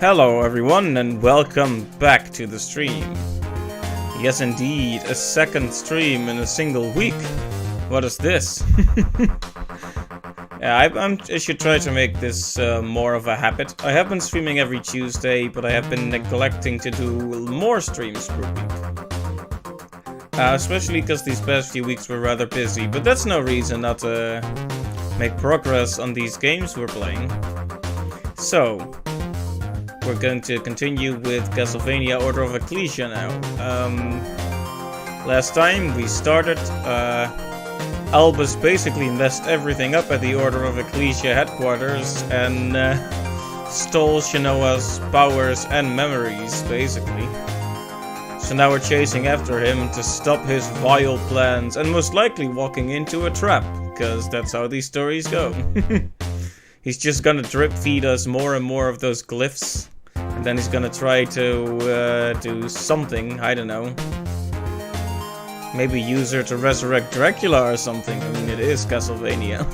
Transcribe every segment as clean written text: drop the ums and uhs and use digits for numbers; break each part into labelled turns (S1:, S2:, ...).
S1: Hello everyone and welcome back to the stream. Yes indeed, a second stream in a single week. What is this? Yeah, I should try to make this more of a habit. I have been streaming every Tuesday, but I have been neglecting to do more streams per week. Especially because these past few weeks were rather busy, but that's no reason not to make progress on these games we're playing. So, we're going to continue with Castlevania Order of Ecclesia now. Last time we started, Albus basically messed everything up at the Order of Ecclesia headquarters and stole Shanoa's powers and memories, basically. So now we're chasing after him to stop his vile plans and most likely walking into a trap, because that's how these stories go. He's just gonna drip feed us more and more of those glyphs, and then he's gonna try to do something, I don't know. Maybe use her to resurrect Dracula or something. I mean, it is Castlevania.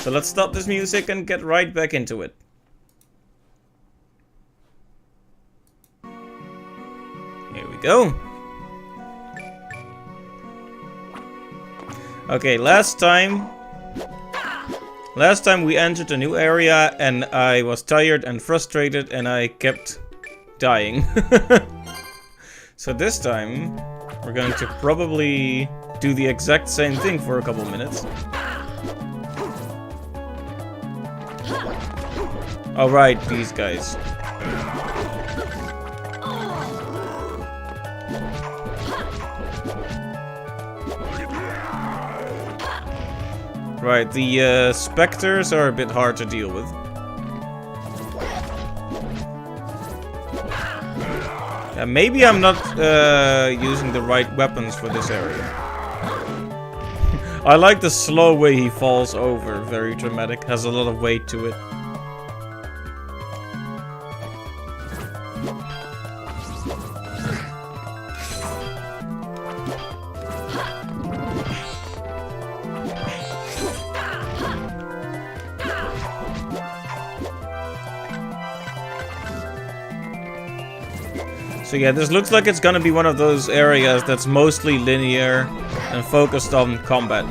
S1: So let's stop this music and get right back into it. Here we go. Okay, last time we entered a new area and I was tired and frustrated and I kept dying. So this time we're going to probably do the exact same thing for a couple minutes. Alright, these guys. Right, the specters are a bit hard to deal with. Maybe I'm not using the right weapons for this area. I like the slow way he falls over, very dramatic, has a lot of weight to it. So yeah, this looks like it's gonna be one of those areas that's mostly linear and focused on combat.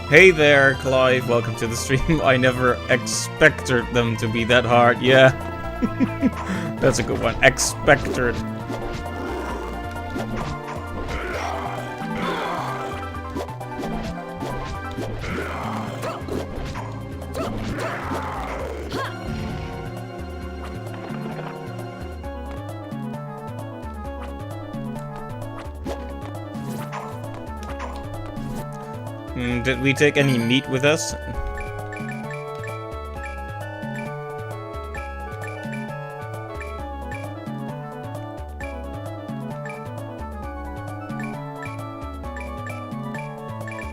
S1: Hey there, Clive, welcome to the stream. I never expected them to be that hard, yeah. That's a good one, expected. Did we take any meat with us?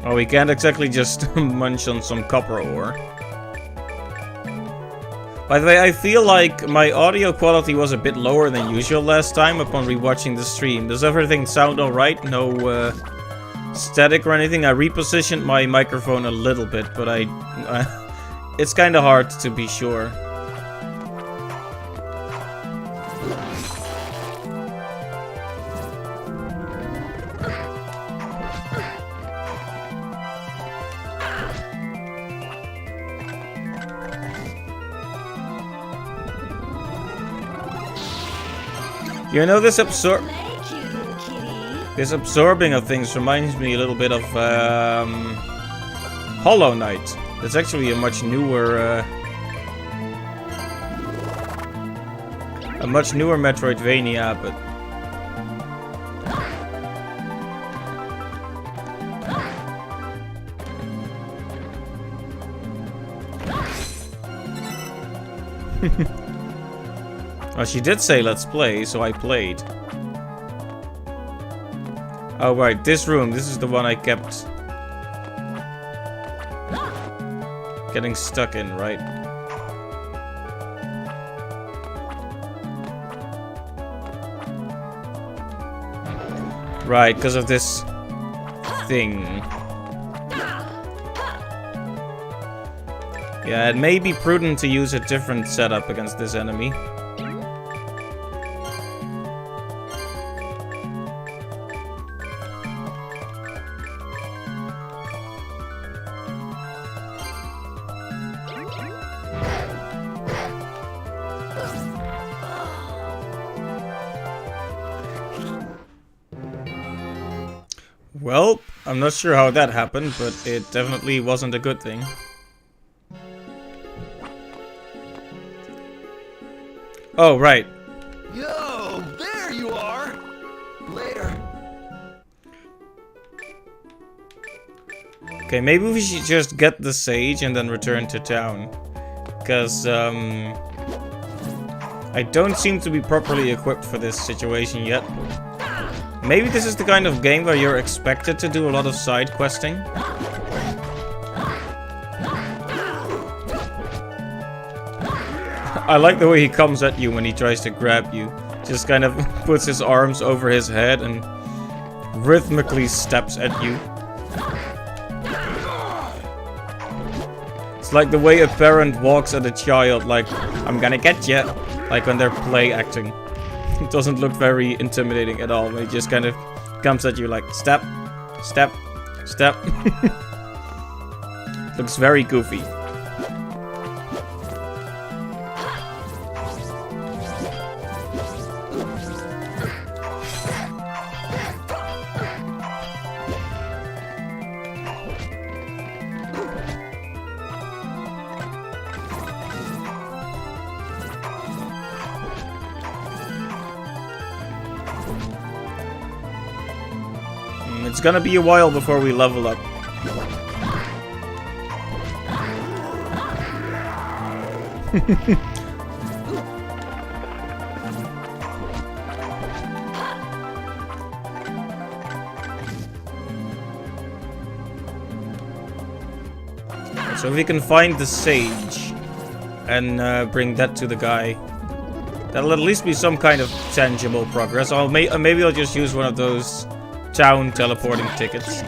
S1: Oh, we can't exactly just munch on some copper ore. By the way, I feel like my audio quality was a bit lower than usual last time upon rewatching the stream. Does everything sound alright? No, static or anything? I repositioned my microphone a little bit, but it's kind of hard to be sure. You know, this absorbing of things reminds me a little bit of Hollow Knight. It's actually a much newer Metroidvania, but well, she did say let's play, so I played. Oh right, this room, this is the one I kept getting stuck in, right? Right, because of this thing. Yeah, it may be prudent to use a different setup against this enemy. Well, I'm not sure how that happened, but it definitely wasn't a good thing. Oh, right.
S2: Yo, there you are! Later.
S1: Okay, maybe we should just get the sage and then return to town. Because, I don't seem to be properly equipped for this situation yet. Maybe this is the kind of game where you're expected to do a lot of side questing. I like the way he comes at you when he tries to grab you. Just kind of puts his arms over his head and rhythmically steps at you. It's like the way a parent walks at a child, like, I'm gonna get ya, like when they're play acting. It doesn't look very intimidating at all. He just kind of comes at you like, step, step, step. Looks very goofy. It's gonna be a while before we level up. So if we can find the sage and bring that to the guy, that'll at least be some kind of tangible progress. Maybe I'll just use one of those town teleporting tickets.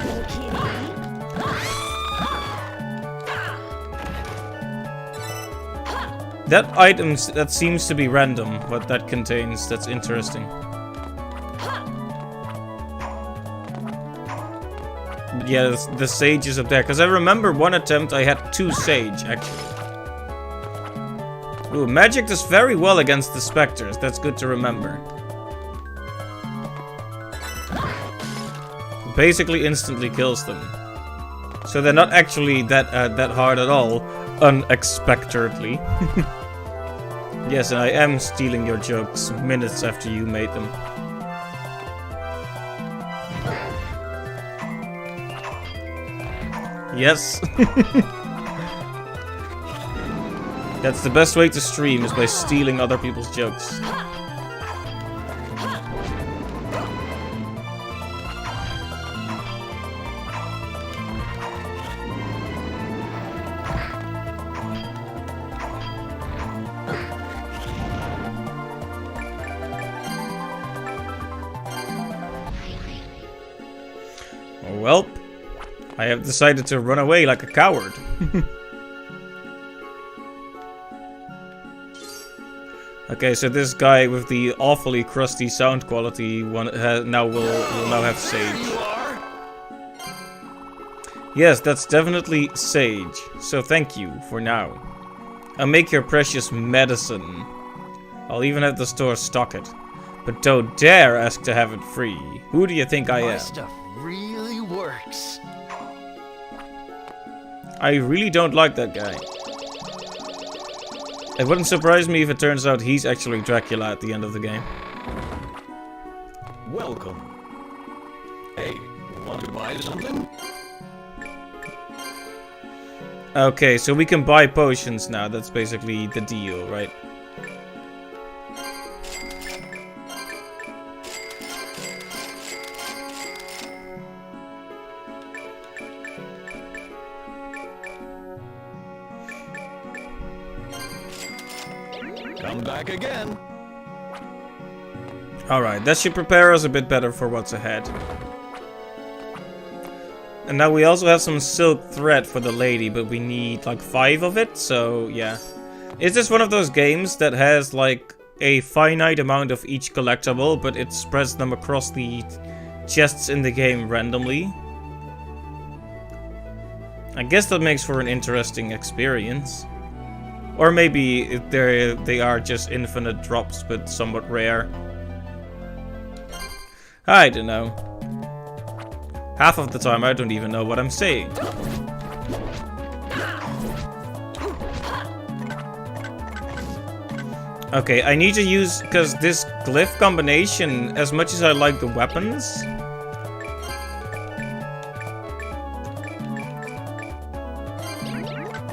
S1: That item that seems to be random, what that contains, that's interesting. Yeah, the sage is up there, because I remember one attempt I had 2 sage, actually. Ooh, magic does very well against the specters, that's good to remember. Basically instantly kills them. So they're not actually that hard at all, unexpectedly. Yes, and I am stealing your jokes minutes after you made them. Yes. That's the best way to stream, is by stealing other people's jokes. Well, I have decided to run away like a coward. Okay, so this guy with the awfully crusty sound quality will now have sage. Yes, that's definitely sage. So thank you for now. I'll make your precious medicine. I'll even have the store stock it. But don't dare ask to have it free. Who do you think I am?
S2: My stuff really works.
S1: I really don't like that guy. It wouldn't surprise me if it turns out he's actually Dracula at the end of the game.
S2: Welcome. Hey, want to buy something?
S1: Okay, so we can buy potions now. That's basically the deal, right?
S2: Come back again.
S1: Alright, that should prepare us a bit better for what's ahead. And now we also have some silk thread for the lady, but we need like 5 of it, so yeah. It's just one of those games that has like a finite amount of each collectible, but it spreads them across the chests in the game randomly. I guess that makes for an interesting experience. Or maybe they are just infinite drops, but somewhat rare. I don't know. Half of the time I don't even know what I'm saying. Okay, I need to use, because this glyph combination, as much as I like the weapons,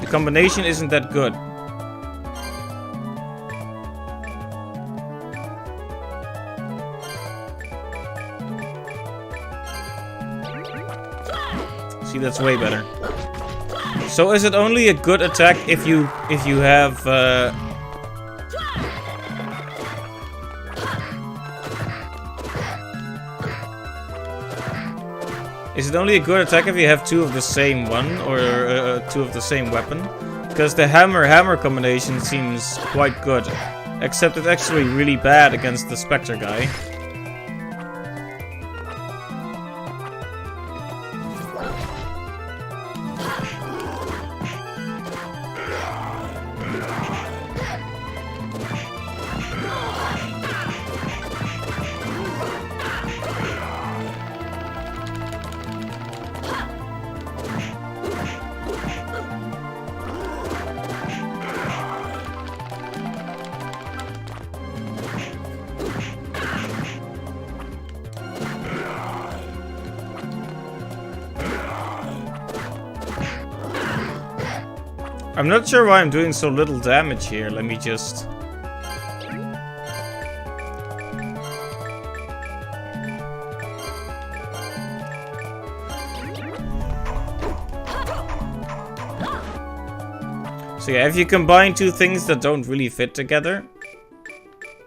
S1: the combination isn't that good. See, that's way better. So is it only a good attack if you have is it only a good attack if you have 2 of the same one, or 2 of the same weapon? Because the hammer combination seems quite good. Except it's actually really bad against the Spectre guy. I'm not sure why I'm doing so little damage here. Let me just... So yeah, if you combine 2 things that don't really fit together,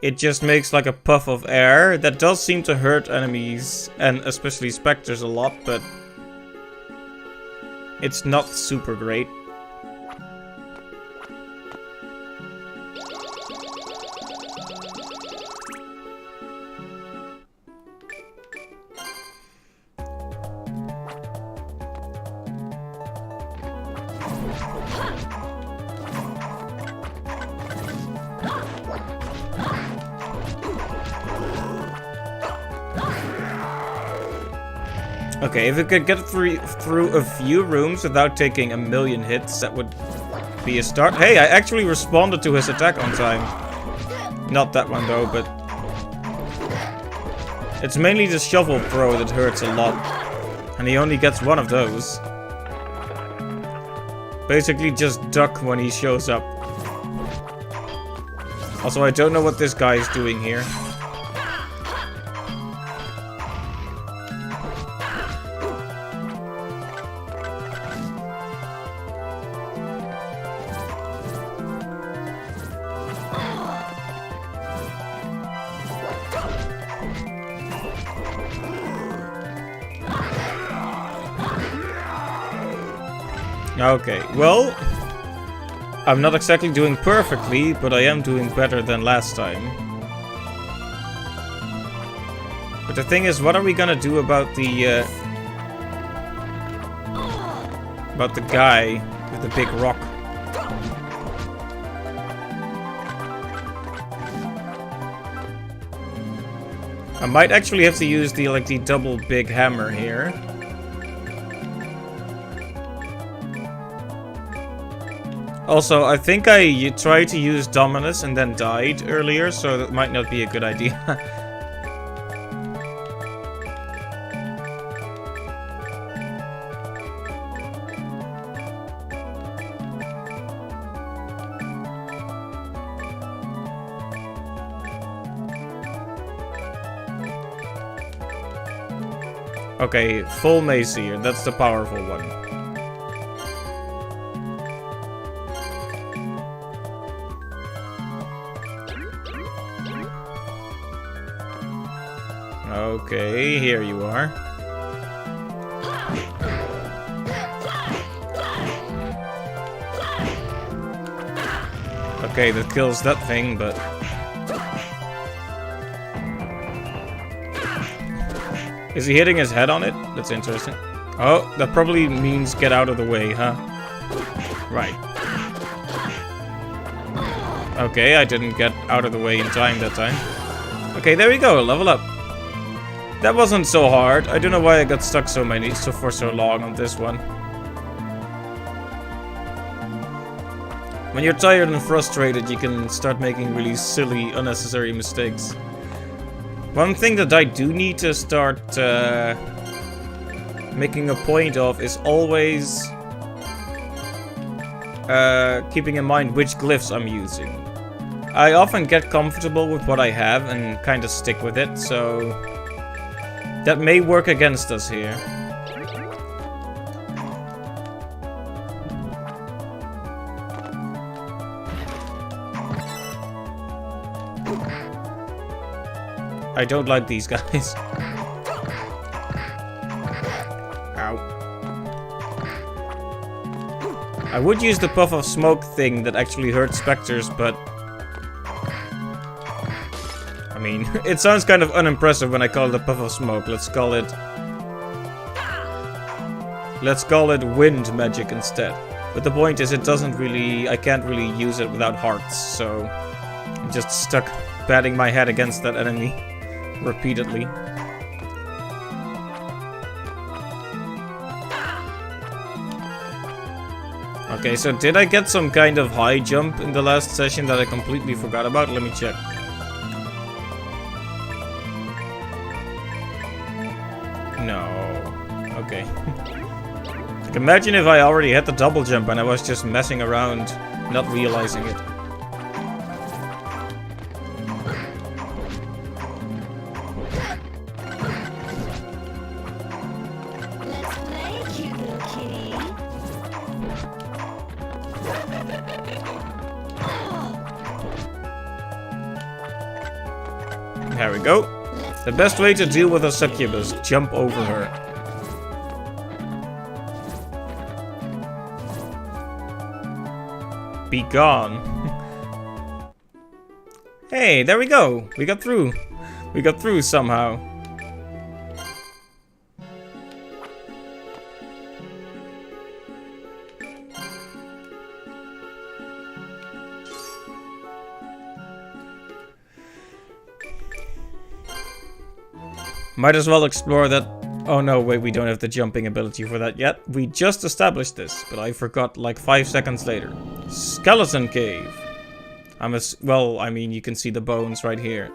S1: it just makes like a puff of air that does seem to hurt enemies, and especially specters, a lot, but it's not super great. Okay, if we could get through a few rooms without taking a million hits, that would be a start. Hey, I actually responded to his attack on time. Not that one though, but... It's mainly the shovel throw that hurts a lot. And he only gets 1 of those. Basically just duck when he shows up. Also, I don't know what this guy is doing here. Okay, well, I'm not exactly doing perfectly, but I am doing better than last time. But the thing is, what are we gonna do about the guy with the big rock? I might actually have to use the double big hammer here. Also, I think I tried to use Dominus and then died earlier, so that might not be a good idea. Okay, full mace here, that's the powerful one. Okay, here you are. Okay, that kills that thing, but... Is he hitting his head on it? That's interesting. Oh, that probably means get out of the way, huh? Right. Okay, I didn't get out of the way in time that time. Okay, there we go, level up. That wasn't so hard. I don't know why I got stuck for so long on this one. When you're tired and frustrated, you can start making really silly, unnecessary mistakes. One thing that I do need to start making a point of is always keeping in mind which glyphs I'm using. I often get comfortable with what I have and kind of stick with it, so that may work against us here. I don't like these guys. Ow. I would use the puff of smoke thing that actually hurts specters, but... I mean, it sounds kind of unimpressive when I call it a puff of smoke. Let's call it wind magic instead. But the point is, it doesn't really... I can't really use it without hearts, so... I'm just stuck batting my head against that enemy repeatedly. Okay, so did I get some kind of high jump in the last session that I completely forgot about? Let me check. No. Okay. Like, imagine if I already had the double jump and I was just messing around, not realizing it. There we go. The best way to deal with a succubus, jump over her. Be gone. Hey, there we go. We got through. We got through somehow. Might as well explore that... Oh no, wait, we don't have the jumping ability for that yet. We just established this, but I forgot like 5 seconds later. Skeleton Cave. Well, I mean, you can see the bones right here.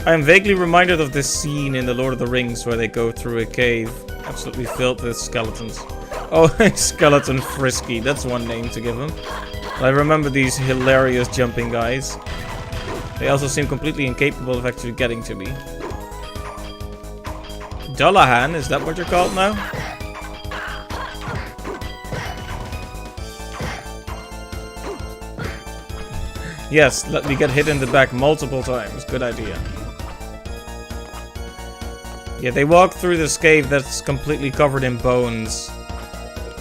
S1: I am vaguely reminded of this scene in The Lord of the Rings where they go through a cave absolutely filled with skeletons. Oh, Skeleton Frisky, that's one name to give him. I remember these hilarious jumping guys. They also seem completely incapable of actually getting to me. Dullahan, is that what you're called now? Yes, let me get hit in the back multiple times. Good idea. Yeah, they walk through this cave that's completely covered in bones.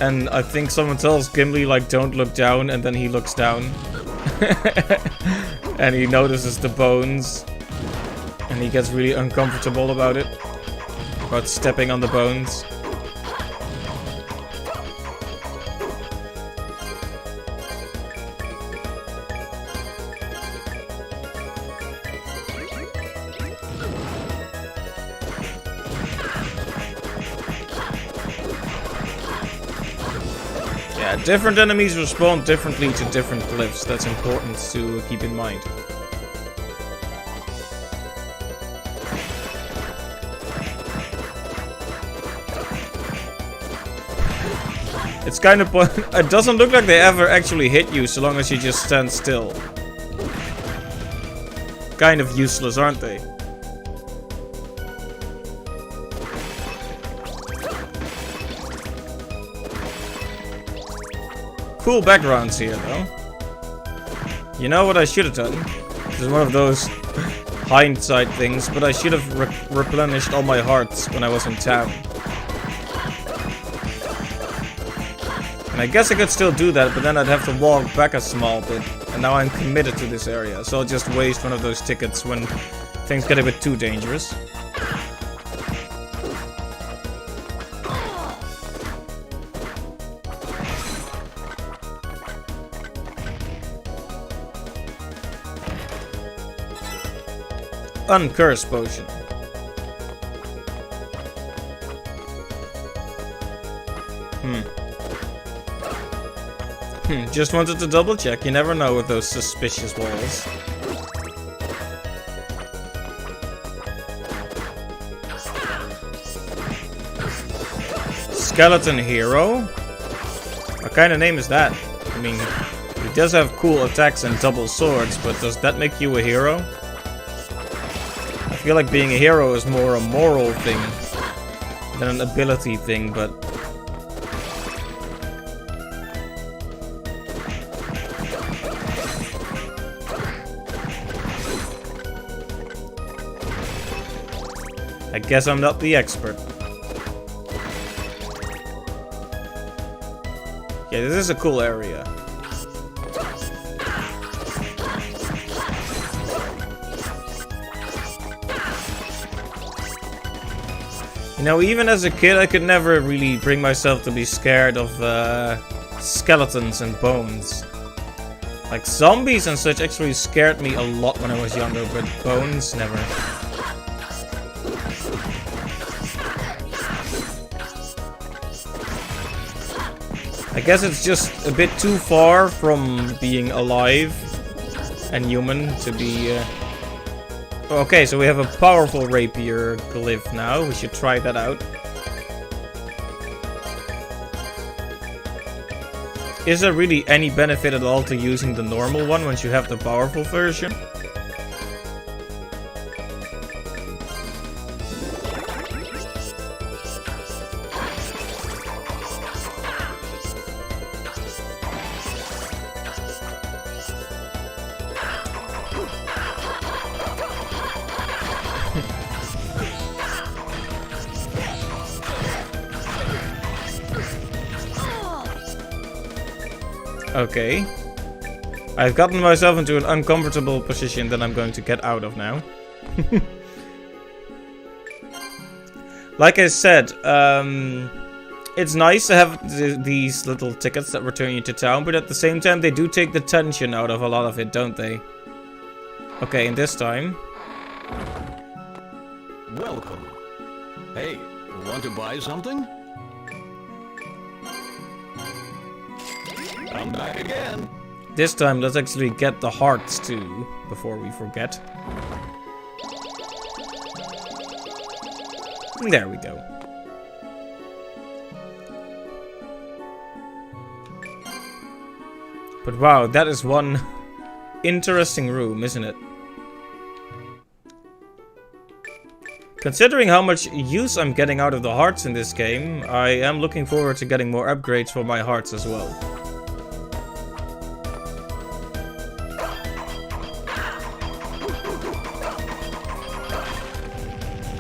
S1: And I think someone tells Gimli, like, don't look down, and then he looks down. And he notices the bones. And he gets really uncomfortable about it. About stepping on the bones. Yeah, different enemies respond differently to different glyphs. That's important to keep in mind. It's kind of... It doesn't look like they ever actually hit you so long as you just stand still. Kind of useless, aren't they? Cool backgrounds here, though. You know what I should have done? This is one of those hindsight things, but I should have replenished all my hearts when I was in town. And I guess I could still do that, but then I'd have to walk back a small bit. And now I'm committed to this area, so I'll just waste one of those tickets when things get a bit too dangerous. Uncurse potion. Just wanted to double check. You never know with those suspicious walls. Skeleton hero? What kind of name is that? I mean, he does have cool attacks and double swords, but does that make you a hero? I feel like being a hero is more a moral thing than an ability thing, but... I guess I'm not the expert. Yeah, this is a cool area. You know, even as a kid, I could never really bring myself to be scared of skeletons and bones. Like, zombies and such actually scared me a lot when I was younger, but bones, never. I guess it's just a bit too far from being alive and human to be... Okay, so we have a powerful rapier glyph now. We should try that out. Is there really any benefit at all to using the normal one once you have the powerful version? Okay. I've gotten myself into an uncomfortable position that I'm going to get out of now. Like I said, it's nice to have these little tickets that return you to town, but at the same time they do take the tension out of a lot of it, don't they? Okay, and this time...
S2: Welcome. Hey, want to buy something? I'm back again.
S1: This time, let's actually get the hearts too, before we forget. There we go. But wow, that is one interesting room, isn't it? Considering how much use I'm getting out of the hearts in this game, I am looking forward to getting more upgrades for my hearts as well.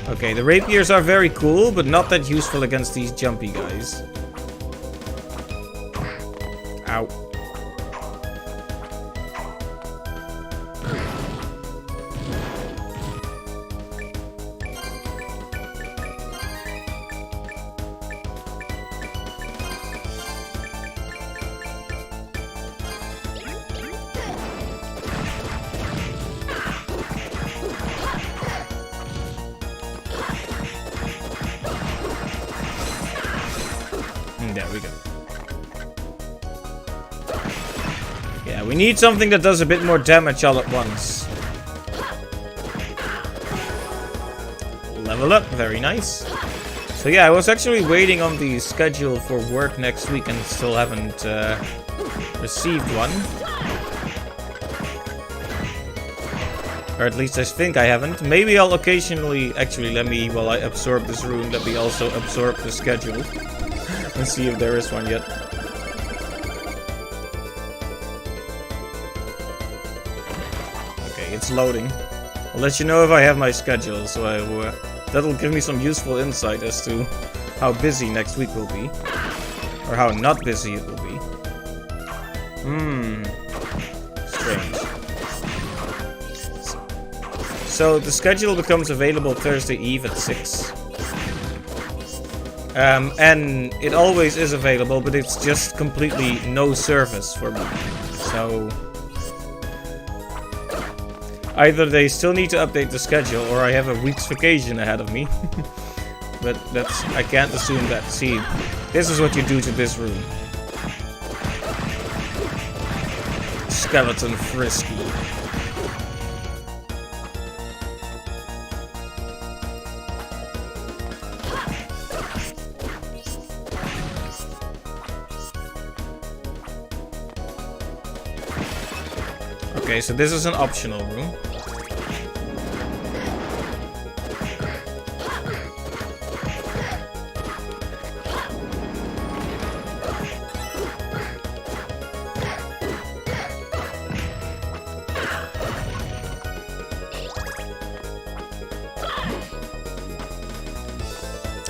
S1: Okay, the rapiers are very cool, but not that useful against these jumpy guys. Ow. There we go. Yeah, we need something that does a bit more damage all at once. Level up, very nice. So yeah, I was actually waiting on the schedule for work next week and still haven't received one. Or at least I think I haven't. Maybe I'll occasionally... Actually, let me, while I absorb this room, let me also absorb the schedule. And see if there is one yet. Okay, it's loading. I'll let you know if I have my schedule, so that'll give me some useful insight as to how busy next week will be. Or how not busy it will be. Strange. So the schedule becomes available Thursday Eve at 6. And it always is available, but it's just completely no service for me. So either they still need to update the schedule, or I have a week's vacation ahead of me. But I can't assume that. See, this is what you do to this room. Skeleton Frisky. Okay, so this is an optional room.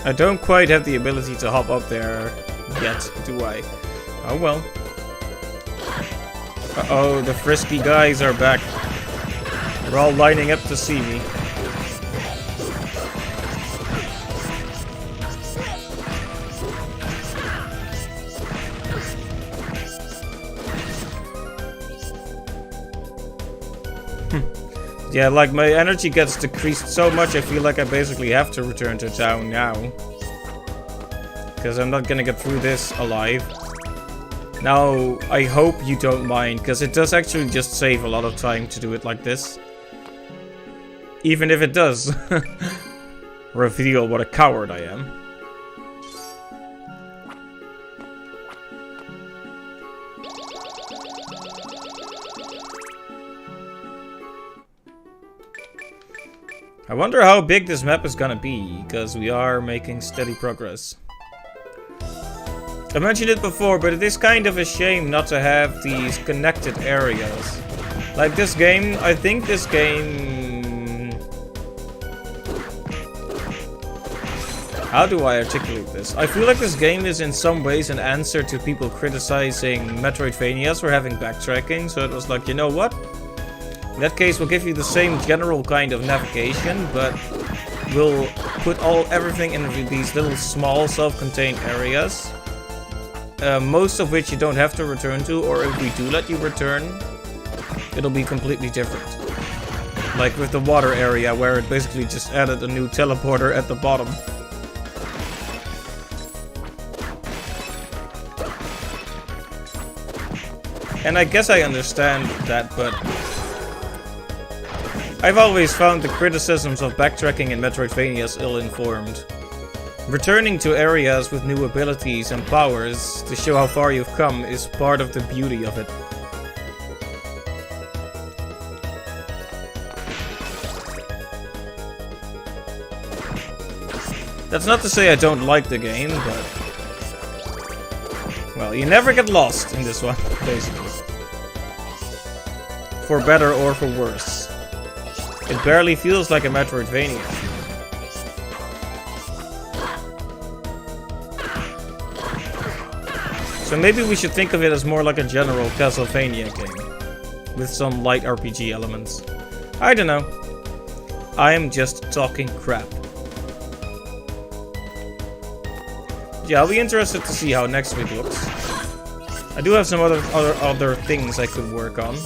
S1: I don't quite have the ability to hop up there yet, do I? Oh well. Uh-oh, the frisky guys are back. They're all lining up to see me. Yeah, like my energy gets decreased so much I feel like I basically have to return to town now. Because I'm not gonna get through this alive. Now, I hope you don't mind, because it does actually just save a lot of time to do it like this. Even if it does reveal what a coward I am. I wonder how big this map is gonna be, because we are making steady progress. I mentioned it before, but it is kind of a shame not to have these connected areas. Like this game, I think this game... How do I articulate this? I feel like this game is in some ways an answer to people criticizing Metroidvanias for having backtracking, so it was like, you know what? In that case, we'll give you the same general kind of navigation, but we'll put everything in these little small self-contained areas. Most of which you don't have to return to, or if we do let you return, it'll be completely different. Like with the water area, where it basically just added a new teleporter at the bottom. And I guess I understand that, but I've always found the criticisms of backtracking in Metroidvanias ill-informed. Returning to areas with new abilities and powers to show how far you've come is part of the beauty of it. That's not to say I don't like the game, but... Well, you never get lost in this one, basically. For better or for worse. It barely feels like a Metroidvania. So maybe we should think of it as more like a general Castlevania game. With some light RPG elements. I don't know. I am just talking crap. Yeah, I'll be interested to see how next week looks. I do have some other things I could work on.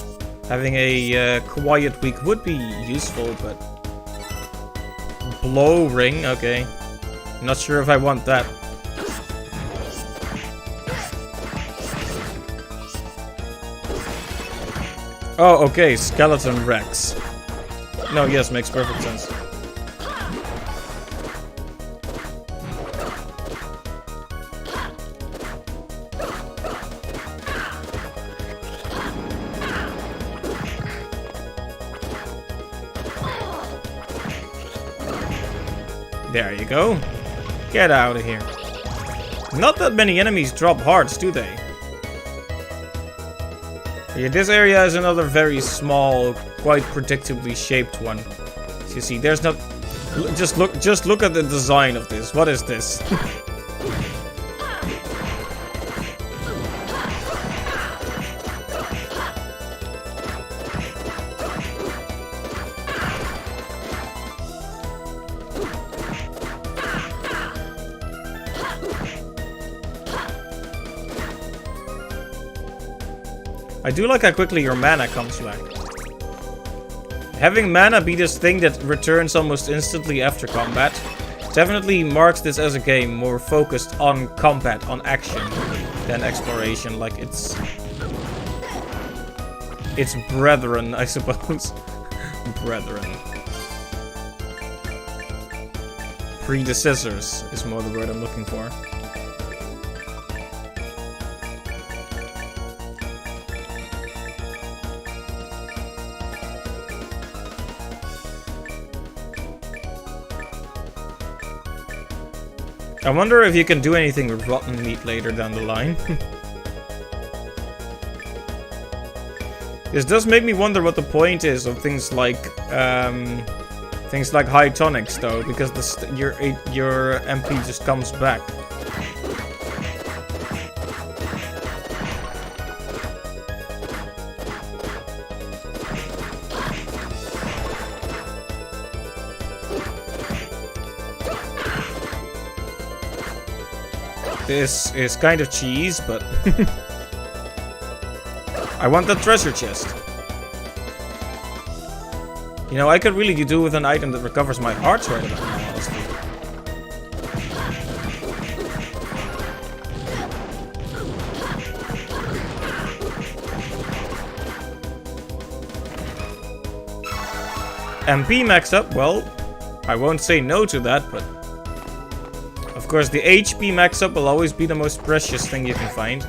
S1: Having a quiet week would be useful, but... Blow ring, okay. Not sure if I want that. Oh, okay, Skeleton Rex. No, yes, makes perfect sense. There you go. Get out of here. Not that many enemies drop hearts, do they? Yeah, this area is another very small, quite predictably shaped one. As you see, there's not... Just look at the design of this. What is this? I do like how quickly your mana comes back. Having mana be this thing that returns almost instantly after combat definitely marks this as a game more focused on combat, on action, than exploration. Like it's brethren, I suppose. Brethren. Predecessors is more the word I'm looking for. I wonder if you can do anything with rotten meat later down the line. This does make me wonder what the point is of things like high tonics, though, because your MP just comes back. This is kind of cheese, but I want the treasure chest. You know, I could really do with an item that recovers my hearts right about now, honestly. MP maxed up, well, I won't say no to that, but of course the HP max up will always be the most precious thing you can find.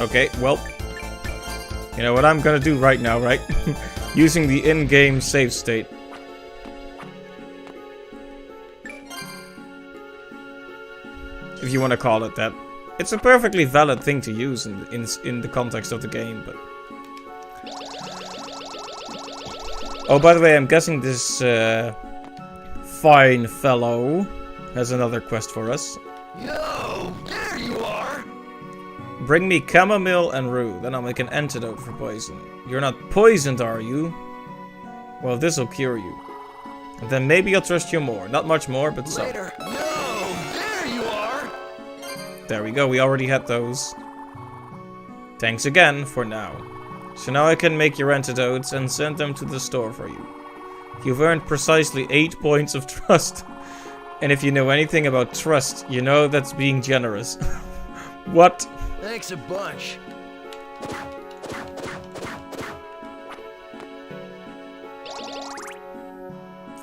S1: Okay, well, you know what I'm gonna do right now, right? Using the in-game save state. If you want to call it that. It's a perfectly valid thing to use in the context of the game, but... Oh, by the way, I'm guessing this fine fellow has another quest for us.
S2: Yo, there you are!
S1: Bring me chamomile and rue, then I'll make an antidote for poison. You're not poisoned, are you? Well, this'll cure you. And then maybe I'll trust you more. Not much more, but so.
S2: Later. No, there you are!
S1: There we go, we already had those. Thanks again for now. So now I can make your antidotes and send them to the store for you. You've earned precisely 8 points of trust. And if you know anything about trust, you know that's being generous. What?
S2: Thanks a bunch.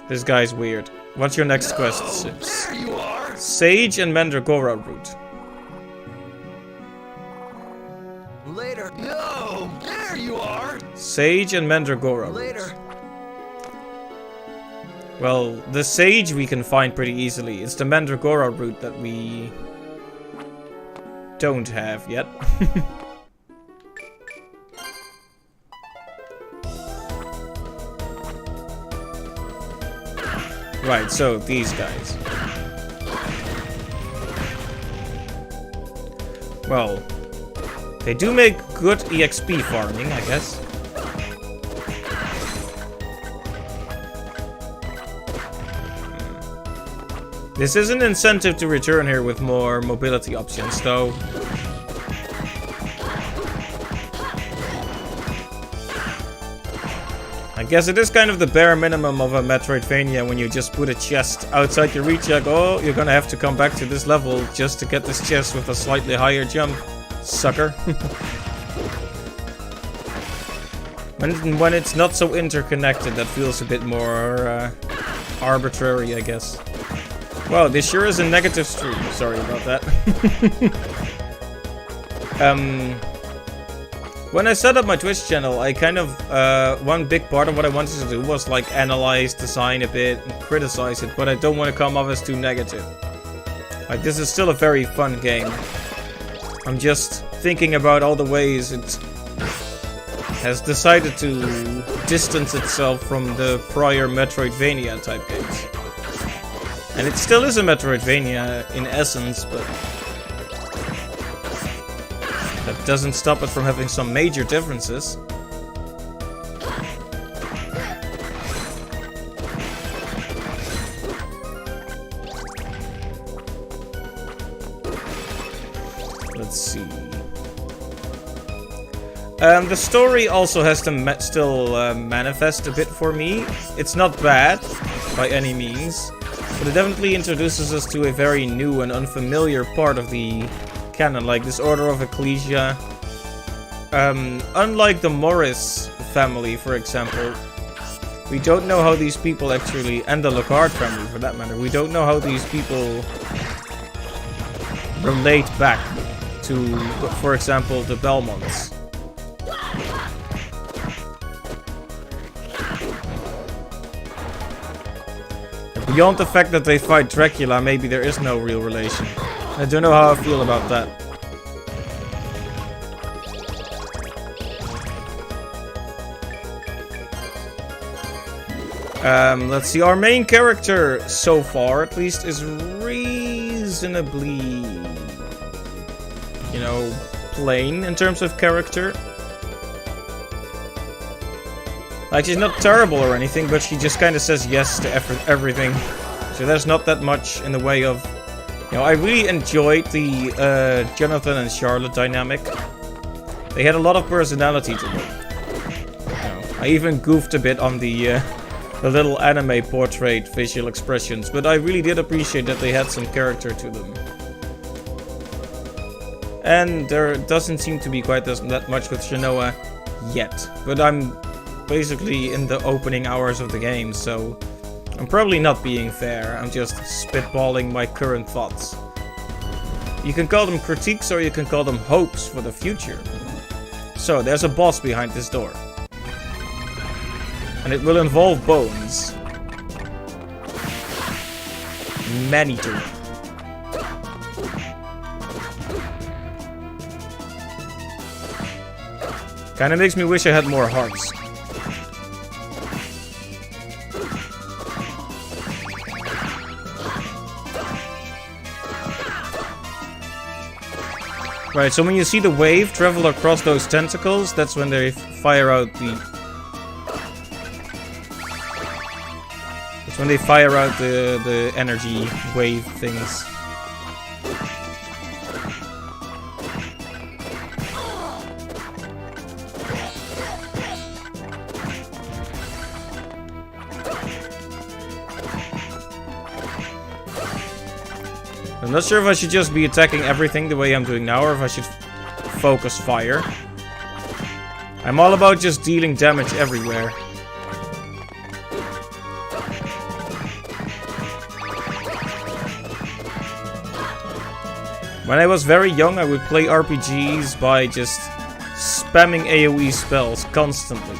S1: This guy's weird. What's your next quest?
S2: There you are!
S1: Sage and Mandragora root.
S2: Later. No, there you are!
S1: Sage and Mandragora root.
S2: Later.
S1: Well, the sage we can find pretty easily. It's the Mandragora root that we don't have yet. Right, so these guys. Well, they do make good EXP farming, I guess. This is an incentive to return here with more mobility options, though. I guess it is kind of the bare minimum of a Metroidvania when you just put a chest outside your reach. Like, oh, you're gonna have to come back to this level just to get this chest with a slightly higher jump, sucker. When it's not so interconnected, that feels a bit more arbitrary, I guess. Wow, this sure is a negative stream. Sorry about that. When I set up my Twitch channel, I kind of, one big part of what I wanted to do was like analyze design a bit and criticize it, but I don't want to come off as too negative. Like, this is still a very fun game. I'm just thinking about all the ways it has decided to distance itself from the prior Metroidvania type games. And it still is a Metroidvania in essence, but that doesn't stop it from having some major differences. see. The story also has to still manifest a bit for me. It's not bad, by any means, but it definitely introduces us to a very new and unfamiliar part of the canon, like this Order of Ecclesia. Unlike the Morris family, for example, we don't know how these people actually, and the Lockhart family for that matter, we don't know how these people relate back to, for example, the Belmonts. Beyond the fact that they fight Dracula, maybe there is no real relation. I don't know how I feel about that. Let's see, our main character, so far at least, is reasonably, you know, plain in terms of character. Like, she's not terrible or anything, but she just kind of says yes to everything. So there's not that much in the way of... You know, I really enjoyed the Jonathan and Charlotte dynamic. They had a lot of personality to them. You know, I even goofed a bit on the little anime portrait facial expressions, but I really did appreciate that they had some character to them. And there doesn't seem to be quite that much with Shanoa yet, but I'm basically in the opening hours of the game, so I'm probably not being fair. I'm just spitballing my current thoughts. You can call them critiques or you can call them hopes for the future. So there's a boss behind this door. And it will involve bones. Many to them. Kinda makes me wish I had more hearts. Right, so when you see the wave travel across those tentacles, that's when they fire out the... That's when they fire out the energy wave things. I'm not sure if I should just be attacking everything the way I'm doing now, or if I should focus fire. I'm all about just dealing damage everywhere. When I was very young, I would play RPGs by just spamming AoE spells constantly.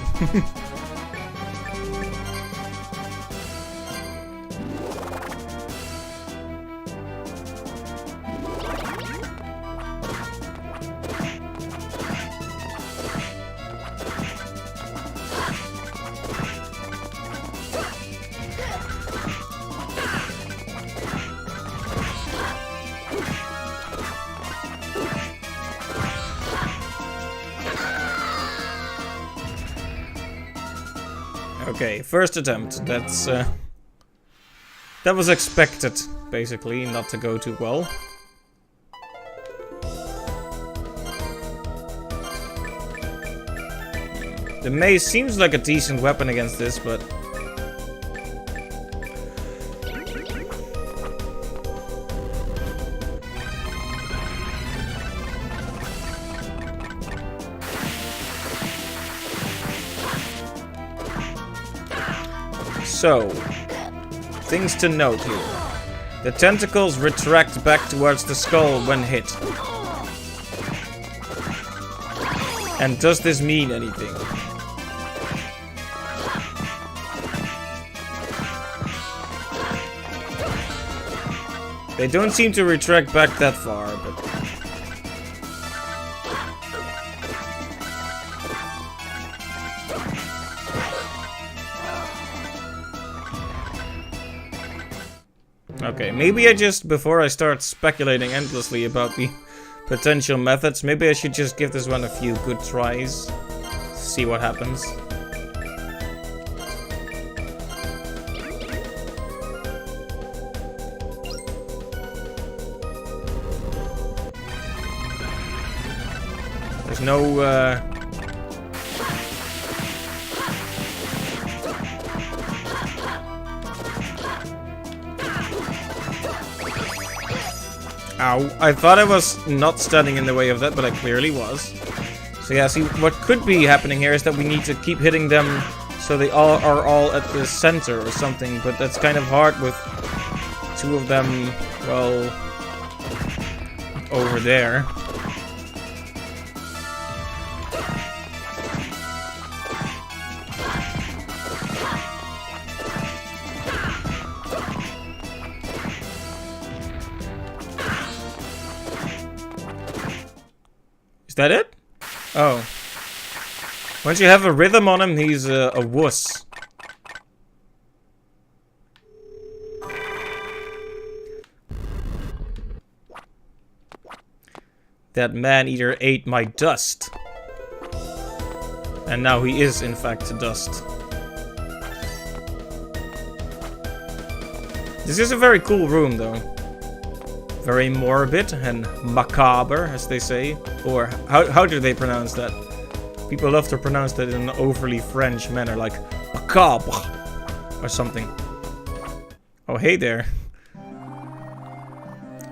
S1: Okay, first attempt. That's that was expected, basically, not to go too well. The mace seems like a decent weapon against this, but so, things to note here. The tentacles retract back towards the skull when hit. And does this mean anything? They don't seem to retract back that far, but... Okay, maybe I just, before I start speculating endlessly about the potential methods, maybe I should just give this one a few good tries. See what happens. There's no, Ow. I thought I was not standing in the way of that, but I clearly was. So yeah, see, what could be happening here is that we need to keep hitting them so they all are all at the center or something, but that's kind of hard with two of them, well, over there. Is that it? Oh. Once you have a rhythm on him, he's a wuss. That man-eater ate my dust. And now he is, in fact, dust. This is a very cool room, though. Very morbid and macabre, as they say. Or, how do they pronounce that? People love to pronounce that in an overly French manner, like macabre or something. Oh, hey there.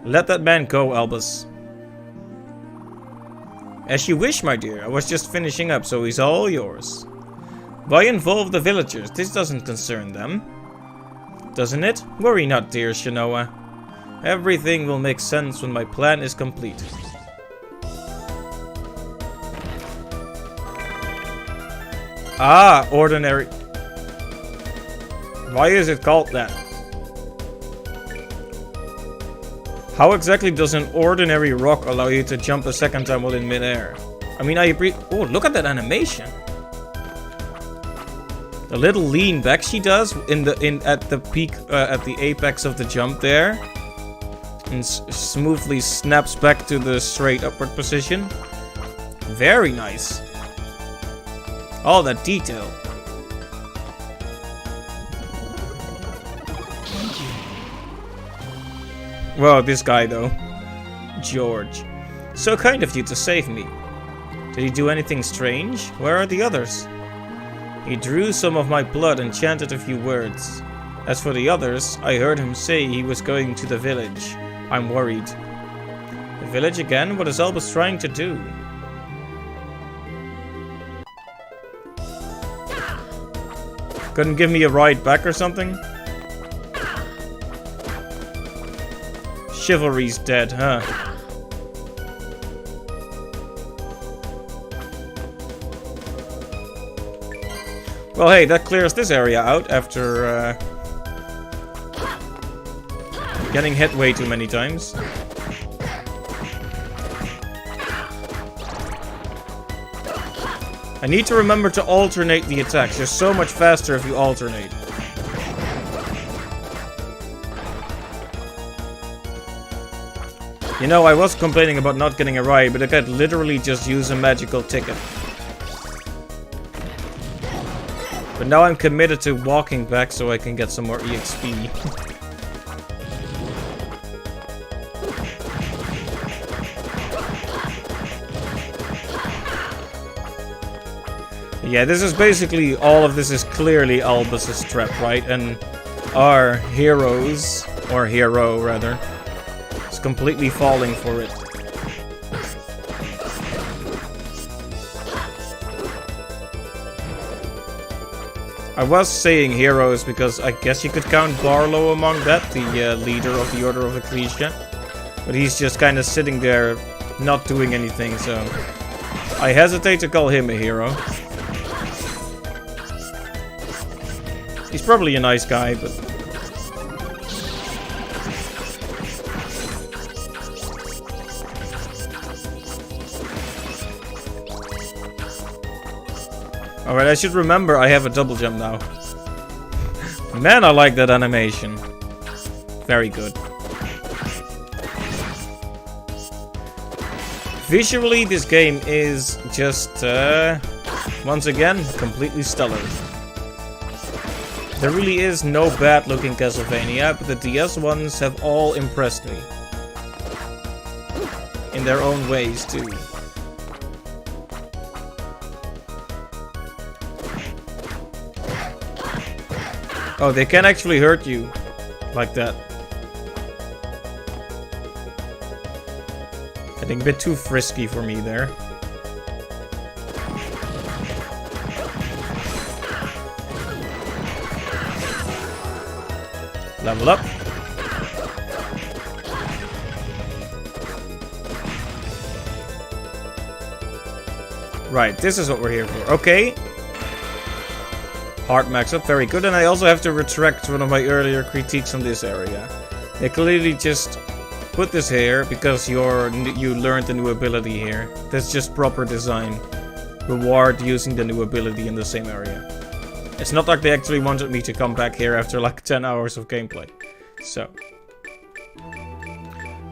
S1: Let that man go, Albus. As you wish, my dear. I was just finishing up, so he's all yours. Why involve the villagers? This doesn't concern them. Doesn't it? Worry not, dear Shanoa. Everything will make sense when my plan is complete. Ah, ordinary. Why is it called that? How exactly does an ordinary rock allow you to jump a second time while in midair? I mean, I agree. Oh, look at that animation. The little lean back she does at the peak, at the apex of the jump there, and smoothly snaps back to the straight upward position. Very nice. All that detail. Well, this guy though. George. So kind of you to save me. Did he do anything strange? Where are the others? He drew some of my blood and chanted a few words. As for the others, I heard him say he was going to the village. I'm worried. The village again? What is Albus trying to do? Couldn't give me a ride back or something? Chivalry's dead, huh? Well, hey, that clears this area out after getting hit way too many times. I need to remember to alternate the attacks. They're so much faster if you alternate. You know, I was complaining about not getting a ride, but I could literally just use a magical ticket. But now I'm committed to walking back so I can get some more EXP. Yeah, this is basically, all of this is clearly Albus's trap, right? And our heroes, or hero rather, is completely falling for it. I was saying heroes because I guess you could count Barlow among that, the leader of the Order of Ecclesia. But he's just kind of sitting there, not doing anything, so I hesitate to call him a hero. He's probably a nice guy, but... Alright, I should remember I have a double jump now. Man, I like that animation. Very good. Visually, this game is just, once again, completely stellar. There really is no bad-looking Castlevania, but the DS ones have all impressed me. In their own ways, too. Oh, they can actually hurt you. Like that. Getting a bit too frisky for me there. Level up. Right, this is what we're here for. Okay. Heart max up, very good. And I also have to retract one of my earlier critiques on this area. They clearly just put this here because you learned a new ability here. That's just proper design. Reward using the new ability in the same area. It's not like they actually wanted me to come back here after like 10 hours of gameplay. So.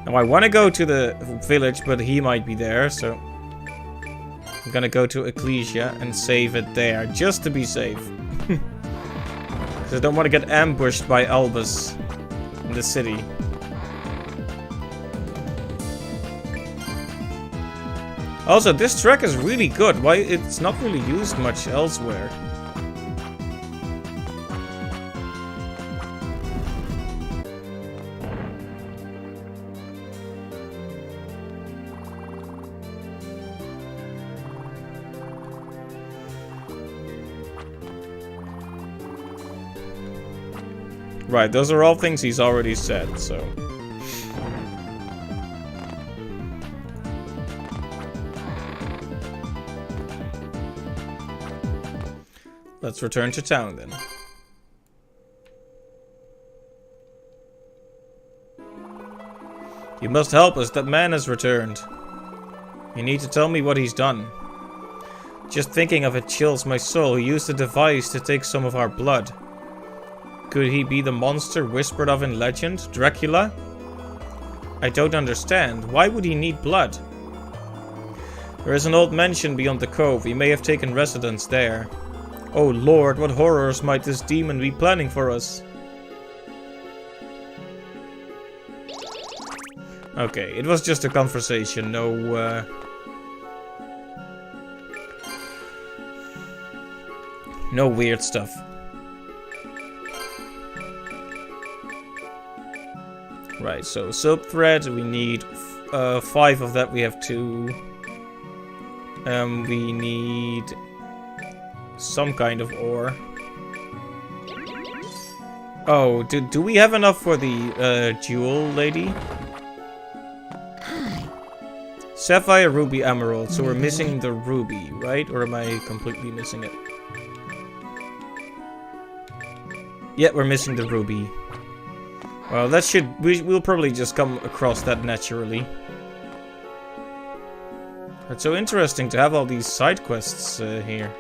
S1: Now I want to go to the village, but he might be there, so I'm gonna go to Ecclesia and save it there, just to be safe. Because I don't want to get ambushed by Albus in the city. Also, this track is really good. Why it's not really used much elsewhere. Right, those are all things he's already said, so. Let's return to town then. You must help us, that man has returned. You need to tell me what he's done. Just thinking of it chills my soul. He used a device to take some of our blood. Could he be the monster whispered of in legend, Dracula? I don't understand. Why would he need blood? There is an old mansion beyond the cove. He may have taken residence there. Oh Lord, what horrors might this demon be planning for us? Okay, it was just a conversation, no weird stuff. Right, so silk thread, we need 5 of that, we have 2. We need some kind of ore. Oh, do we have enough for the jewel lady? Sapphire, ruby, emerald, so we're missing the ruby, right? Or am I completely missing it? Yeah, we're missing the ruby. Well, that we'll probably just come across that naturally. It's so interesting to have all these side quests here.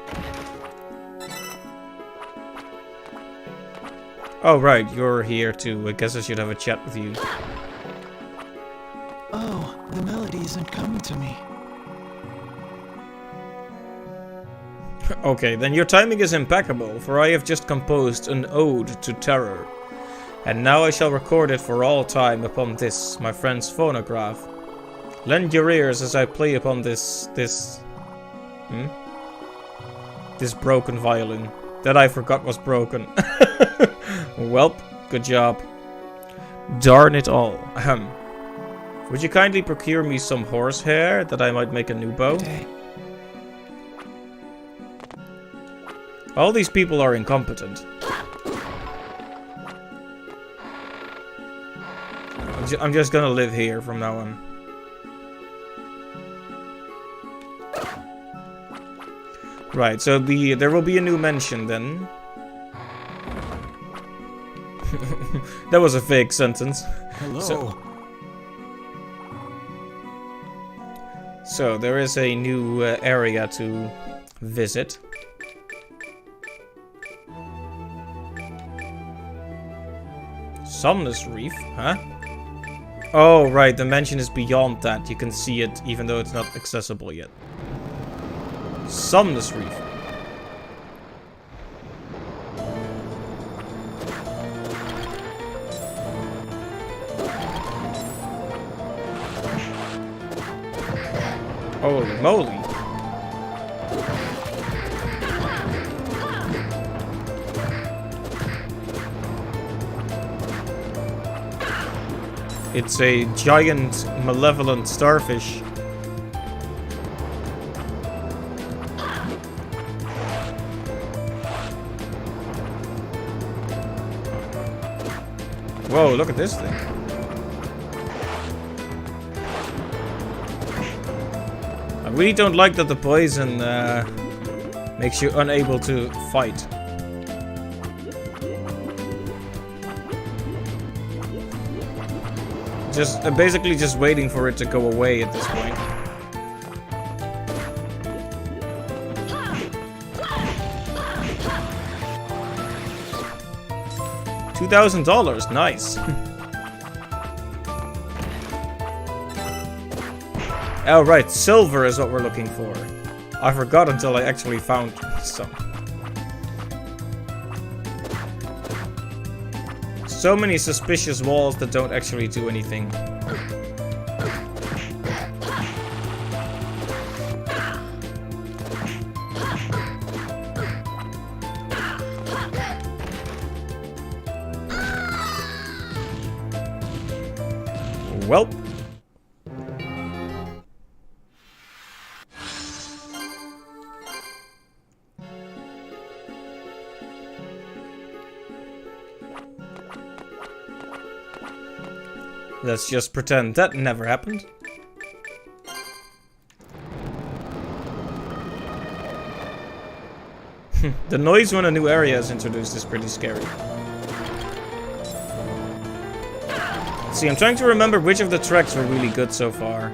S1: Oh, right, you're here too. I guess I should have a chat with you.
S3: Oh, the melody isn't coming to me.
S1: Okay, then your timing is impeccable, for I have just composed an ode to terror. And now I shall record it for all time upon this, my friend's phonograph. Lend your ears as I play upon this broken violin. That I forgot was broken. Welp, good job. Darn it all. Ahem. Would you kindly procure me some horsehair that I might make a new bow? All these people are incompetent. I'm just gonna live here from now on. Right, so there will be a new mention then. That was a fake sentence.
S3: Hello.
S1: So there is a new area to visit. Somnus Reef, huh? Oh, right, the mansion is beyond that. You can see it even though it's not accessible yet. Somnus Reef. Holy moly. It's a giant, malevolent starfish. Whoa, look at this thing. I really don't like that the poison makes you unable to fight. Basically just waiting for it to go away at this point. $2,000, nice. Oh right, silver is what we're looking for. I forgot until I actually found some. So many suspicious walls that don't actually do anything. Welp. Let's just pretend that never happened. The noise when a new area is introduced is pretty scary. See, I'm trying to remember which of the tracks were really good so far.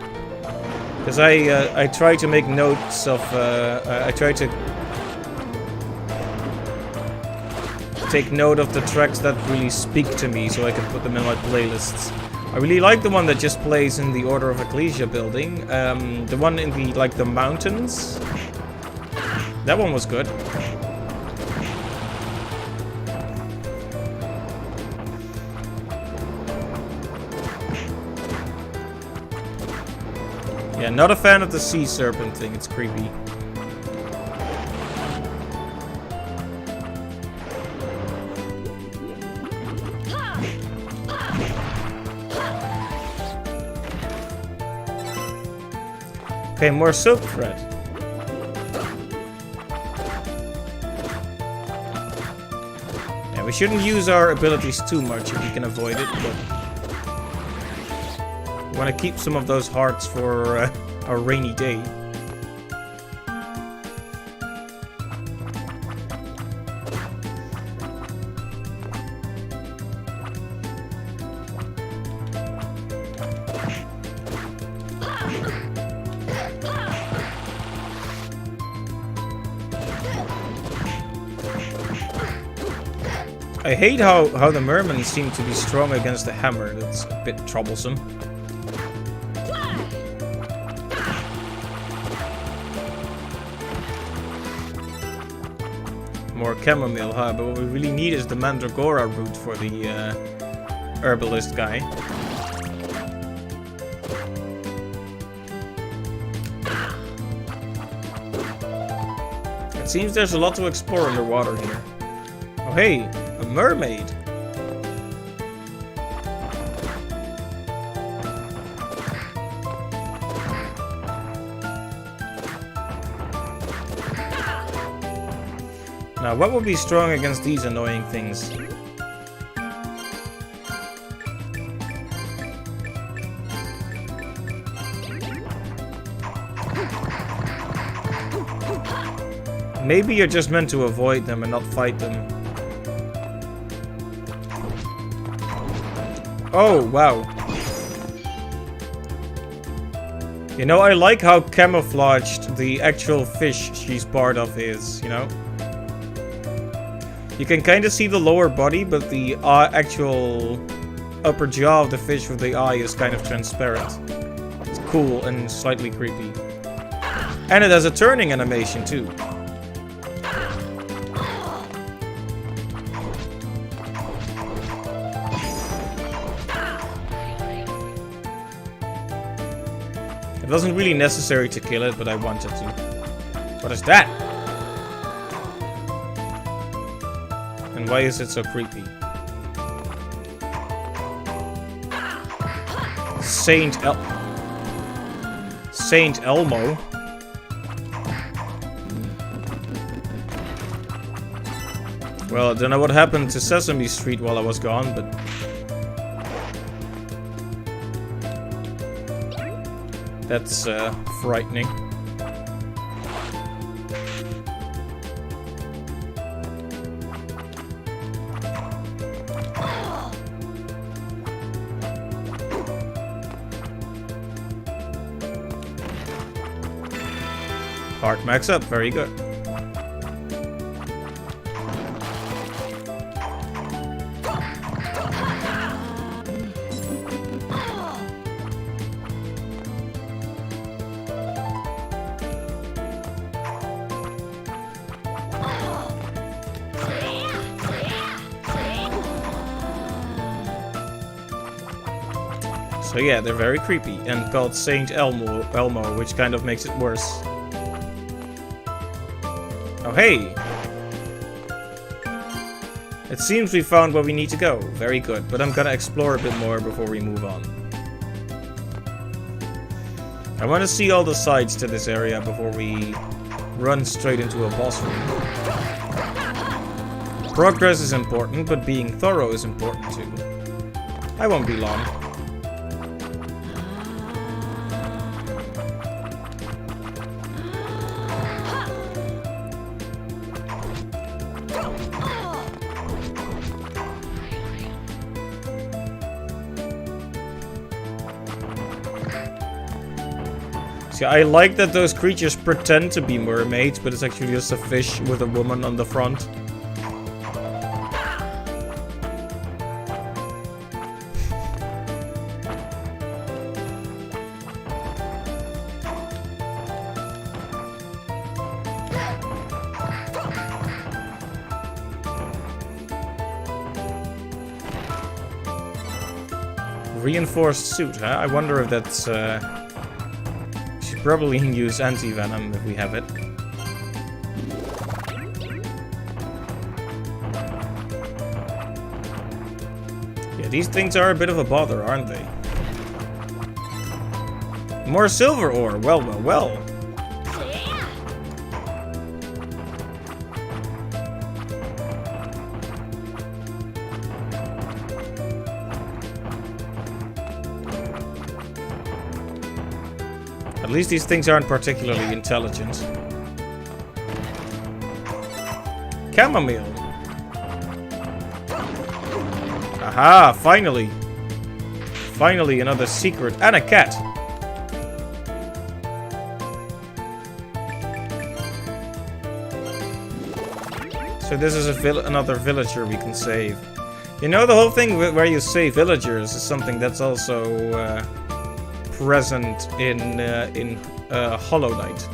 S1: Because I try to make notes of... I try to take note of the tracks that really speak to me so I can put them in my playlists. I really like the one that just plays in the Order of Ecclesia building. The one in the, like, the mountains. That one was good. Yeah, not a fan of the sea serpent thing, it's creepy. Okay, more silk thread. Yeah, we shouldn't use our abilities too much if we can avoid it, but we want to keep some of those hearts for a rainy day. I hate how the mermen seem to be strong against the hammer. That's a bit troublesome. More chamomile, huh? But what we really need is the mandragora root for the herbalist guy. It seems there's a lot to explore underwater here. Oh hey, a mermaid! Now, what would be strong against these annoying things? Maybe you're just meant to avoid them and not fight them. Oh, wow. You know, I like how camouflaged the actual fish she's part of is, you know? You can kind of see the lower body, but the actual upper jaw of the fish with the eye is kind of transparent. It's cool and slightly creepy. And it has a turning animation, too. It wasn't really necessary to kill it, but I wanted to. What is that? And why is it so creepy? Saint Elmo. Well, I don't know what happened to Sesame Street while I was gone, but... that's frightening. Heart max up, very good. So yeah, they're very creepy and called Saint Elmo, which kind of makes it worse. Oh hey! It seems we found where we need to go. Very good, but I'm gonna explore a bit more before we move on. I want to see all the sides to this area before we run straight into a boss room. Progress is important, but being thorough is important too. I won't be long. I like that those creatures pretend to be mermaids, but it's actually just a fish with a woman on the front. Reinforced suit, huh? I wonder if that's... probably use anti-venom if we have it. Yeah, these things are a bit of a bother, aren't they? More silver ore! Well, well, well! At least these things aren't particularly intelligent. Chamomile. Aha, finally. Finally another secret and a cat. So this is another villager we can save. You know, the whole thing where you save villagers is something that's also present in Hollow Knight.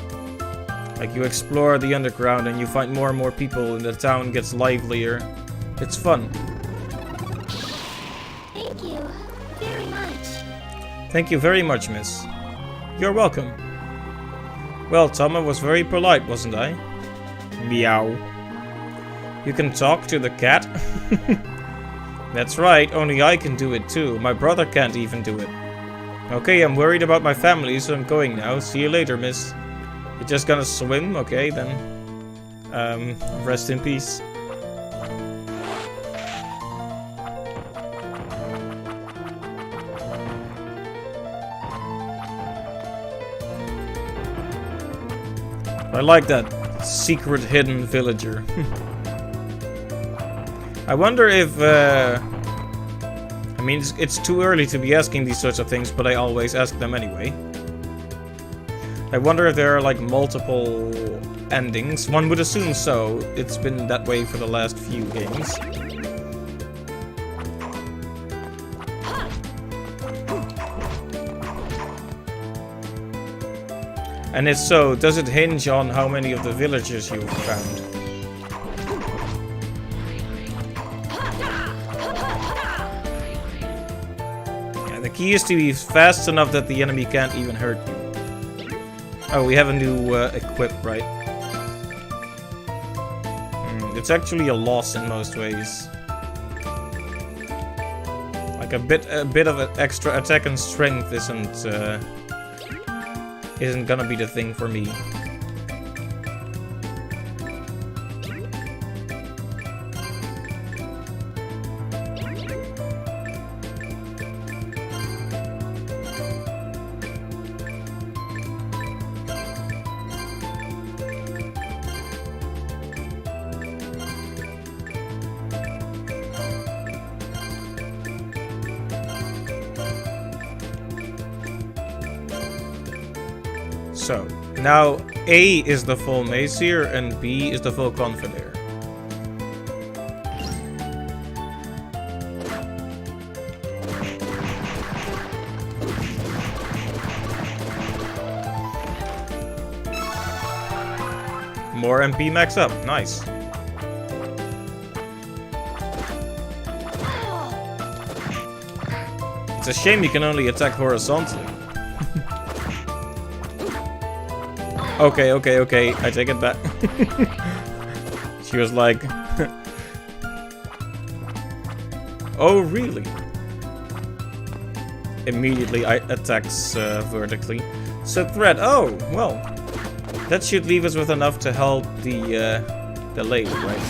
S1: Like, you explore the underground and you find more and more people and the town gets livelier. It's fun.
S4: Thank you very much.
S1: Thank you very much, miss. You're welcome. Well, Tom, I was very polite, wasn't I? Meow. You can talk to the cat? That's right, only I can do it too. My brother can't even do it. Okay, I'm worried about my family, so I'm going now. See you later, miss. You're just gonna swim? Okay, then. Rest in peace. I like that secret hidden villager. I wonder if... I mean, it's too early to be asking these sorts of things, but I always ask them anyway. I wonder if there are, like, multiple endings. One would assume so. It's been that way for the last few games. And if so, does it hinge on how many of the villagers you've found? The key is to be fast enough that the enemy can't even hurt you. Oh, we have a new equip, right? It's actually a loss in most ways. I Like a bit of an extra attack and strength isn't gonna be the thing for me. So, now A is the full Mazier and B is the full Confidere. More MP max up, nice. It's a shame you can only attack horizontally. Okay, I take it back. She was like... Oh, really? Immediately attacks vertically. So threat, oh, well. That should leave us with enough to help the lady, right?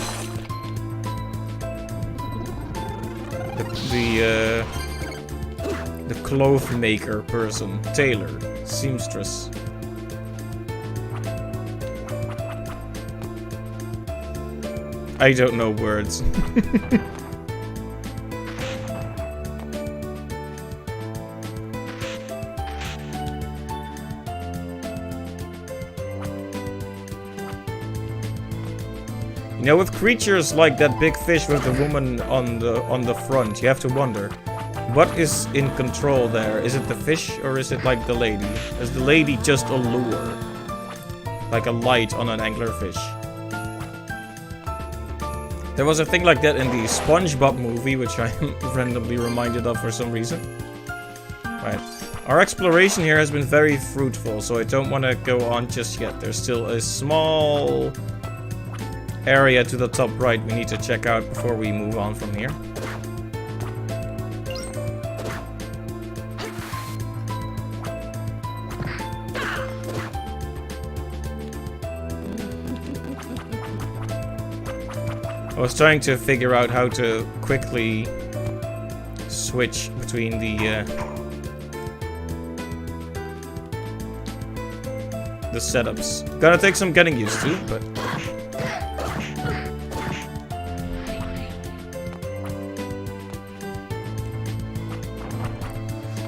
S1: The cloth maker person, tailor, seamstress. I don't know words. You know, with creatures like that big fish with the woman on the front, you have to wonder, what is in control there? Is it the fish or is it like the lady? Is the lady just a lure? Like a light on an anglerfish? There was a thing like that in the SpongeBob movie, which I'm randomly reminded of for some reason. Right. Our exploration here has been very fruitful, so I don't want to go on just yet. There's still a small area to the top right we need to check out before we move on from here. I was trying to figure out how to quickly switch between the setups. Gonna take some getting used to, but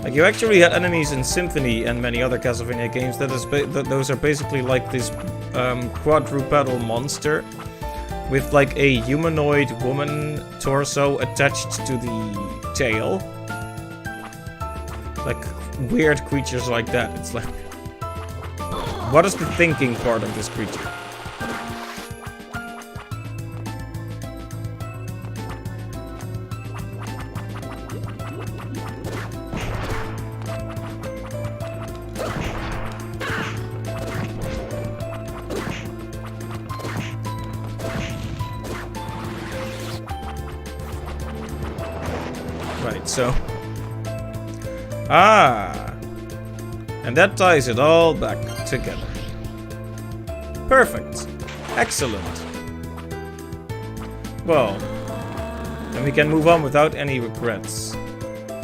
S1: like you actually had enemies in Symphony and many other Castlevania games that those are basically like this quadrupedal monster with like a humanoid woman torso attached to the tail. Like weird creatures like that. It's like, what is the thinking part of this creature? Right, so... Ah! And that ties it all back together. Perfect. Excellent. Well, then we can move on without any regrets.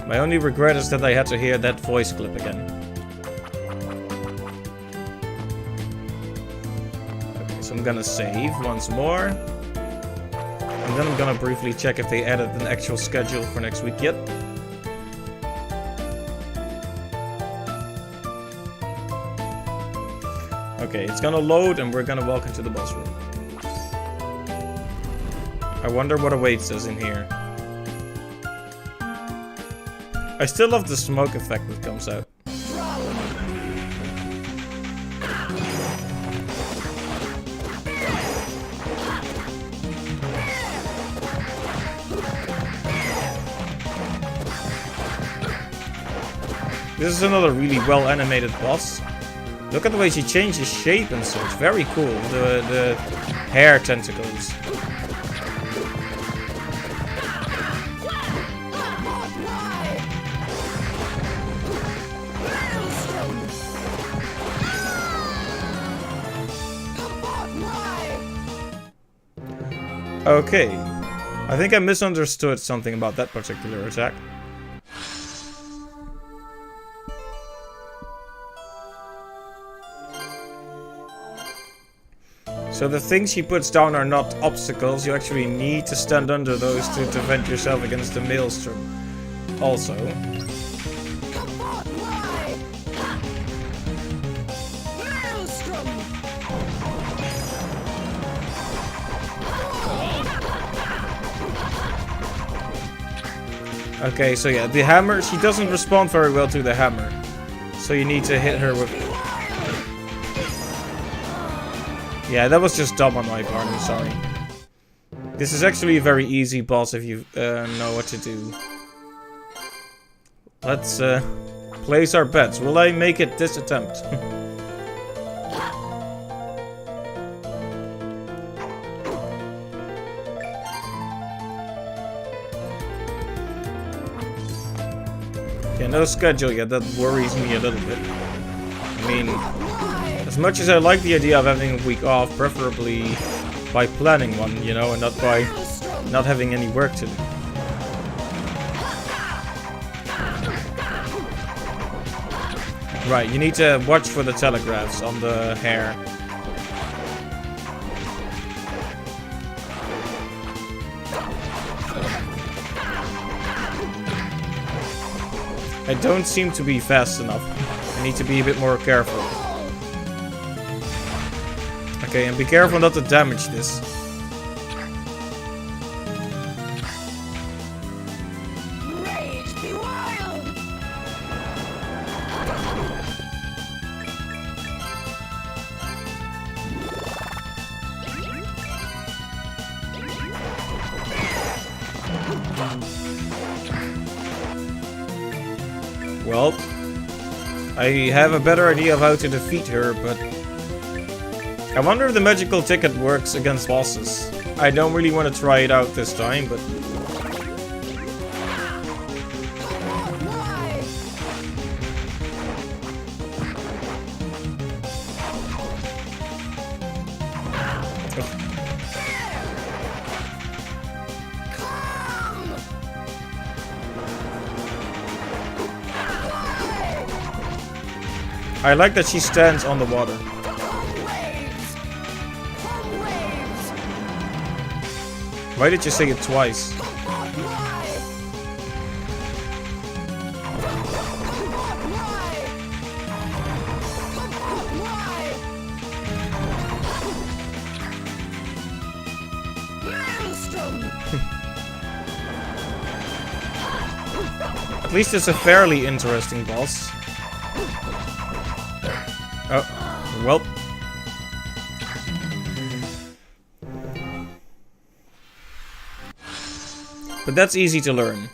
S1: My only regret is that I had to hear that voice clip again. Okay, so I'm gonna save once more. And then I'm gonna briefly check if they added an actual schedule for next week yet. Okay, it's gonna load and we're gonna walk into the boss room. I wonder what awaits us in here. I still love the smoke effect that comes out. This is another really well animated boss. Look at the way she changes shape and such. Very cool. The hair tentacles. Okay. I think I misunderstood something about that particular attack. So the things she puts down are not obstacles. You actually need to stand under those to defend yourself against the maelstrom. Also. Okay, so yeah, the hammer, she doesn't respond very well to the hammer. So you need to hit her with... Yeah, that was just dumb on my part, I'm sorry. This is actually a very easy boss if you know what to do. Let's place our bets. Will I make it this attempt? Yeah, no schedule yet, that worries me a little bit. I mean, as much as I like the idea of having a week off, preferably by planning one, you know, and not by not having any work to do. Right, you need to watch for the telegraphs on the hair. I don't seem to be fast enough. I need to be a bit more careful. Okay, and be careful not to damage this.
S4: Rage be wild.
S1: Well, I have a better idea of how to defeat her, but I wonder if the magical ticket works against bosses. I don't really want to try it out this time, but... I like that she stands on the water. Why did you say it twice? At least it's a fairly interesting boss. Oh, well. But that's easy to learn.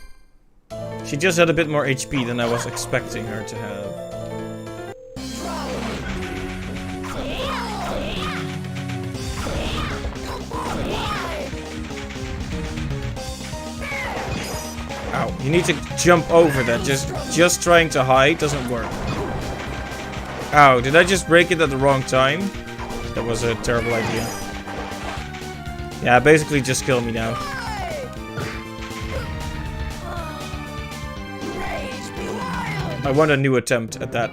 S1: She just had a bit more HP than I was expecting her to have. Ow, you need to jump over that. Just trying to hide doesn't work. Ow, did I just break it at the wrong time? That was a terrible idea. Yeah, basically just kill me now. I want a new attempt at that.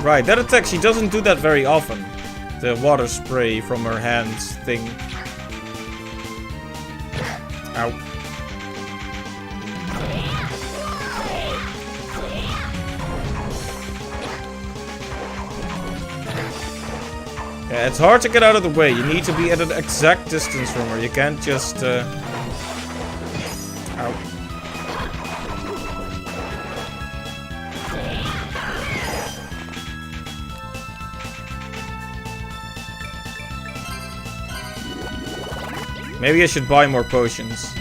S1: Right, that attack, she doesn't do that very often. The water spray from her hands thing. Ow. Yeah, it's hard to get out of the way. You need to be at an exact distance from her. You can't just... Ow. Maybe I should buy more potions.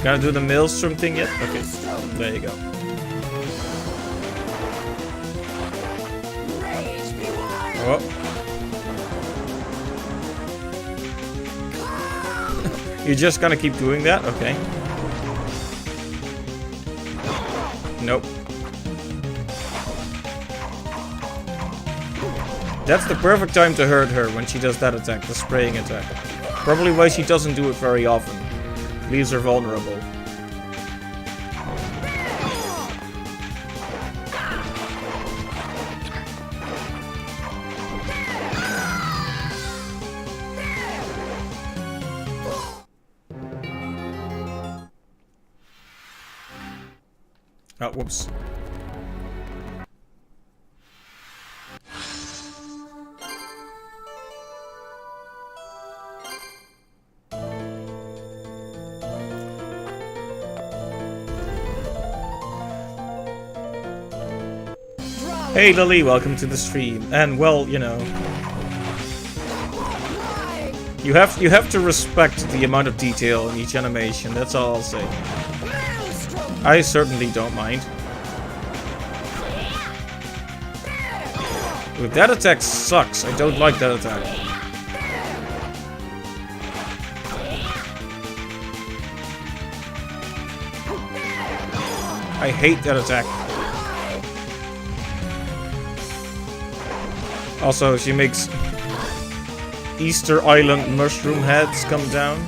S1: Gonna do the maelstrom thing yet? Okay, there you go.
S4: Rage be wild.
S1: Oh. You're just gonna keep doing that? Okay. Nope. That's the perfect time to hurt her when she does that attack, the spraying attack. Probably why she doesn't do it very often. Leaves her vulnerable. Oh, whoops. Hey Lily, welcome to the stream. And well, you know, you have to respect the amount of detail in each animation. That's all I'll say. I certainly don't mind. Ooh, that attack sucks. I don't like that attack. I hate that attack. Also, she makes Easter Island mushroom heads come down.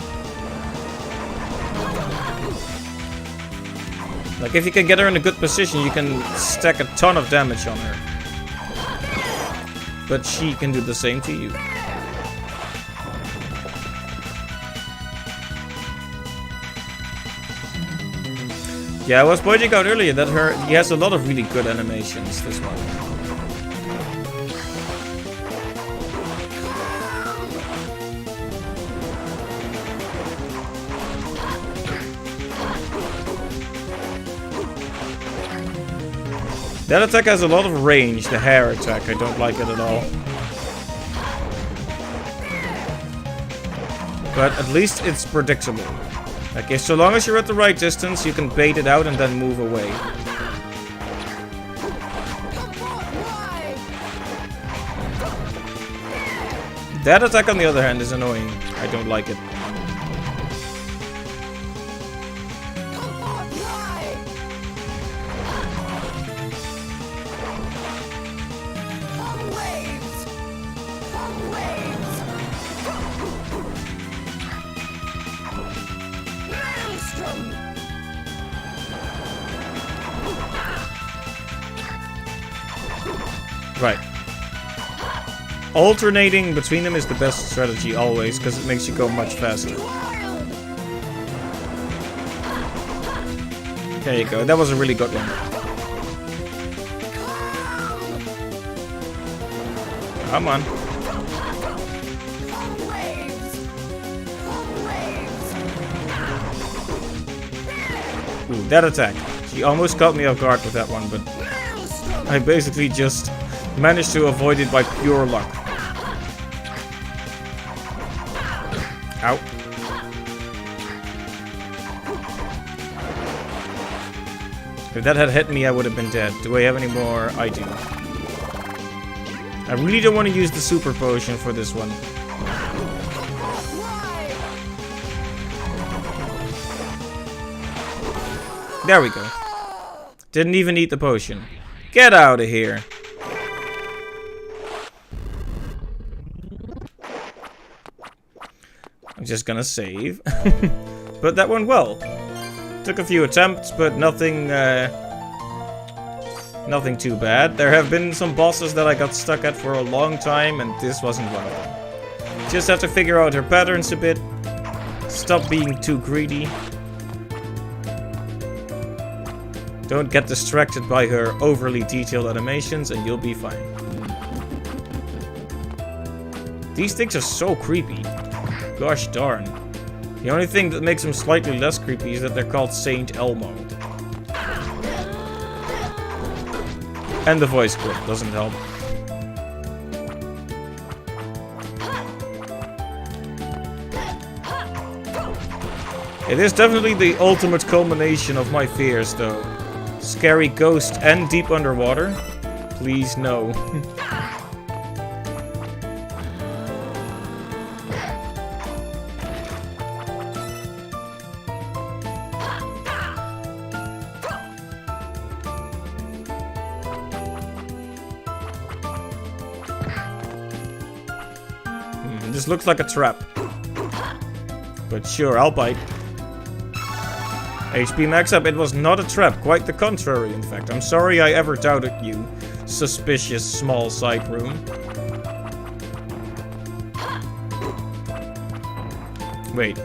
S1: Like, if you can get her in a good position, you can stack a ton of damage on her. But she can do the same to you. Yeah, I was pointing out earlier that he has a lot of really good animations, this one. That attack has a lot of range, the hair attack. I don't like it at all. But at least it's predictable. Okay, so long as you're at the right distance, you can bait it out and then move away. That attack, on the other hand, is annoying. I don't like it. Right. Alternating between them is the best strategy always, because it makes you go much faster. There you go. That was a really good one. Come on. Ooh, that attack. She almost caught me off guard with that one, but I basically just managed to avoid it by pure luck. Ow. If that had hit me, I would have been dead. Do I have any more? I do. I really don't want to use the super potion for this one. There we go. Didn't even eat the potion. Get out of here. I'm just gonna save. But that went well. Took a few attempts, but nothing nothing too bad. There have been some bosses that I got stuck at for a long time, and this wasn't one of them. Just have to figure out her patterns a bit. Stop being too greedy. Don't get distracted by her overly detailed animations, and you'll be fine. These things are so creepy. Gosh darn. The only thing that makes them slightly less creepy is that they're called Saint Elmo. And the voice clip doesn't help. It is definitely the ultimate culmination of my fears, though. Scary ghost and deep underwater? Please, no. This looks like a trap. But sure, I'll bite. HP max up, it was not a trap, quite the contrary, in fact. I'm sorry I ever doubted you, suspicious small side room. Wait.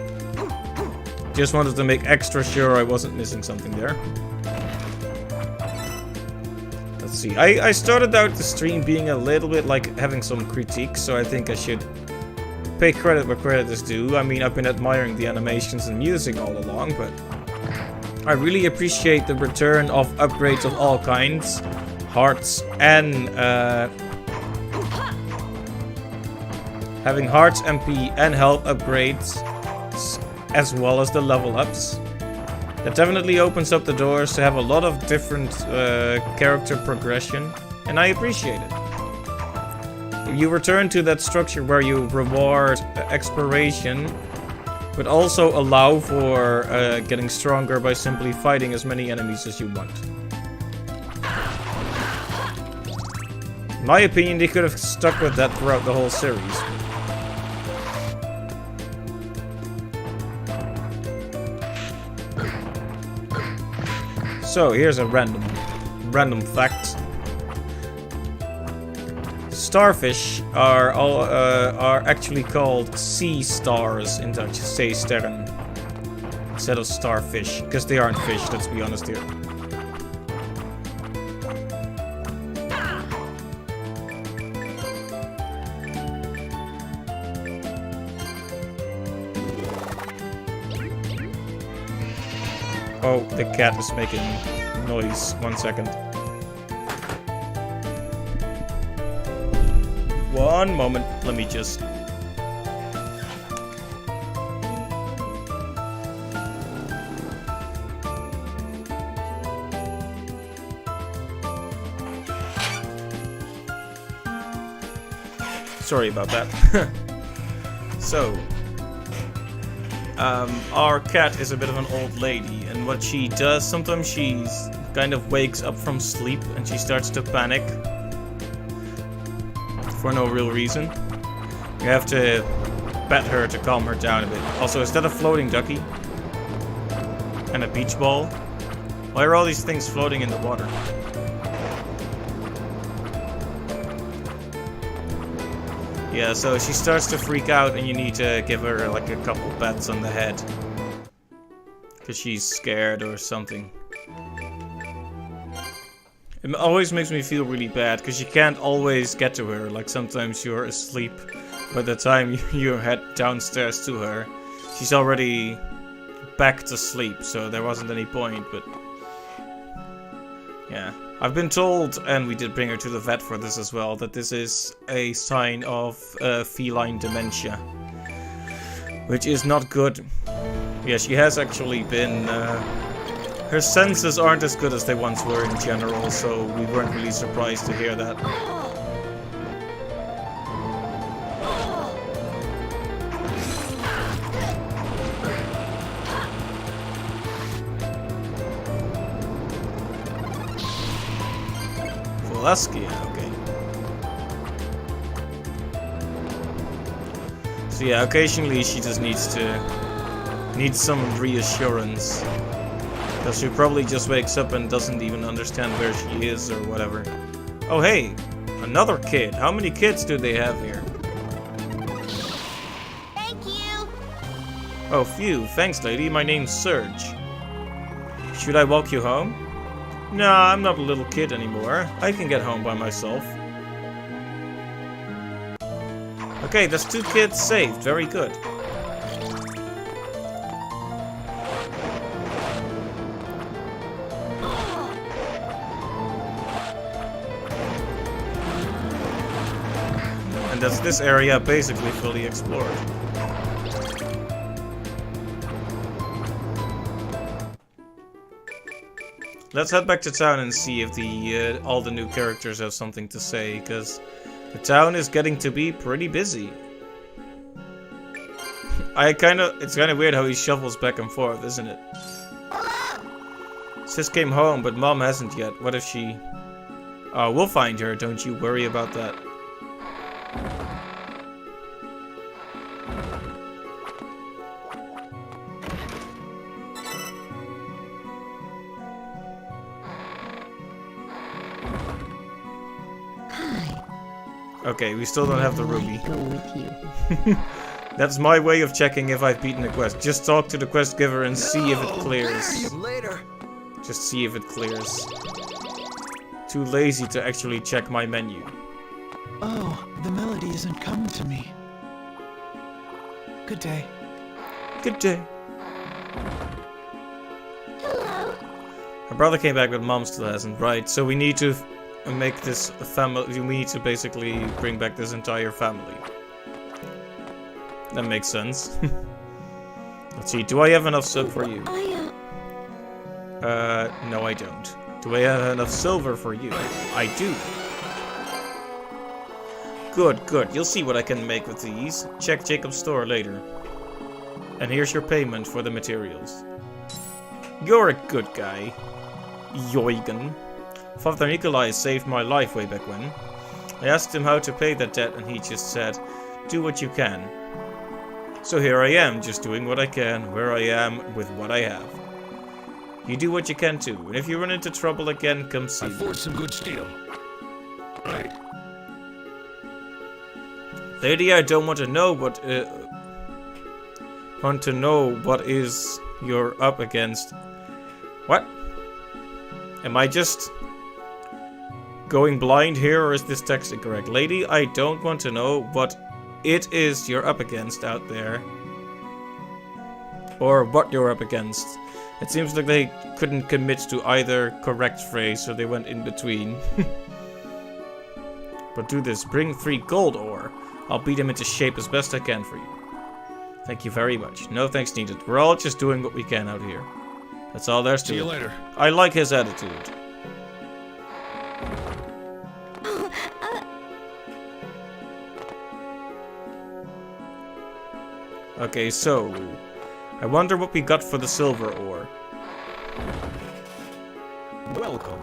S1: Just wanted to make extra sure I wasn't missing something there. Let's see, I started out the stream being a little bit like having some critiques, so I think I should pay credit where credit is due. I mean, I've been admiring the animations and music all along, but I really appreciate the return of upgrades of all kinds. Hearts and having hearts, MP and health upgrades, as well as the level ups. That definitely opens up the doors to have a lot of different character progression, and I appreciate it. You return to that structure where you reward exploration, but also allow for getting stronger by simply fighting as many enemies as you want. In my opinion, they could have stuck with that throughout the whole series. So here's a random fact. Starfish are actually called sea stars in Dutch, zeesterren, instead of starfish, because they aren't fish, let's be honest here. Oh, the cat is making noise. 1 second. One moment, let me just... Sorry about that. So, our cat is a bit of an old lady, and what she does, sometimes she kind of wakes up from sleep and she starts to panic. For no real reason. You have to pet her to calm her down a bit. Also, is that a floating ducky? And a beach ball? Why are all these things floating in the water? Yeah, so she starts to freak out and you need to give her like a couple pats on the head. Because she's scared or something. It always makes me feel really bad, because you can't always get to her. Like, sometimes you're asleep. By the time you head downstairs to her, she's already back to sleep, so there wasn't any point, but... Yeah. I've been told, and we did bring her to the vet for this as well, that this is a sign of feline dementia. Which is not good. Yeah, she has actually been... Her senses aren't as good as they once were in general, so we weren't really surprised to hear that. Velaskia, okay. So yeah, occasionally she just needs some reassurance. Because she probably just wakes up and doesn't even understand where she is or whatever. Oh hey, another kid. How many kids do they have here?
S4: Thank you.
S1: Oh, phew. Thanks, lady. My name's Serge. Should I walk you home? Nah, I'm not a little kid anymore. I can get home by myself. Okay, that's 2 kids saved. Very good. And that's this area basically fully explored. Let's head back to town and see if the all the new characters have something to say, because the town is getting to be pretty busy. It's kind of weird how he shuffles back and forth, isn't it? Sis came home, but Mom hasn't yet. What if she... Oh, we'll find her, don't you worry about that. Okay, we still don't have the ruby.
S4: Go with you.
S1: That's my way of checking if I've beaten a quest. Just talk to the quest giver and see if it clears.
S3: Later.
S1: Just see if it clears. Too lazy to actually check my menu.
S3: Oh, the melody isn't coming to me. Good day.
S1: Good day.
S4: Hello.
S1: My brother came back, but Mom still hasn't. Right, so we need to make this a family. We need to basically bring back this entire family. That makes sense. Let's see, do I have enough silk for you? No I don't. Do I have enough silver for you? I do. Good, good. You'll see what I can make with these. Check Jacob's store later. And here's your payment for the materials. You're a good guy, Eugen. Father Nikolai saved my life way back when. I asked him how to pay that debt and he just said, do what you can. So here I am, just doing what I can, where I am, with what I have. You do what you can too, and if you run into trouble again, come see me.
S2: I forged some good steel. Right.
S1: Lady, I don't want to know what is you're up against. What? Am I just going blind here, or is this text incorrect? Lady, I don't want to know what it is you're up against out there. Or what you're up against. It seems like they couldn't commit to either correct phrase, so they went in between. But do this. Bring 3 gold ore. I'll beat him into shape as best I can for you. Thank you very much. No thanks needed. We're all just doing what we can out here. That's all there's to it.
S2: See you later.
S1: I like his attitude. Okay, so... I wonder what we got for the silver ore.
S2: Welcome.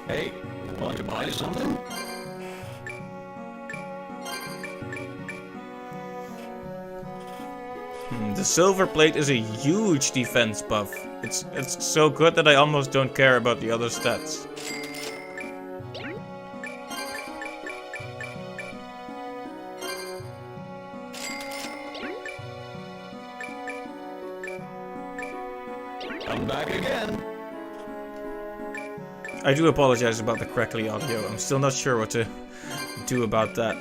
S2: Hey, want to buy something?
S1: The silver plate is a huge defense buff. It's so good that I almost don't care about the other stats.
S2: I'm back again.
S1: I do apologize about the crackly audio. I'm still not sure what to do about that.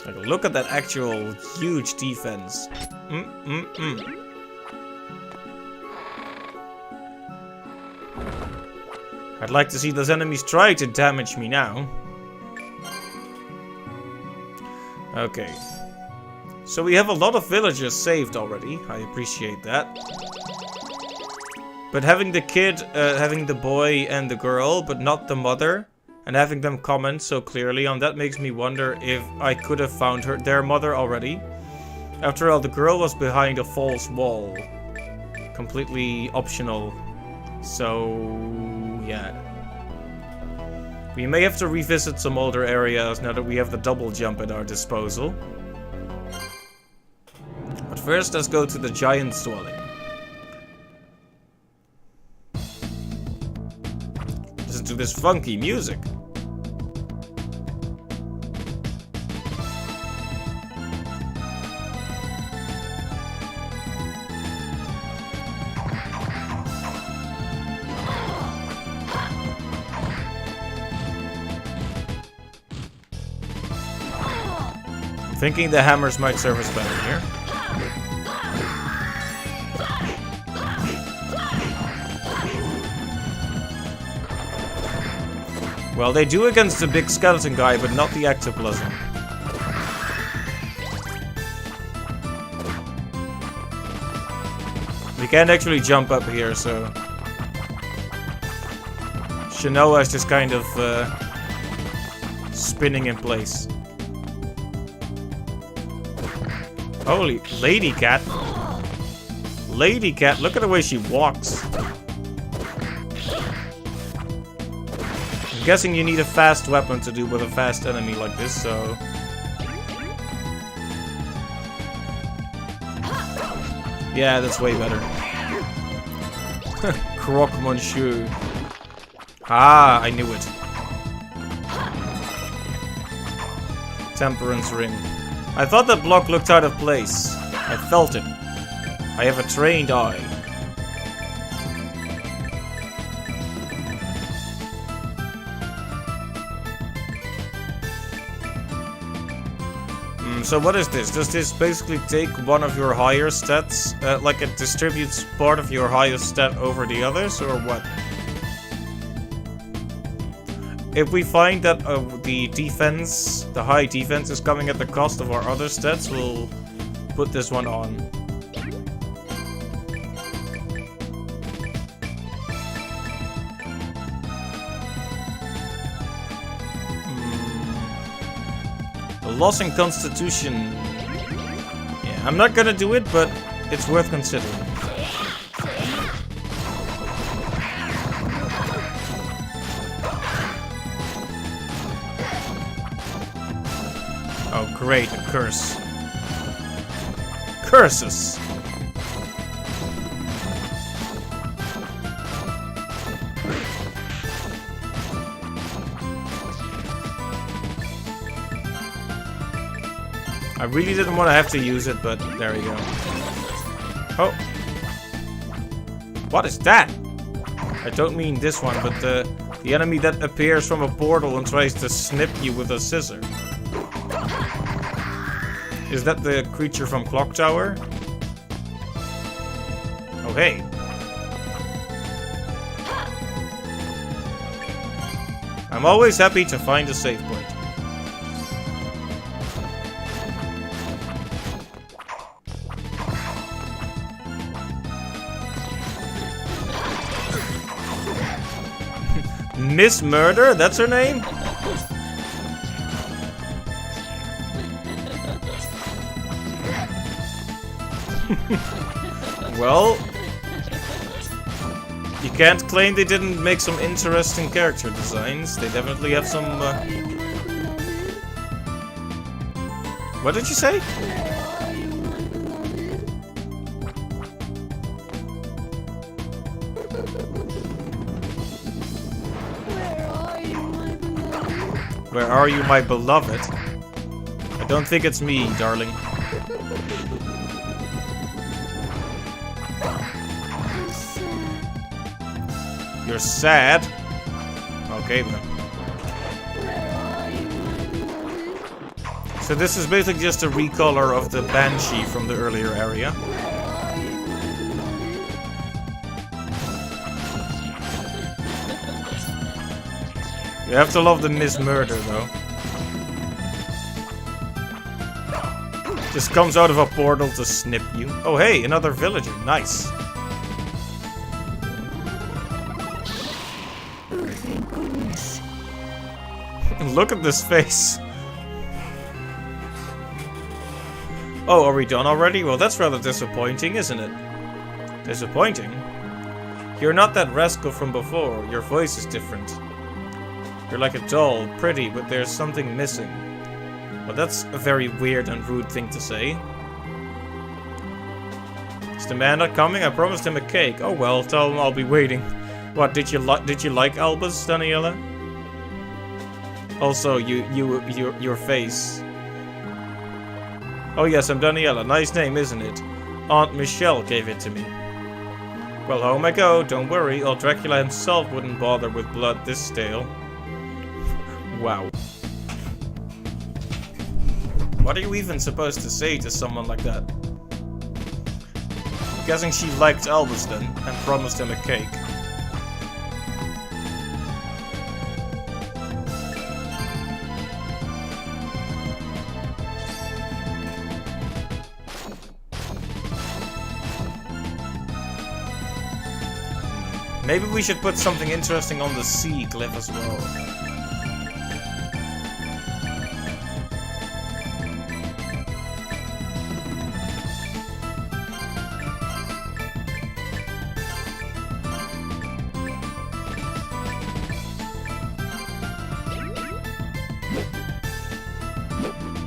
S1: Like, look at that actual huge defense. I'd like to see those enemies try to damage me now. Okay. So we have a lot of villagers saved already. I appreciate that. But having the kid, having the boy and the girl, but not the mother, and having them comment so clearly on that makes me wonder if I could have found their mother already. After all, the girl was behind a false wall. Completely optional. So, yeah. We may have to revisit some older areas now that we have the double jump at our disposal. But first, let's go to the giant's dwelling. Listen to this funky music. I'm thinking the hammers might serve us better here. Well, they do against the big skeleton guy, but not the ectoplasm. We can't actually jump up here, so... Shanoa is just kind of spinning in place. Holy... Lady cat. Lady cat, look at the way she walks. I'm guessing you need a fast weapon to do with a fast enemy like this, so... Yeah, that's way better. Croque Monsieur. Ah, I knew it. Temperance ring. I thought that block looked out of place. I felt it. I have a trained eye. So what is this? Does this basically take one of your higher stats? Like it distributes part of your highest stat over the others, or what? If we find that the defense, the high defense is coming at the cost of our other stats, we'll put this one on. Loss in Constitution. Yeah, I'm not gonna do it, but it's worth considering. Oh, great, a curse. Curses! I really didn't want to have to use it, but there we go. Oh. What is that? I don't mean this one, but the enemy that appears from a portal and tries to snip you with a scissor. Is that the creature from Clock Tower? Oh, hey. I'm always happy to find a save point. Miss Murder? That's her name? Well, you can't claim they didn't make some interesting character designs. They definitely have some... What did you say? Where are you, my beloved? I don't think it's me, darling. You're sad? Okay, then. So this is basically just a recolor of the Banshee from the earlier area. You have to love the Miss Murder, though. Just comes out of a portal to snip you. Oh, hey, another villager. Nice.
S3: Thank goodness.
S1: Look at this face. Oh, are we done already? Well, that's rather disappointing, isn't it? Disappointing? You're not that rascal from before. Your voice is different. You're like a doll, pretty, but there's something missing. Well, that's a very weird and rude thing to say. Is the man not coming? I promised him a cake. Oh well, tell him I'll be waiting. What, did you like Albus, Daniela? Also, your face. Oh yes, I'm Daniela. Nice name, isn't it? Aunt Michelle gave it to me. Well, home I go. Don't worry. Old Dracula himself wouldn't bother with blood this stale. Wow. What are you even supposed to say to someone like that? I'm guessing she liked Albus then, and promised him a cake. Maybe we should put something interesting on the sea cliff as well.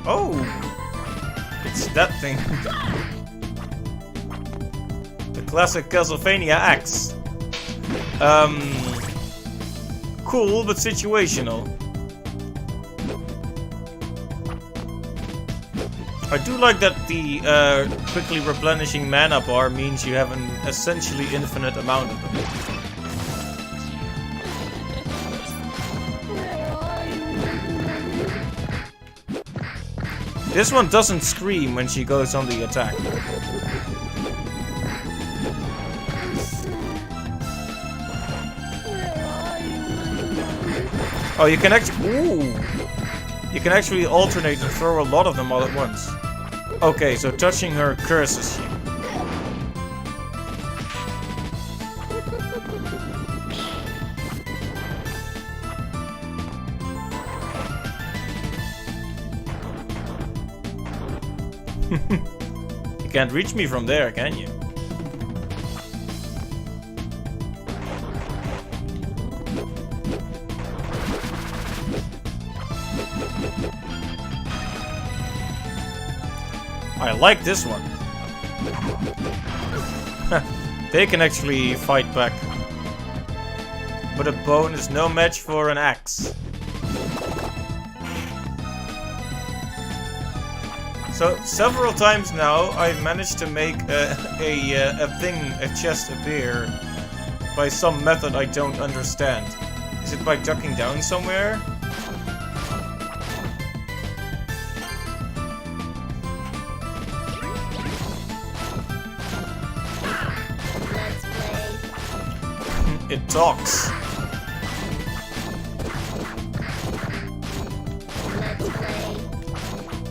S1: Oh! It's that thing. The classic Castlevania axe. Cool, but situational. I do like that the quickly replenishing mana bar means you have an essentially infinite amount of them. This one doesn't scream when she goes on the attack. Oh, you can actually... Ooh! You can actually alternate and throw a lot of them all at once. Okay, so touching her curses you. You can't reach me from there, can you? I like this one. They can actually fight back. But a bone is no match for an axe. So, several times now, I've managed to make a chest appear by some method I don't understand. Is it by ducking down somewhere? It talks.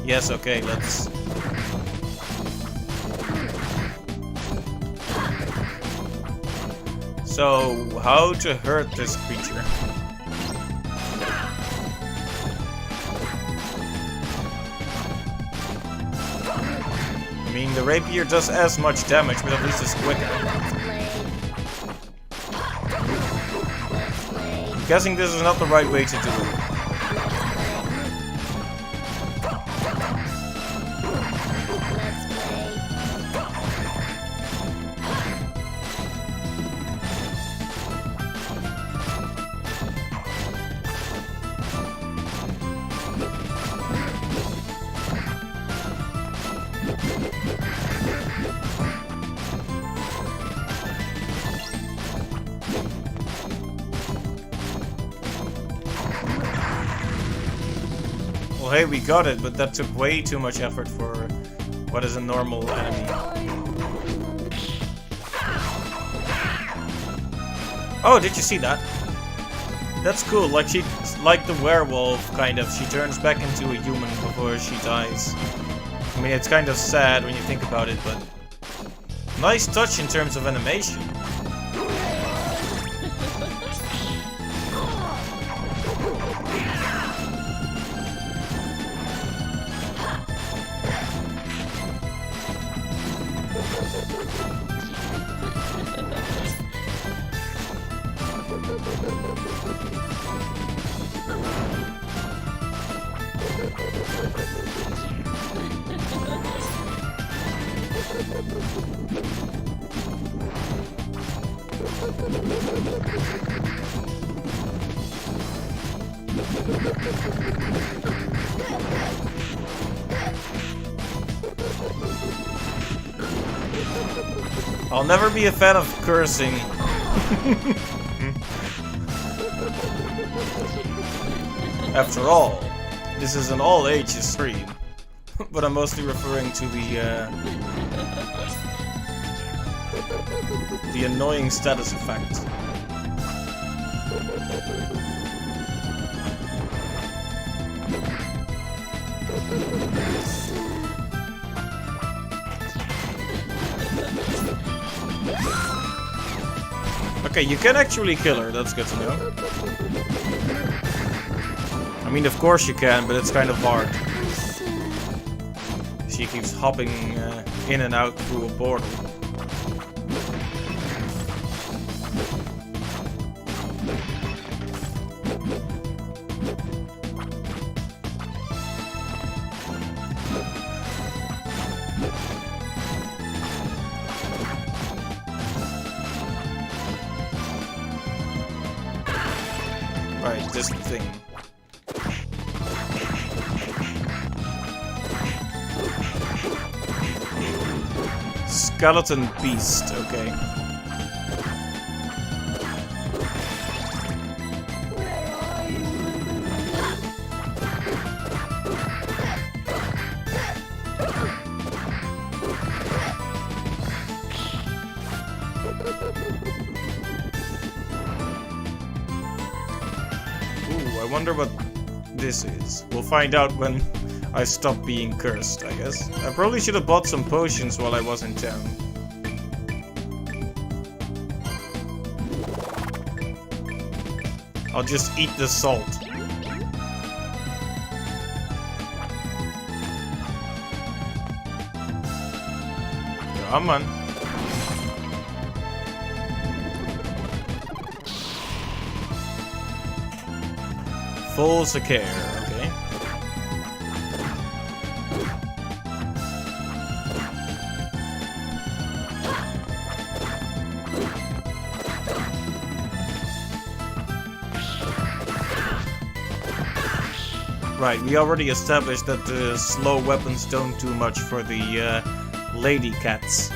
S1: Yes, okay, let's... So, how to hurt this creature? I mean, the rapier does as much damage, but at least it's quicker. I'm guessing this is not the right way to do it. Well, hey, we got it, but that took way too much effort for what is a normal enemy. Oh, did you see that? That's cool. Like like the werewolf, kind of. She turns back into a human before she dies. I mean, it's kind of sad when you think about it, but nice touch in terms of animation. I'll never be a fan of cursing. After all, this is an all ages stream. But I'm mostly referring to the annoying status effect. Okay, you can actually kill her, that's good to know. I mean, of course you can, but it's kind of hard. She keeps hopping in and out through a portal. Right, this thing. Skeleton beast, okay. Ooh, I wonder what this is. We'll find out when I stop being cursed, I guess. I probably should have bought some potions while I was in town. I'll just eat the salt. Come on. Full care, okay. Right, we already established that the slow weapons don't do much for the lady cats.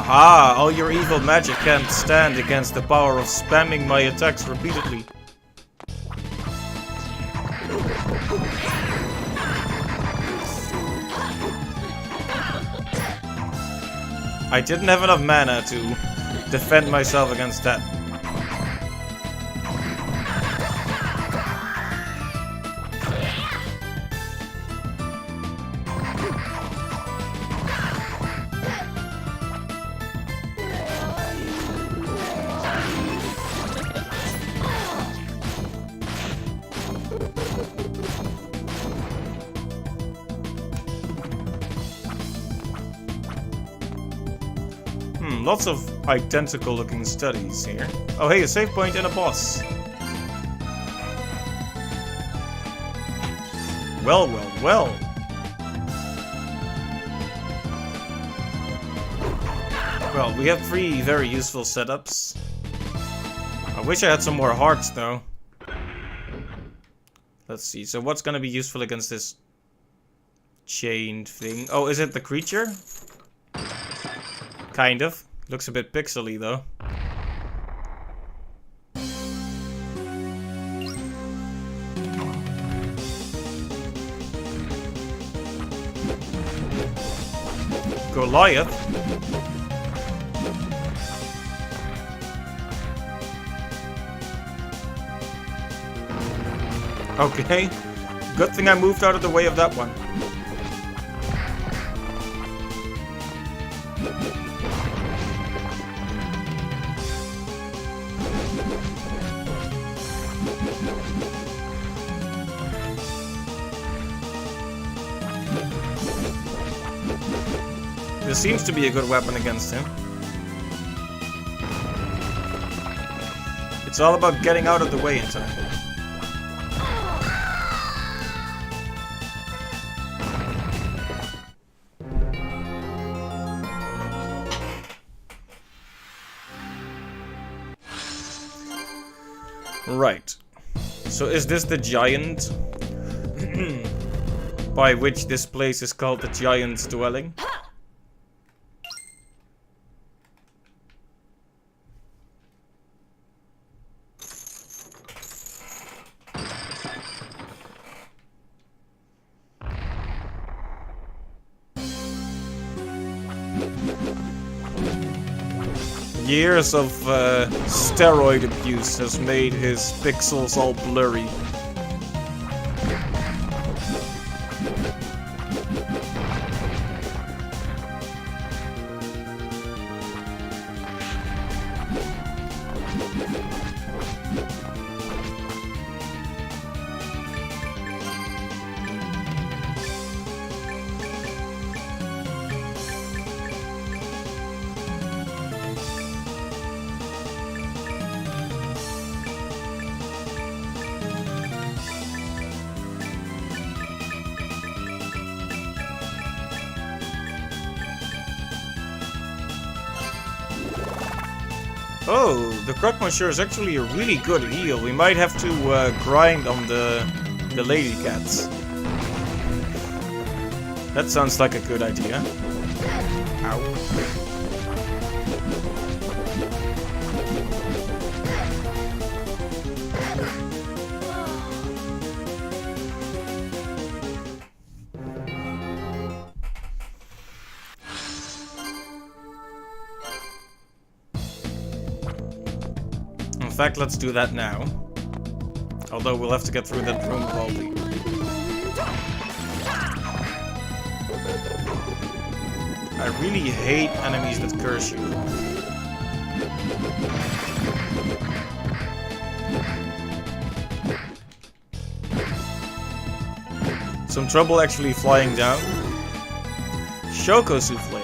S1: Haha, all your evil magic can't stand against the power of spamming my attacks repeatedly. I didn't have enough mana to defend myself against that. Lots of identical looking studies here. Oh hey, a save point and a boss. Well, well, well. Well, we have 3 very useful setups. I wish I had some more hearts though. Let's see, so what's gonna be useful against this chained thing? Oh, is it the creature? Kind of. Looks a bit pixely though. Goliath? Okay. Good thing I moved out of the way of that one. This seems to be a good weapon against him. It's all about getting out of the way in time. Right. So is this the giant? By which this place is called the Giant's Dwelling? Years of steroid abuse has made his pixels all blurry. Oh, the Croque-Monsieur is actually a really good heal. We might have to grind on the lady cats. That sounds like a good idea. Ow. In fact, let's do that now. Although we'll have to get through that room with all the... I really hate enemies that curse you. Some trouble actually flying down. Choco Souffle.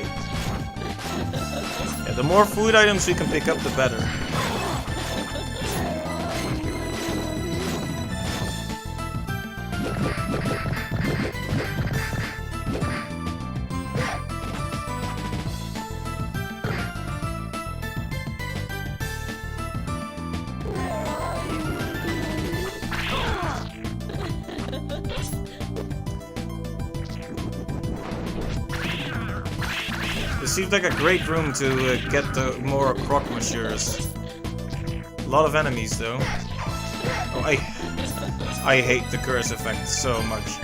S1: Yeah, the more food items we can pick up, the better. This seems like a great room to get the more Croque-Monsieurs. A lot of enemies though. Oh, I hate the curse effect so much.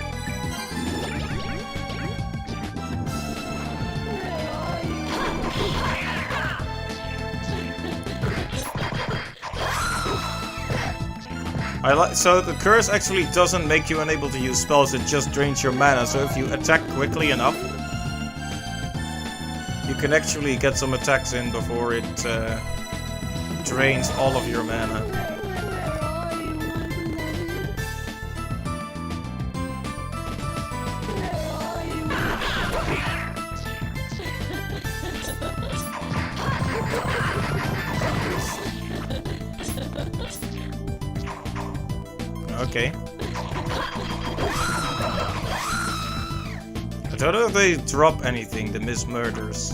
S1: So the curse actually doesn't make you unable to use spells, it just drains your mana. So if you attack quickly enough, you can actually get some attacks in before it drains all of your mana. Okay. I don't know if they drop anything, the Miss Murders.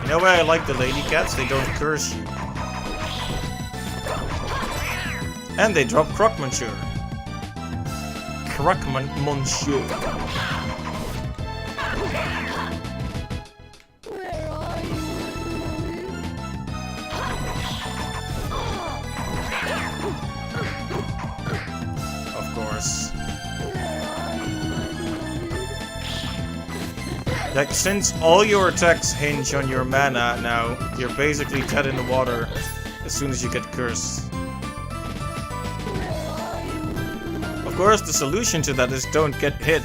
S1: You know why I like the lady cats? They don't curse you. And they drop Croque-Monsieur. Croque-Monsieur. Of course. Like, since all your attacks hinge on your mana now, you're basically dead in the water as soon as you get cursed. Of course, the solution to that is don't get hit.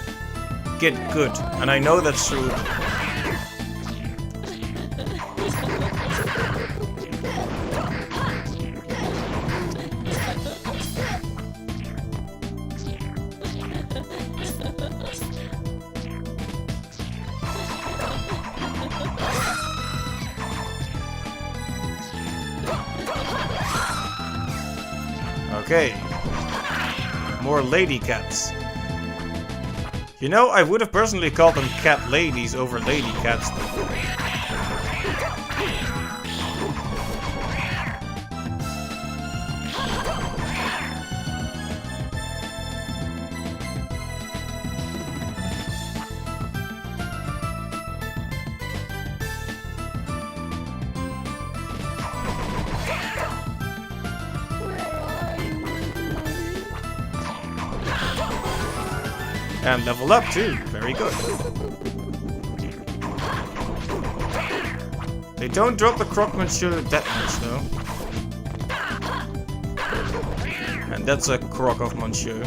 S1: Get good. And I know that's true. Okay. More lady cats. You know, I would have personally called them cat ladies over lady cats. And level up too. Very good. They don't drop the crocmanshire that much though. And that's a croc of monsieur.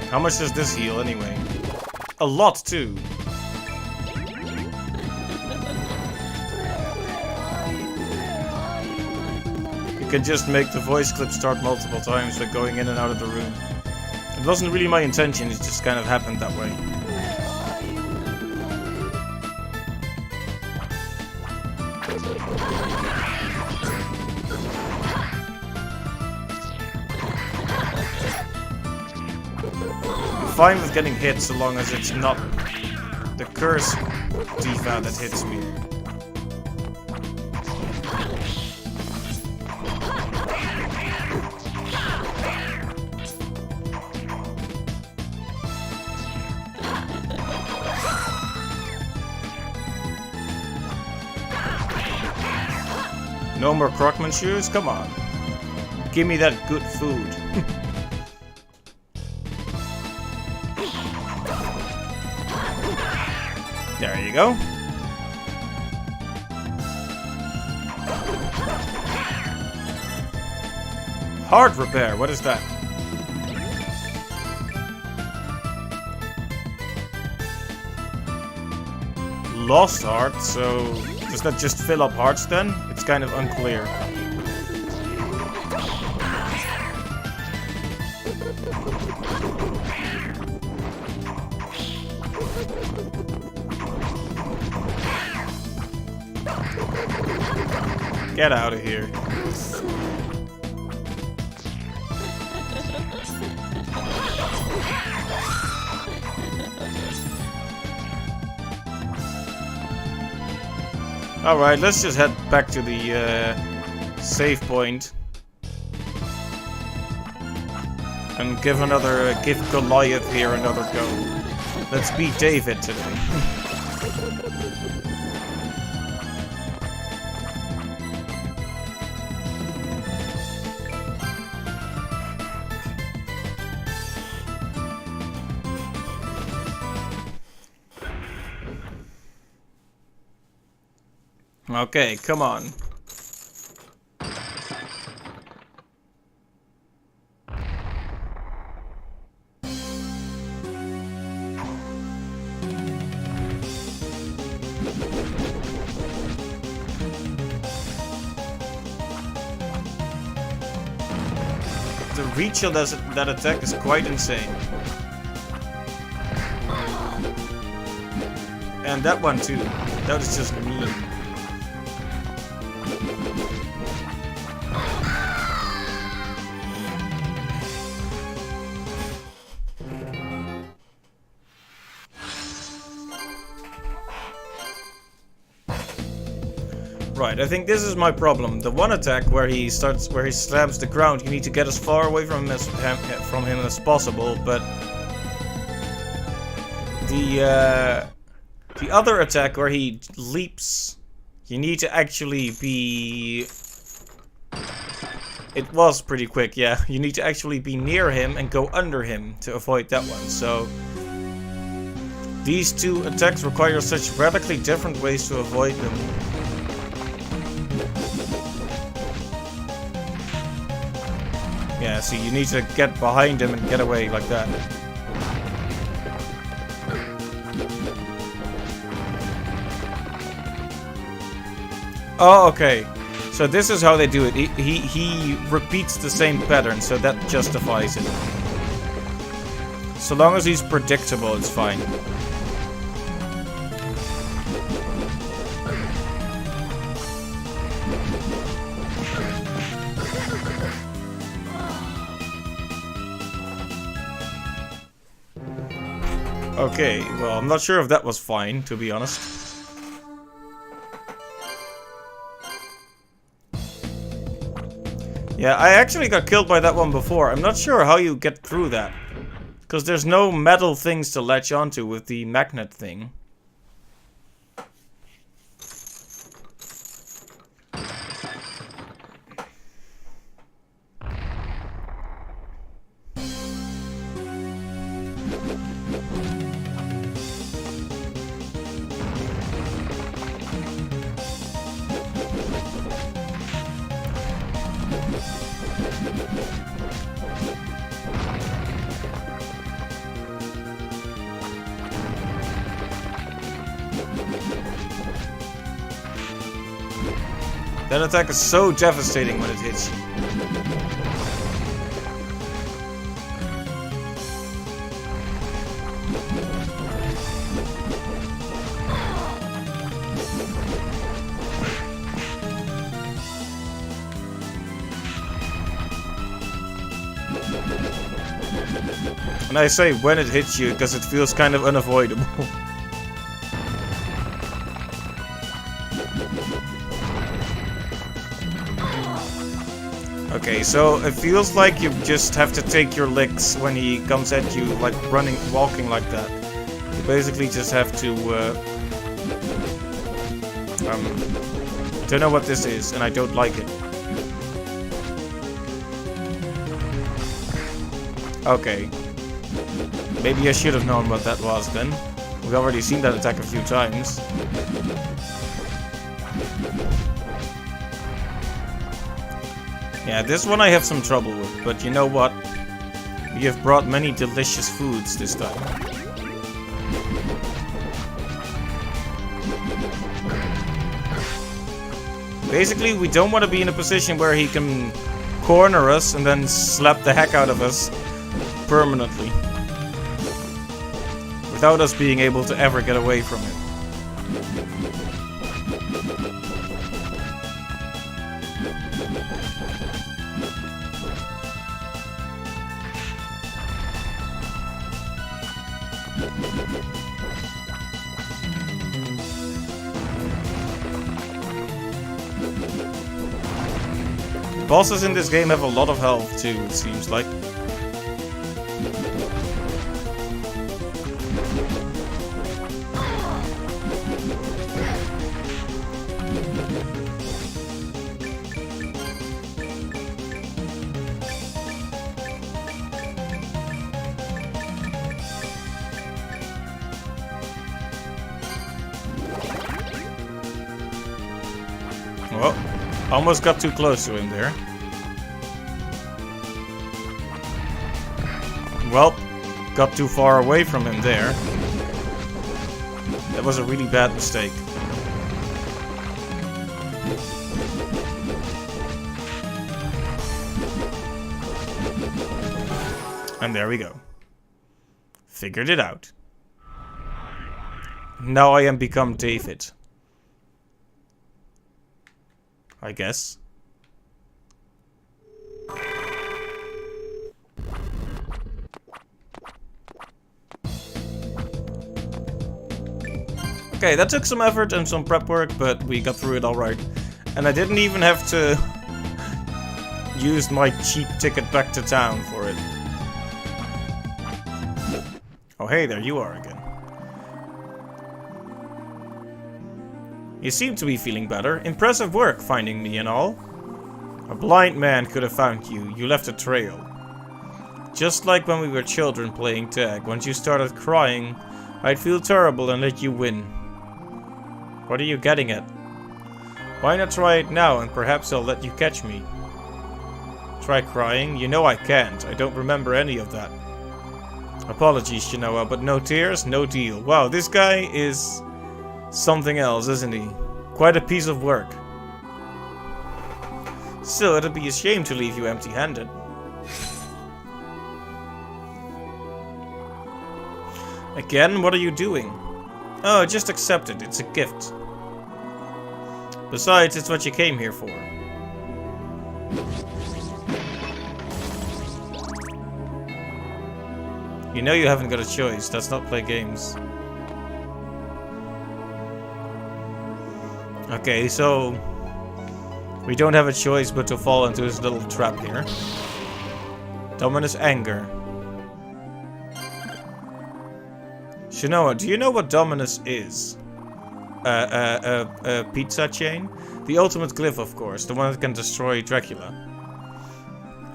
S1: How much does this heal anyway? A lot too. You can just make the voice clip start multiple times by going in and out of the room. It wasn't really my intention, it just kind of happened that way. I'm fine with getting hit so long as it's not the curse diva that hits me. No more crocmanshirs? Come on. Give me that good food. There you go. Heart repair, what is that? Lost heart, so does that just fill up hearts then? It's kind of unclear. Get out of here. Alright, let's just head back to the save point. And give Goliath here another go. Let's beat David today. Okay, come on. The reach of that attack is quite insane. And that one too. That was just mean. Right, I think this is my problem. The one attack where he slams the ground, you need to get as far away from him as possible, but the other attack where he leaps, you need to actually be... It was pretty quick, yeah. You need to actually be near him and go under him to avoid that one, so... These two attacks require such radically different ways to avoid them. Yeah, so you need to get behind him and get away like that. Oh, okay. So this is how they do it. He repeats the same pattern, so that justifies it. So long as he's predictable, it's fine. Okay, well, I'm not sure if that was fine, to be honest. Yeah, I actually got killed by that one before. I'm not sure how you get through that. Because there's no metal things to latch onto with the magnet thing. That attack is so devastating when it hits you. And I say when it hits you because it feels kind of unavoidable. Okay, so it feels like you just have to take your licks when he comes at you, like walking like that. You basically just have to, don't know what this is, and I don't like it. Okay. Maybe I should have known what that was then. We've already seen that attack a few times. Yeah, this one I have some trouble with, but you know what? We have brought many delicious foods this time. Basically, we don't want to be in a position where he can corner us and then slap the heck out of us permanently. Without us being able to ever get away from it. Bosses in this game have a lot of health too, it seems like. Well, almost got too close to him there. Well, got too far away from him there. That was a really bad mistake. And there we go. Figured it out. Now I am become David. I guess. Okay, that took some effort and some prep work, but we got through it alright. And I didn't even have to use my cheap ticket back to town for it. Oh hey, there you are again. You seem to be feeling better. Impressive work finding me and all. A blind man could have found you. You left a trail. Just like when we were children playing tag. Once you started crying, I'd feel terrible and let you win. What are you getting at? Why not try it now and perhaps I'll let you catch me? Try crying? You know I can't. I don't remember any of that. Apologies, Shinoa, but no tears, no deal. Wow, this guy is something else, isn't he? Quite a piece of work. Still, it'd be a shame to leave you empty-handed. Again, what are you doing? Oh, just accept it. It's a gift. Besides, it's what you came here for. You know you haven't got a choice. Let's not play games. Okay, so we don't have a choice but to fall into his little trap here. Dominus anger. Shinoa, do you know what Dominus is? A pizza chain? The ultimate glyph, of course, the one that can destroy Dracula.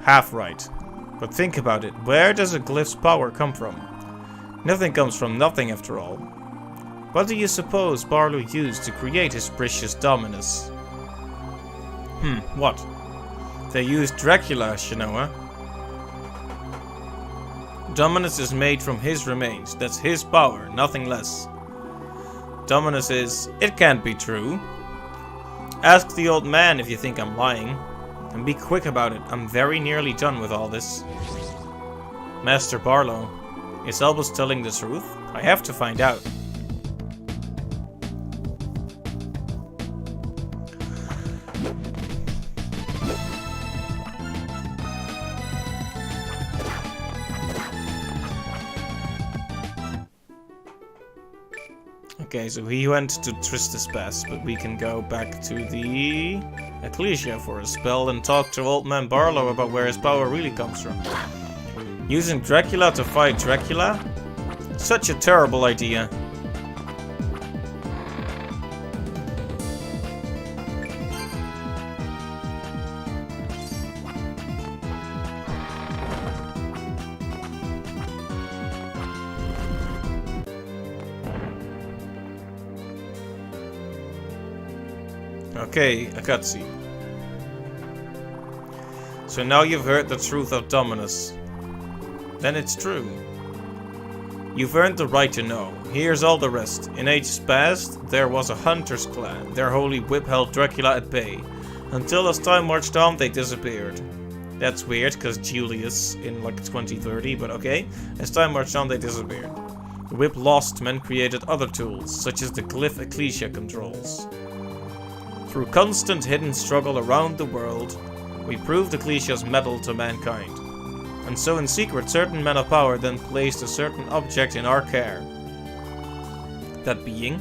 S1: Half right. But think about it, where does a glyph's power come from? Nothing comes from nothing after all. What do you suppose Barlow used to create his precious Dominus? What? They used Dracula, Shinoa. Dominus is made from his remains. That's his power, nothing less. Dominus is... It can't be true. Ask the old man if you think I'm lying. And be quick about it. I'm very nearly done with all this. Master Barlow, is Albus telling the truth? I have to find out. Okay, so he went to Tristus Pass, but we can go back to the Ecclesia for a spell and talk to Old Man Barlow about where his power really comes from. Using Dracula to fight Dracula? Such a terrible idea. Okay, a cutscene. So now you've heard the truth of Dominus. Then it's true. You've earned the right to know. Here's all the rest. In ages past, there was a hunter's clan. Their holy whip held Dracula at bay. Until as time marched on, they disappeared. That's weird, because Julius in like 2030, but okay. As time marched on, they disappeared. The whip lost, men created other tools, such as the glyph Ecclesia controls. Through constant hidden struggle around the world, we proved Ecclesia's mettle to mankind. And so in secret, certain men of power then placed a certain object in our care. That being?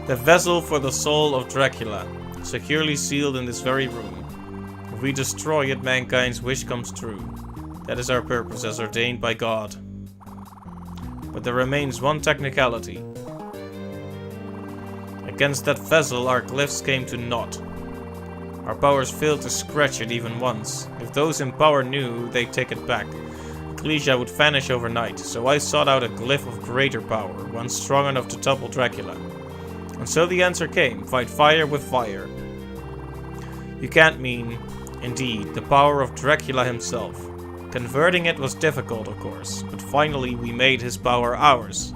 S1: The vessel for the soul of Dracula, securely sealed in this very room. If we destroy it, mankind's wish comes true. That is our purpose as ordained by God. But there remains one technicality. Against that vessel, our glyphs came to naught. Our powers failed to scratch it even once. If those in power knew, they'd take it back. Ecclesia would vanish overnight, so I sought out a glyph of greater power, one strong enough to topple Dracula. And so the answer came, fight fire with fire. You can't mean, indeed, the power of Dracula himself. Converting it was difficult, of course, but finally we made his power ours.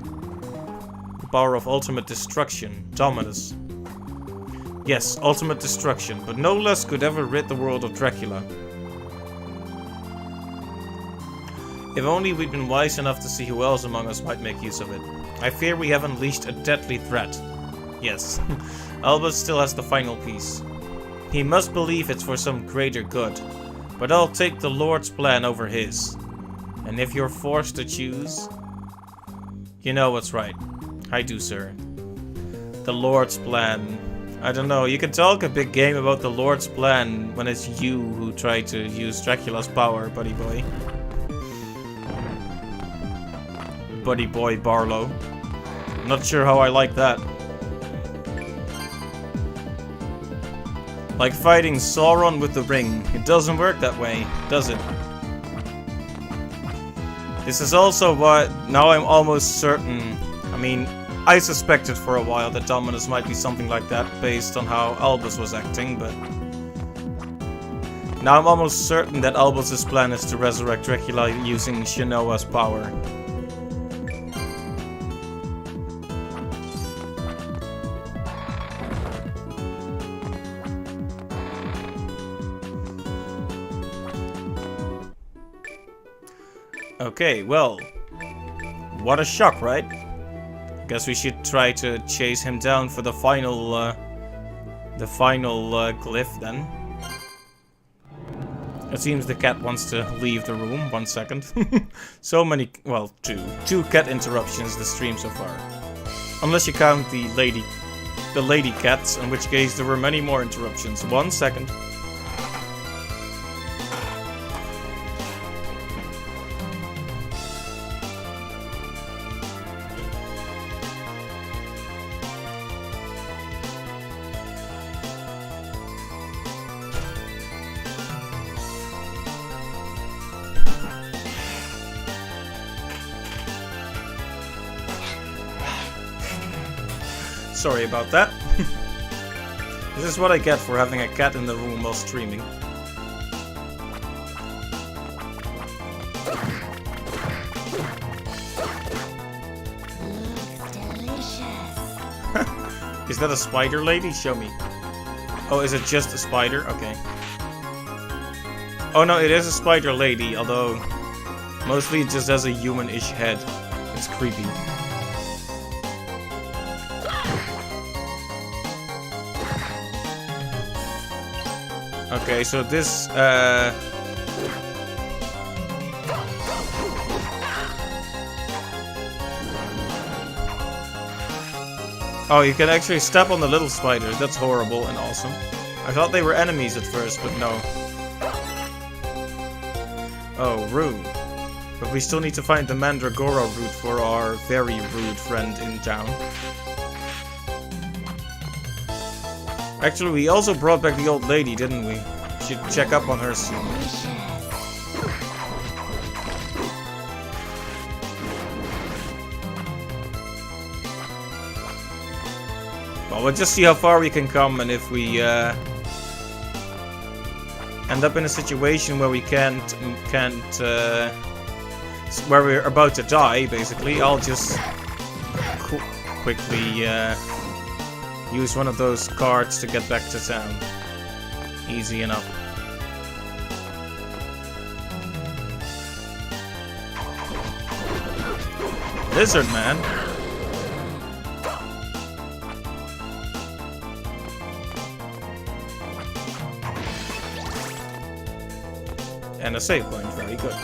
S1: The power of ultimate destruction, Dominus. Yes, ultimate destruction, but no less could ever rid the world of Dracula. If only we'd been wise enough to see who else among us might make use of it. I fear we have unleashed a deadly threat. Yes, Albus still has the final piece. He must believe it's for some greater good, but I'll take the Lord's plan over his. And if you're forced to choose... You know what's right. I do, sir. The Lord's plan. I don't know, you can talk a big game about the Lord's plan when it's you who try to use Dracula's power, buddy boy. Buddy boy Barlow. Not sure how I like that. Like fighting Sauron with the ring. It doesn't work that way, does it? This is also what... Now I'm almost certain... I mean, I suspected for a while that Dominus might be something like that based on how Albus was acting, but... Now I'm almost certain that Albus' plan is to resurrect Dracula using Shinoa's power. Okay, well, what a shock, right? Guess we should try to chase him down for the final glyph then. It seems the cat wants to leave the room. 1 second. So many, well, two cat interruptions this stream so far. Unless you count the lady cats, in which case there were many more interruptions. 1 second. Sorry about that. This is what I get for having a cat in the room while streaming.
S4: Looks delicious.
S1: Is that a spider lady? Show me. Oh, is it just a spider? Okay. Oh no, it is a spider lady, although mostly it just has a human-ish head. It's creepy. Okay, so this, oh, you can actually step on the little spiders. That's horrible and awesome. I thought they were enemies at first, but no. Oh, rude. But we still need to find the Mandragora root for our very rude friend in town. Actually, we also brought back the old lady, didn't we? Should check up on her soon. Well, we'll just see how far we can come, and if we end up in a situation where we can't, where we're about to die, basically, I'll just quickly use one of those cards to get back to town. Easy enough. Lizard man. And a save point, very good.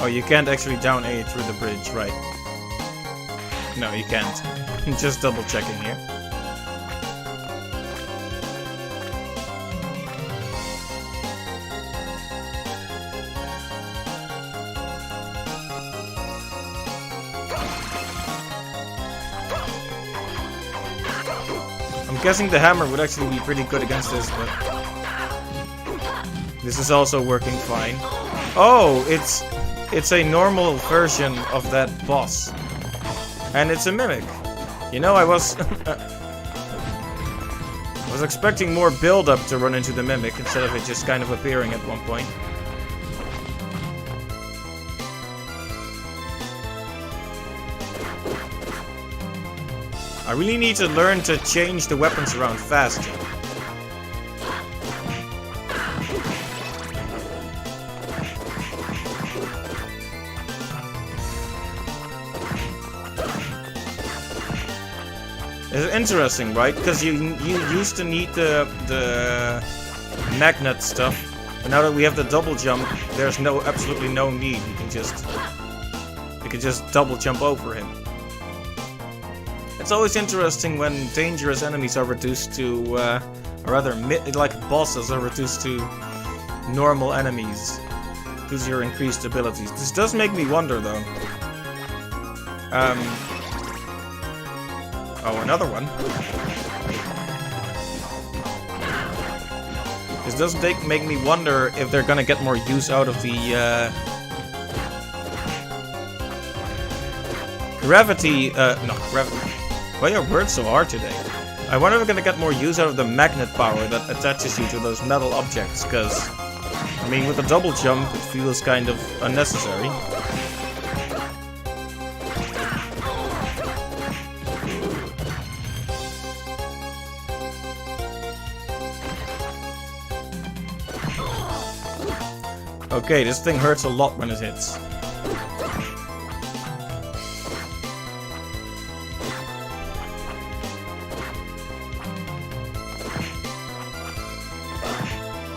S1: Oh, you can't actually down A through the bridge, right? No, you can't. Just double checking here. I'm guessing the hammer would actually be pretty good against this, but this is also working fine. Oh, it's a normal version of that boss. And it's a mimic. You know, I was expecting more build-up to run into the mimic instead of it just kind of appearing at one point. I really need to learn to change the weapons around faster. It's interesting, right? Because you used to need the magnet stuff, but now that we have the double jump, there's absolutely no need. You can just double jump over him. It's always interesting when dangerous enemies are reduced to, or rather, like bosses are reduced to normal enemies due to your increased abilities. This does make me wonder, though. Oh, another one. This does make me wonder if they're gonna get more use out of the gravity. Not gravity. Why are words so hard today? I wonder if we're gonna get more use out of the magnet power that attaches you to those metal objects. Because, I mean, with a double jump, it feels kind of unnecessary. Okay, this thing hurts a lot when it hits.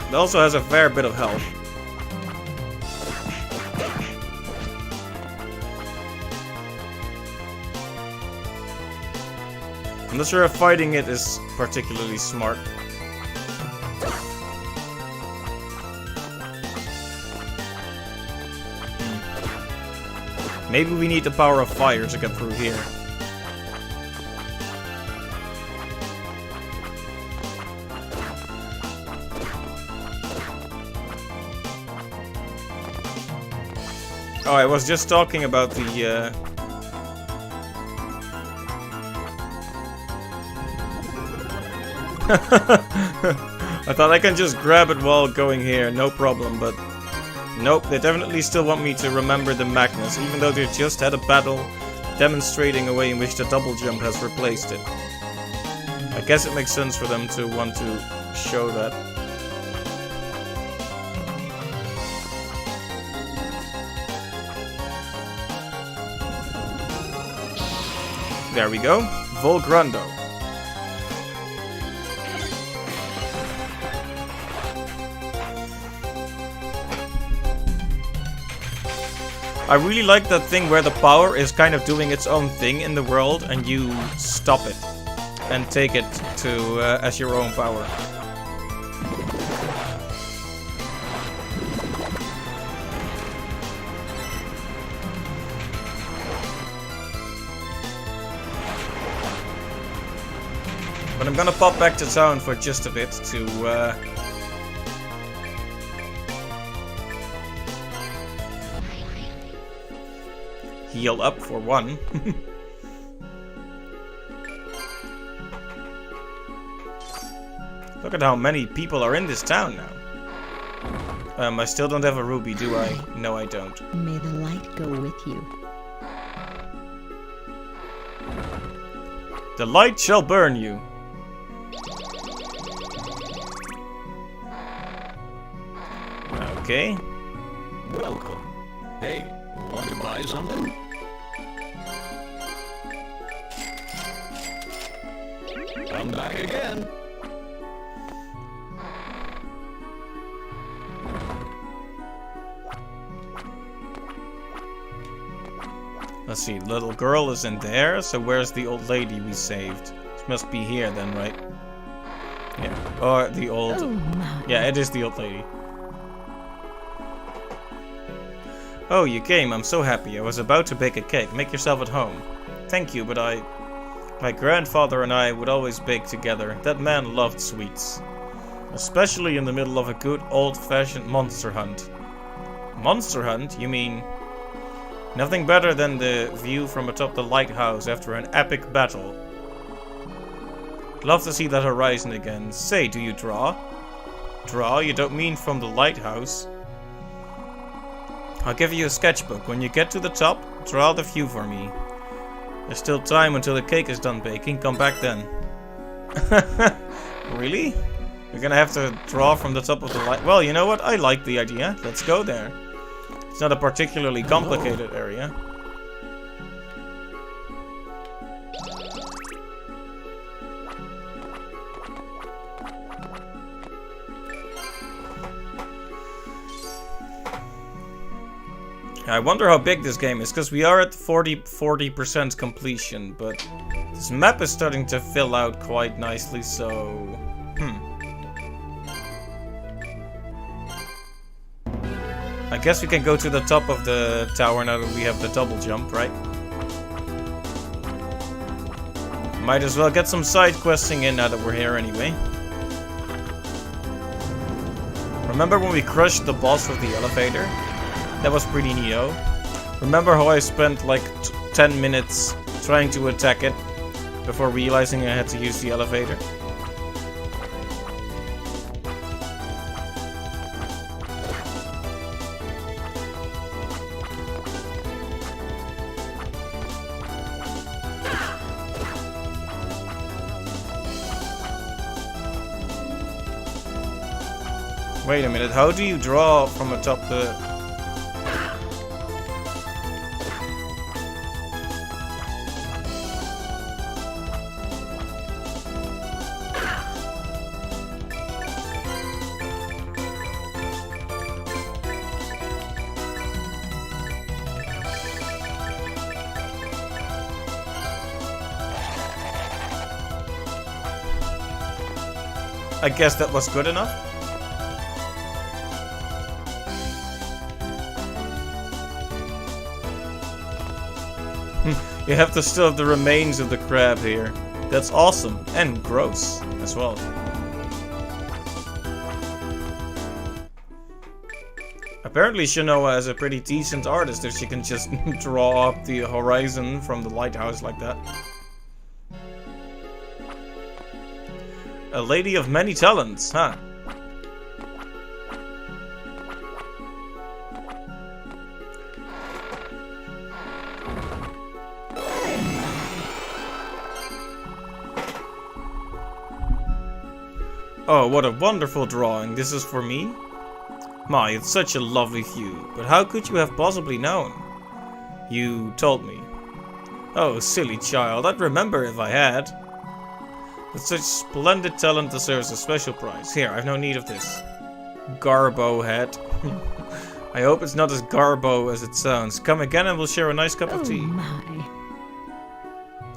S1: It also has a fair bit of health. I'm not sure if fighting it is particularly smart. Maybe we need the power of fire to get through here. Oh, I was just talking about the I thought I can just grab it while going here, no problem, but nope, they definitely still want me to remember the Magnus, even though they just had a battle demonstrating a way in which the double jump has replaced it. I guess it makes sense for them to want to show that. There we go. Volgrando. I really like that thing where the power is kind of doing its own thing in the world and you stop it and take it to as your own power. But I'm gonna pop back to town for just a bit to heal up for one. Look at how many people are in this town now. I still don't have a ruby, do I? No, I don't.
S4: May the light go with you.
S1: The light shall burn you. Okay.
S2: Welcome. Hey, want to buy something? Come back again.
S1: Let's see, little girl is in there, so where's the old lady we saved? It must be here then, right? Yeah, or the old...
S4: Oh my.
S1: Yeah, it is the old lady. Oh, you came, I'm so happy. I was about to bake a cake. Make yourself at home. Thank you, but my grandfather and I would always bake together. That man loved sweets. Especially in the middle of a good old-fashioned monster hunt. Monster hunt? You mean... Nothing better than the view from atop the lighthouse after an epic battle. Love to see that horizon again. Say, do you draw? Draw? You don't mean from the lighthouse? I'll give you a sketchbook. When you get to the top, draw the view for me. There's still time until the cake is done baking. Come back then. Really? We're gonna have to draw from the top of the light. Well, you know what? I like the idea. Let's go there. It's not a particularly complicated area. I wonder how big this game is, because we are at 40% completion, but this map is starting to fill out quite nicely, so... I guess we can go to the top of the tower now that we have the double jump, right? Might as well get some side questing in now that we're here anyway. Remember when we crushed the boss with the elevator? That was pretty neato. Remember how I spent like 10 minutes trying to attack it before realizing I had to use the elevator? Wait a minute, how do you draw from atop the... I guess that was good enough? You have to still have the remains of the crab here. That's awesome. And gross as well. Apparently Shinoa is a pretty decent artist if she can just draw up the horizon from the lighthouse like that. A lady of many talents, huh? Oh, what a wonderful drawing. This is for me? My, it's such a lovely view. But how could you have possibly known? You told me. Oh, silly child. I'd remember if I had. But such splendid talent deserves a special prize. Here, I've no need of this. Garbo head. I hope it's not as garbo as it sounds. Come again and we'll share a nice cup of tea.
S4: Oh my.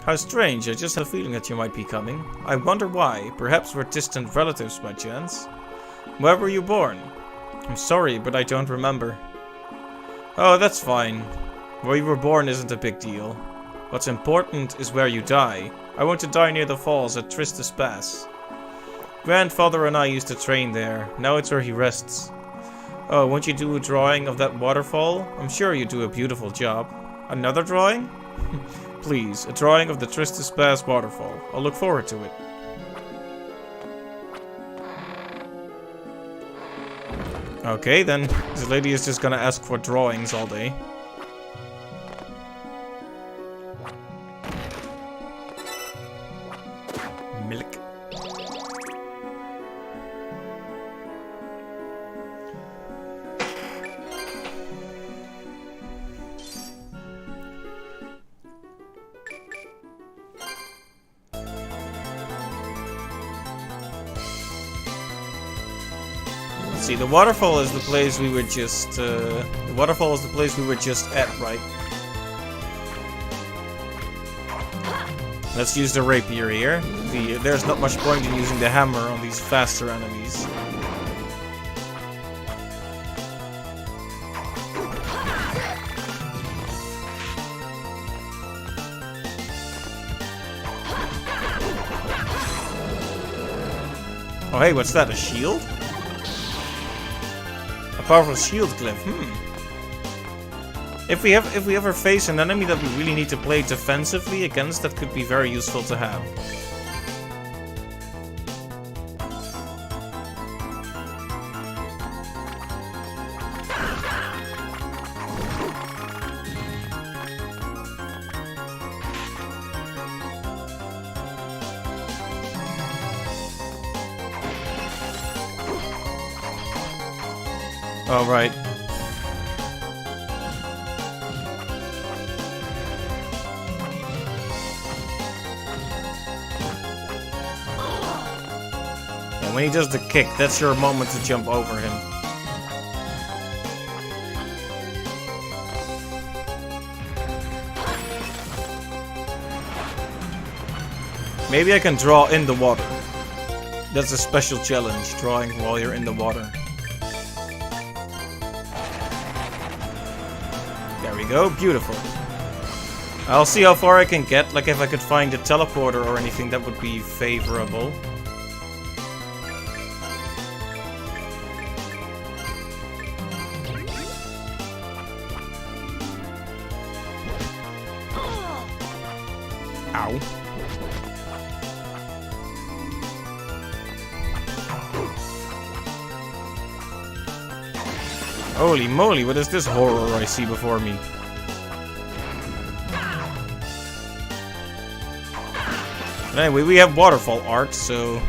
S1: How strange, I just had a feeling that you might be coming. I wonder why. Perhaps we're distant relatives by chance. Where were you born? I'm sorry, but I don't remember. Oh, that's fine. Where you were born isn't a big deal. What's important is where you die. I want to die near the falls at Tristus Pass. Grandfather and I used to train there. Now it's where he rests. Oh, won't you do a drawing of that waterfall? I'm sure you do a beautiful job. Another drawing? Please, a drawing of the Tristus Pass waterfall. I'll look forward to it. Okay, then. This lady is just gonna ask for drawings all day. Milk. See, the waterfall is the place we were just, the waterfall is the place we were just at, right? Let's use the rapier here. There's not much point in using the hammer on these faster enemies. Oh hey, what's that, a shield? Powerful shield glyph. If we ever face an enemy that we really need to play defensively against, that could be very useful to have. All right. And when he does the kick, that's your moment to jump over him. Maybe I can draw in the water. That's a special challenge, drawing while you're in the water. There we go, beautiful. I'll see how far I can get, like if I could find a teleporter or anything that would be favorable. Ow. Holy moly, what is this horror I see before me? But anyway, we have waterfall art, so...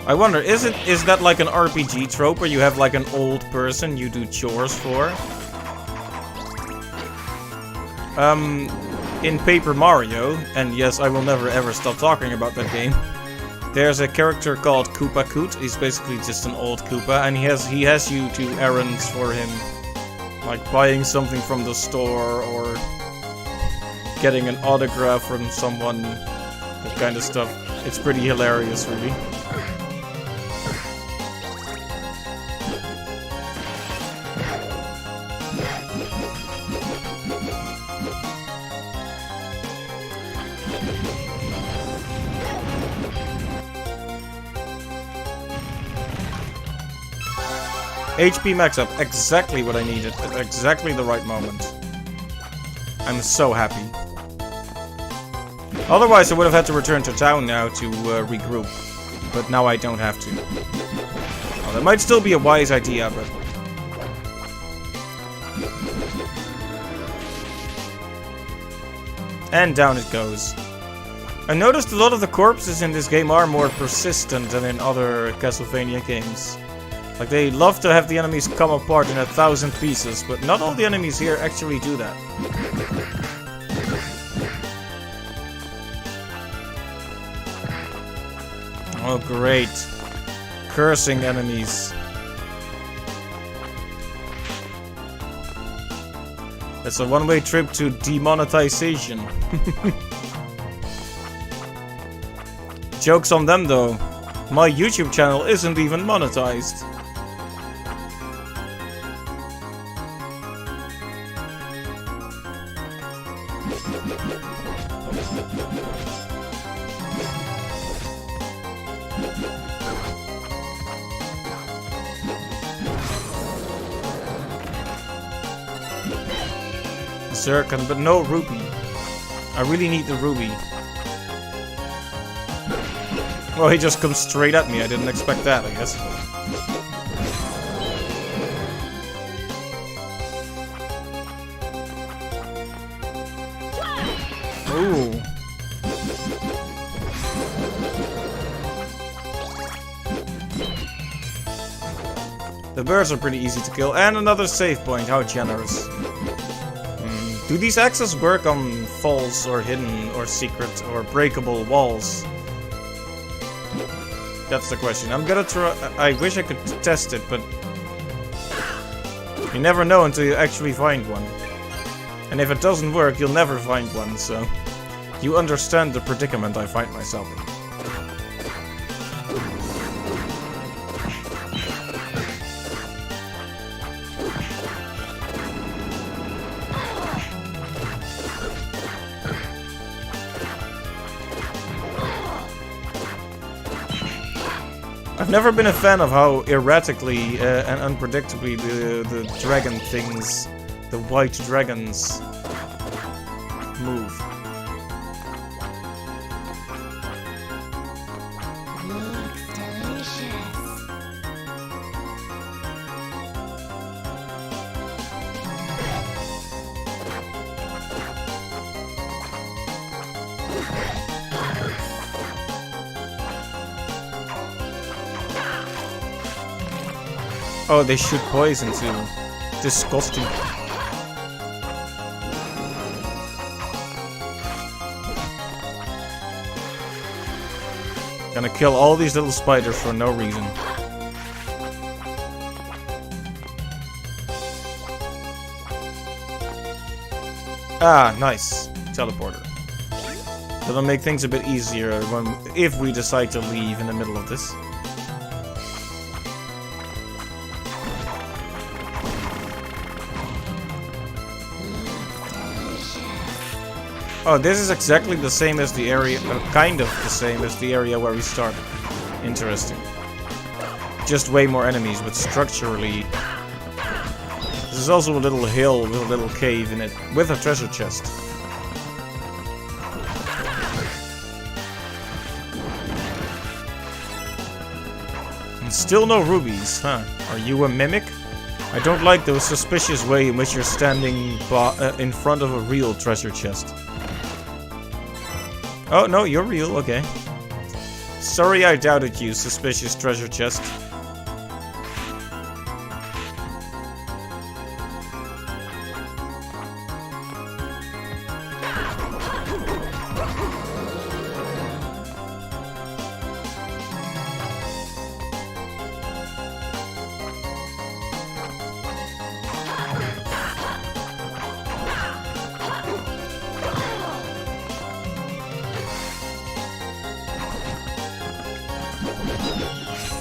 S1: I wonder, is that like an RPG trope where you have like an old person you do chores for? In Paper Mario, and yes, I will never ever stop talking about that game. There's a character called Koopa Koot. He's basically just an old Koopa, and he has you do errands for him, like buying something from the store or getting an autograph from someone, that kind of stuff. It's pretty hilarious, really. HP max up, exactly what I needed, at exactly the right moment. I'm so happy. Otherwise I would have had to return to town now to regroup, but now I don't have to. Well, that might still be a wise idea, but... And down it goes. I noticed a lot of the corpses in this game are more persistent than in other Castlevania games. Like, they love to have the enemies come apart in 1,000 pieces, but not all the enemies here actually do that. Oh, great. Cursing enemies. It's a one-way trip to demonetization. Joke's on them, though. My YouTube channel isn't even monetized. Zircon, but no ruby. I really need the ruby. Well, he just comes straight at me. I didn't expect that, I guess. Ooh. The birds are pretty easy to kill. And another save point. How generous. Do these axes work on false or hidden or secret or breakable walls? That's the question. I'm gonna try. I wish I could test it, but you never know until you actually find one. And if it doesn't work, you'll never find one, so you understand the predicament I find myself in. I've never been a fan of how erratically and unpredictably the dragon things, the white dragons, move.
S4: Looks delicious.
S1: Oh, they shoot poison too. Disgusting. Gonna kill all these little spiders for no reason. Ah, nice. Teleporter. That'll make things a bit easier if we decide to leave in the middle of this. Oh, this is exactly the same as the area, kind of the same as the area where we started. Interesting. Just way more enemies, but structurally... This is also a little hill with a little cave in it, with a treasure chest. And still no rubies, huh? Are you a mimic? I don't like the suspicious way in which you're standing in front of a real treasure chest. Oh, no, you're real, okay. Sorry I doubted you, suspicious treasure chest.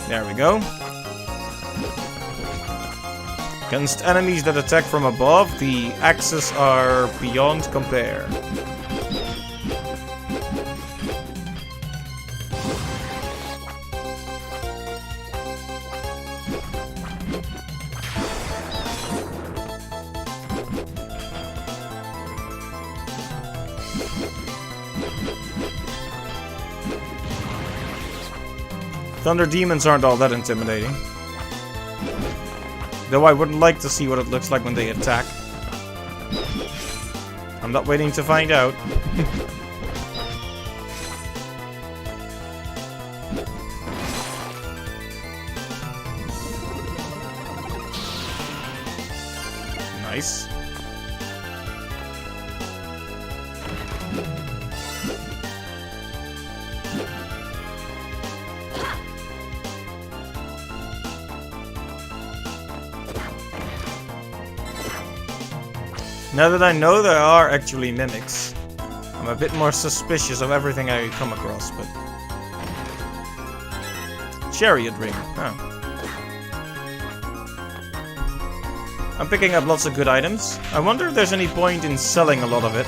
S1: There we go. Against enemies that attack from above, the axes are beyond compare. Thunder demons aren't all that intimidating. Though I would like to see what it looks like when they attack. I'm not waiting to find out. Nice. Now that I know there are actually mimics, I'm a bit more suspicious of everything I come across, but... Chariot ring, oh. I'm picking up lots of good items. I wonder if there's any point in selling a lot of it.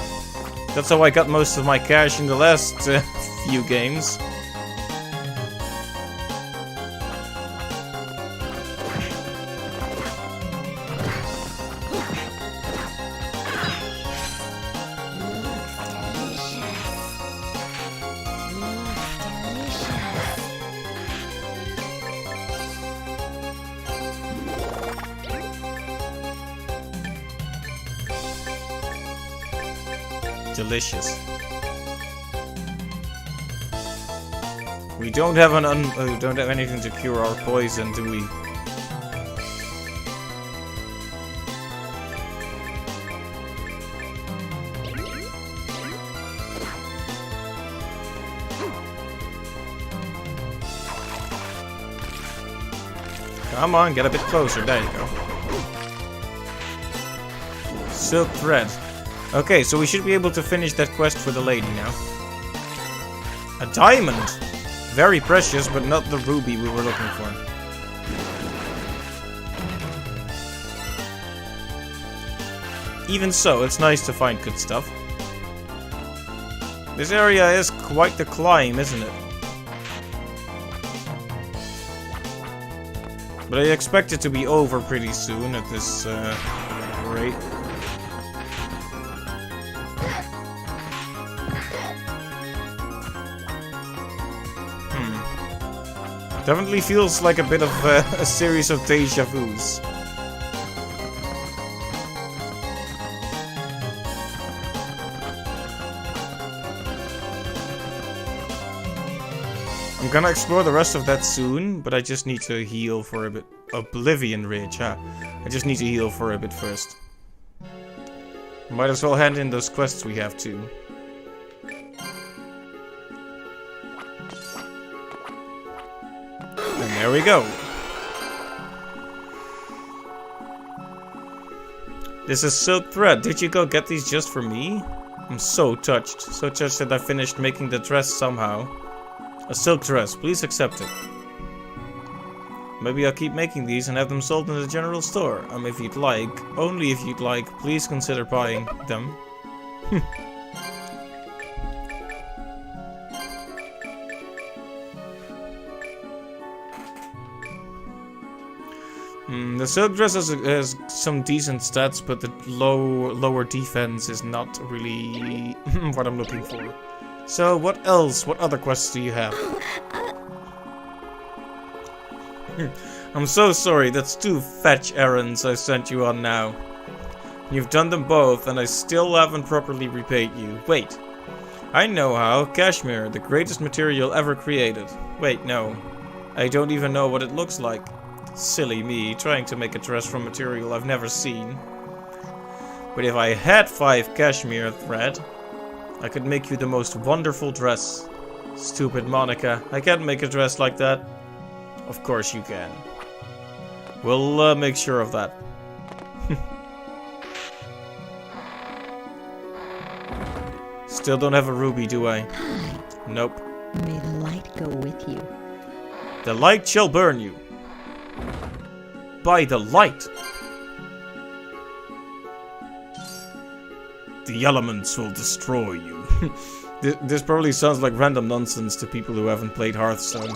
S1: That's how I got most of my cash in the last few games. Delicious. We don't have we don't have anything to cure our poison, do we? Come on, get a bit closer. There you go. Silk thread. Okay, so we should be able to finish that quest for the lady now. A diamond! Very precious, but not the ruby we were looking for. Even so, it's nice to find good stuff. This area is quite the climb, isn't it? But I expect it to be over pretty soon at this rate. Definitely feels like a bit of a series of deja vus. I'm gonna explore the rest of that soon, but I just need to heal for a bit. Oblivion Ridge, huh? I just need to heal for a bit first. Might as well hand in those quests we have too. And there we go. This is silk thread. Did you go get these just for me? I'm so touched. So touched that I finished making the dress somehow. A silk dress. Please accept it. Maybe I'll keep making these and have them sold in the general store. If you'd like. Only if you'd like. Please consider buying them. The silk dress has some decent stats, but the lower defense is not really what I'm looking for. So what else? What other quests do you have? I'm so sorry, that's 2 fetch errands I sent you on now. You've done them both and I still haven't properly repaid you. Wait. I know how. Cashmere, the greatest material ever created. Wait, no. I don't even know what it looks like. Silly me, trying to make a dress from material I've never seen. But if I had 5 cashmere thread, I could make you the most wonderful dress. Stupid Monica, I can't make a dress like that. Of course you can. We'll make sure of that. Still don't have a ruby, do I? Nope.
S4: May the light go with you.
S1: The light shall burn you. By the light. The elements will destroy you. This probably sounds like random nonsense to people who haven't played Hearthstone.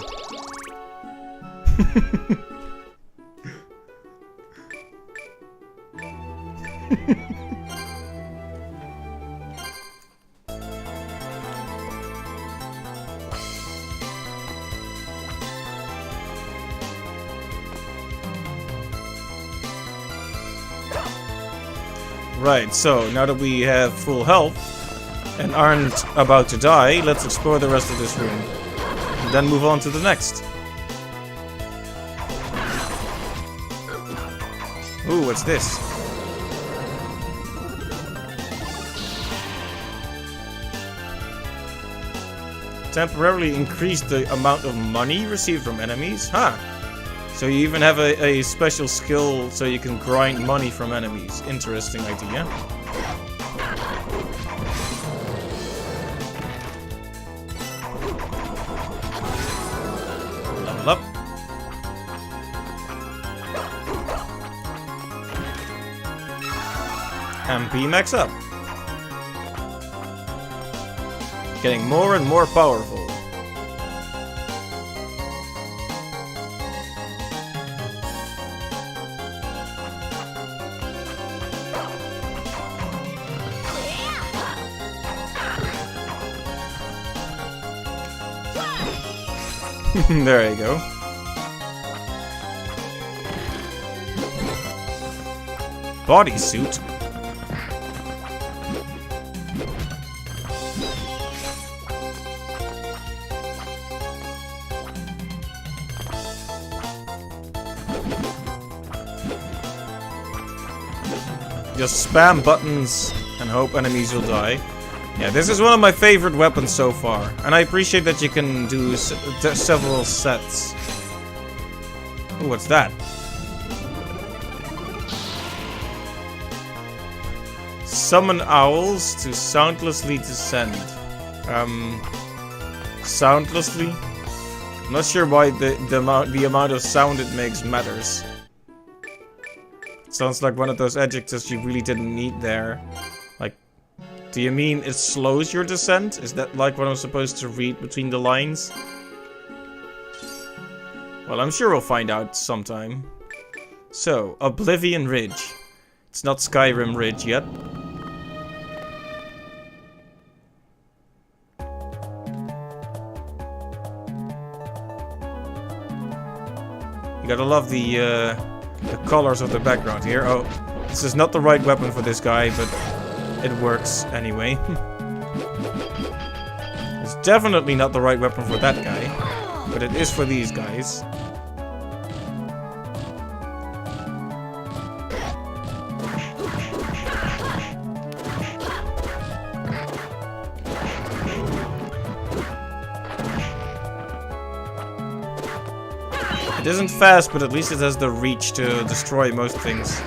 S1: Right, so now that we have full health and aren't about to die, let's explore the rest of this room. And then move on to the next. Ooh, what's this? Temporarily increase the amount of money received from enemies? Huh. So you even have a special skill so you can grind money from enemies. Interesting idea. Level up. MP max up. Getting more and more powerful. There you go. Bodysuit. Just spam buttons and hope enemies will die. Yeah, this is one of my favorite weapons so far, and I appreciate that you can do several sets. Ooh, what's that? Summon owls to soundlessly descend. Soundlessly? I'm not sure why the amount of sound it makes matters. It sounds like one of those adjectives you really didn't need there. Like, do you mean it slows your descent? Is that like what I'm supposed to read between the lines? Well, I'm sure we'll find out sometime. So, Oblivion Ridge. It's not Skyrim Ridge yet. You gotta love the colors of the background here. Oh, this is not the right weapon for this guy, but it works anyway. It's definitely not the right weapon for that guy, but it is for these guys. It isn't fast, but at least it has the reach to destroy most things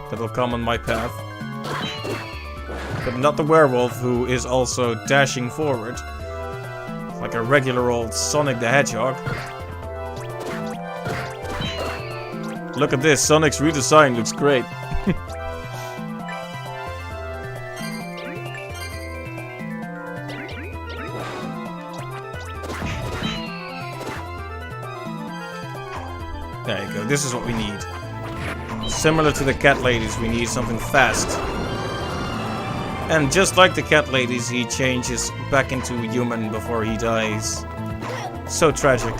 S1: that will come on my path. But not the werewolf, who is also dashing forward. Like a regular old Sonic the Hedgehog. Look at this, Sonic's redesign looks great. There you go, this is what we need. Similar to the cat ladies, we need something fast. And just like the cat ladies, he changes back into a human before he dies. So tragic.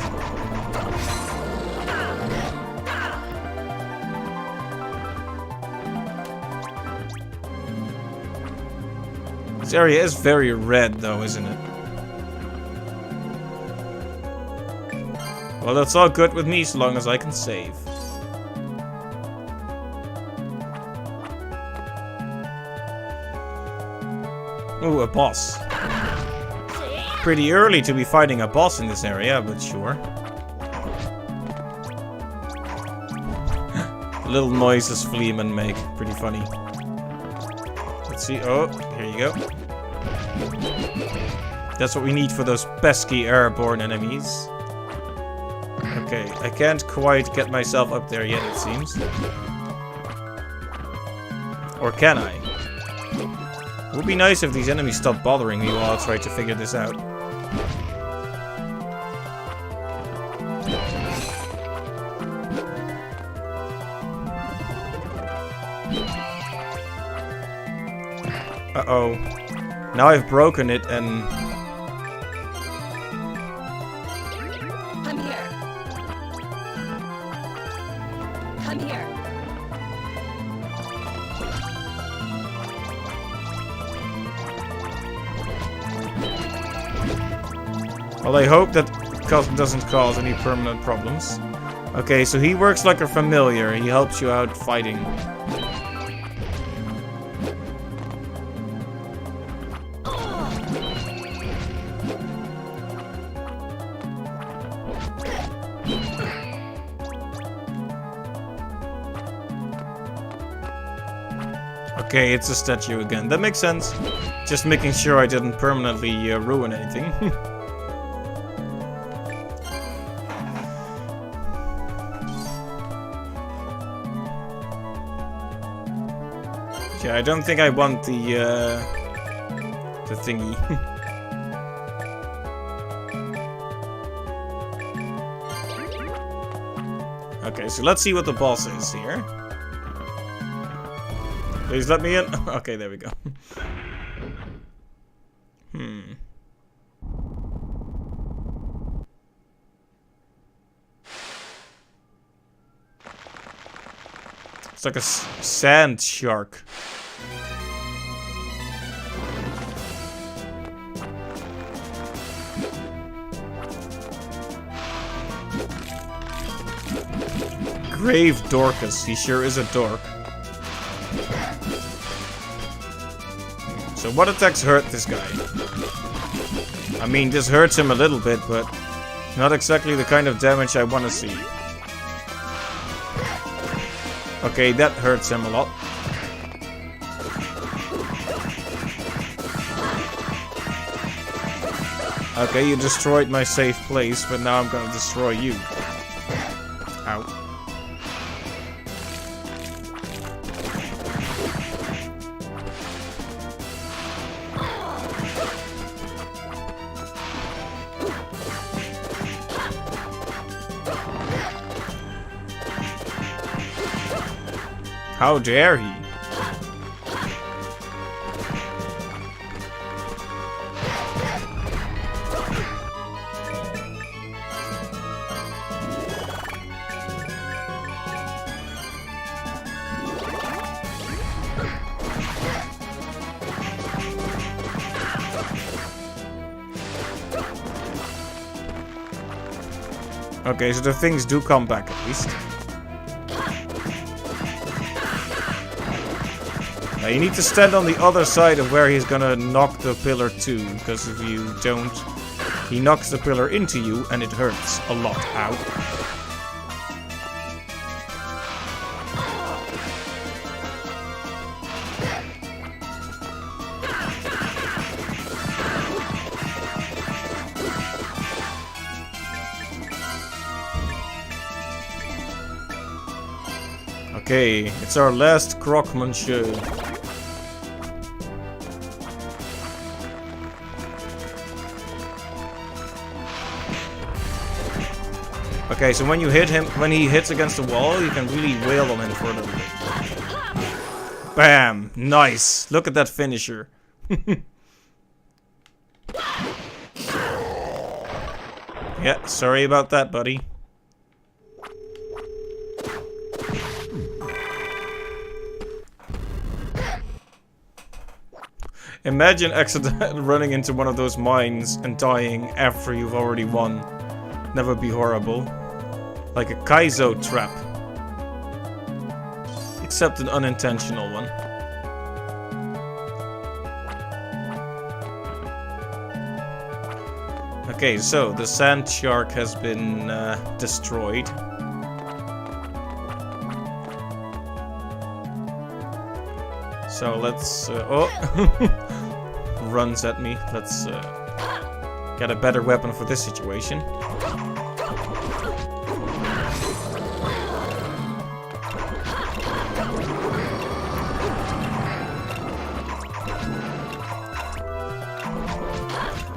S1: This area is very red though, isn't it? Well, that's all good with me so long as I can save. Ooh, a boss. Pretty early to be fighting a boss in this area, but sure. Little noises Fleamen make. Pretty funny. Let's see. Oh, here you go. That's what we need for those pesky airborne enemies. Okay, I can't quite get myself up there yet, it seems. Or can I? It would be nice if these enemies stopped bothering me while I try to figure this out. Uh-oh. Now I've broken it and...
S5: I'm here. I'm here.
S1: Well, I hope that doesn't cause any permanent problems. Okay, so he works like a familiar. He helps you out fighting. Okay, it's a statue again. That makes sense. Just making sure I didn't permanently ruin anything. Yeah, I don't think I want the thingy. Okay, so let's see what the boss is here. Please let me in. Okay, there we go. It's like a sand shark. Grave Dorcas. He sure is a dork. So what attacks hurt this guy? I mean, this hurts him a little bit, but not exactly the kind of damage I want to see. Okay, that hurts him a lot. Okay, you destroyed my safe place, but now I'm gonna destroy you. Ow. How dare he? Okay, so the things do come back at least. Now you need to stand on the other side of where he's gonna knock the pillar to, because if you don't, he knocks the pillar into you and it hurts a lot. Ow. Okay, it's our last croque monsieur. Okay, so when you hit him, when he hits against the wall, you can really wail on him for a little bit. Bam! Nice! Look at that finisher. Yeah, sorry about that, buddy. Imagine accidentally running into one of those mines and dying after you've already won. That would be horrible. Like a Kaizo trap. Except an unintentional one. Okay, so the sand shark has been destroyed. So let's... oh! Runs at me. Let's get a better weapon for this situation.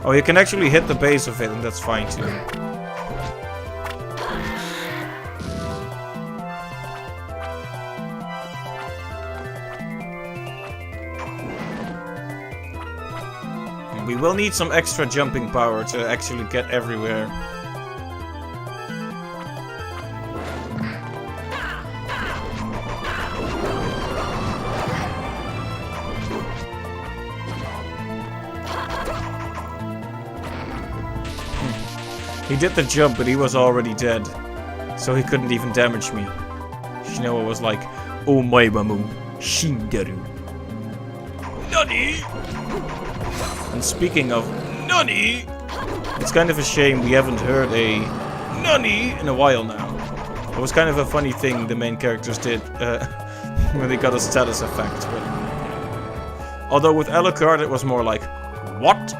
S1: Oh, you can actually hit the base of it, and that's fine too. We will need some extra jumping power to actually get everywhere. He did the jump, but he was already dead. So he couldn't even damage me. Shinoa was like, Omaibamu Shinderu. Nani? And speaking of Nani, it's kind of a shame we haven't heard a Nani in a while now. It was kind of a funny thing the main characters did when they got a status effect, but Although with Alucard it was more like, what?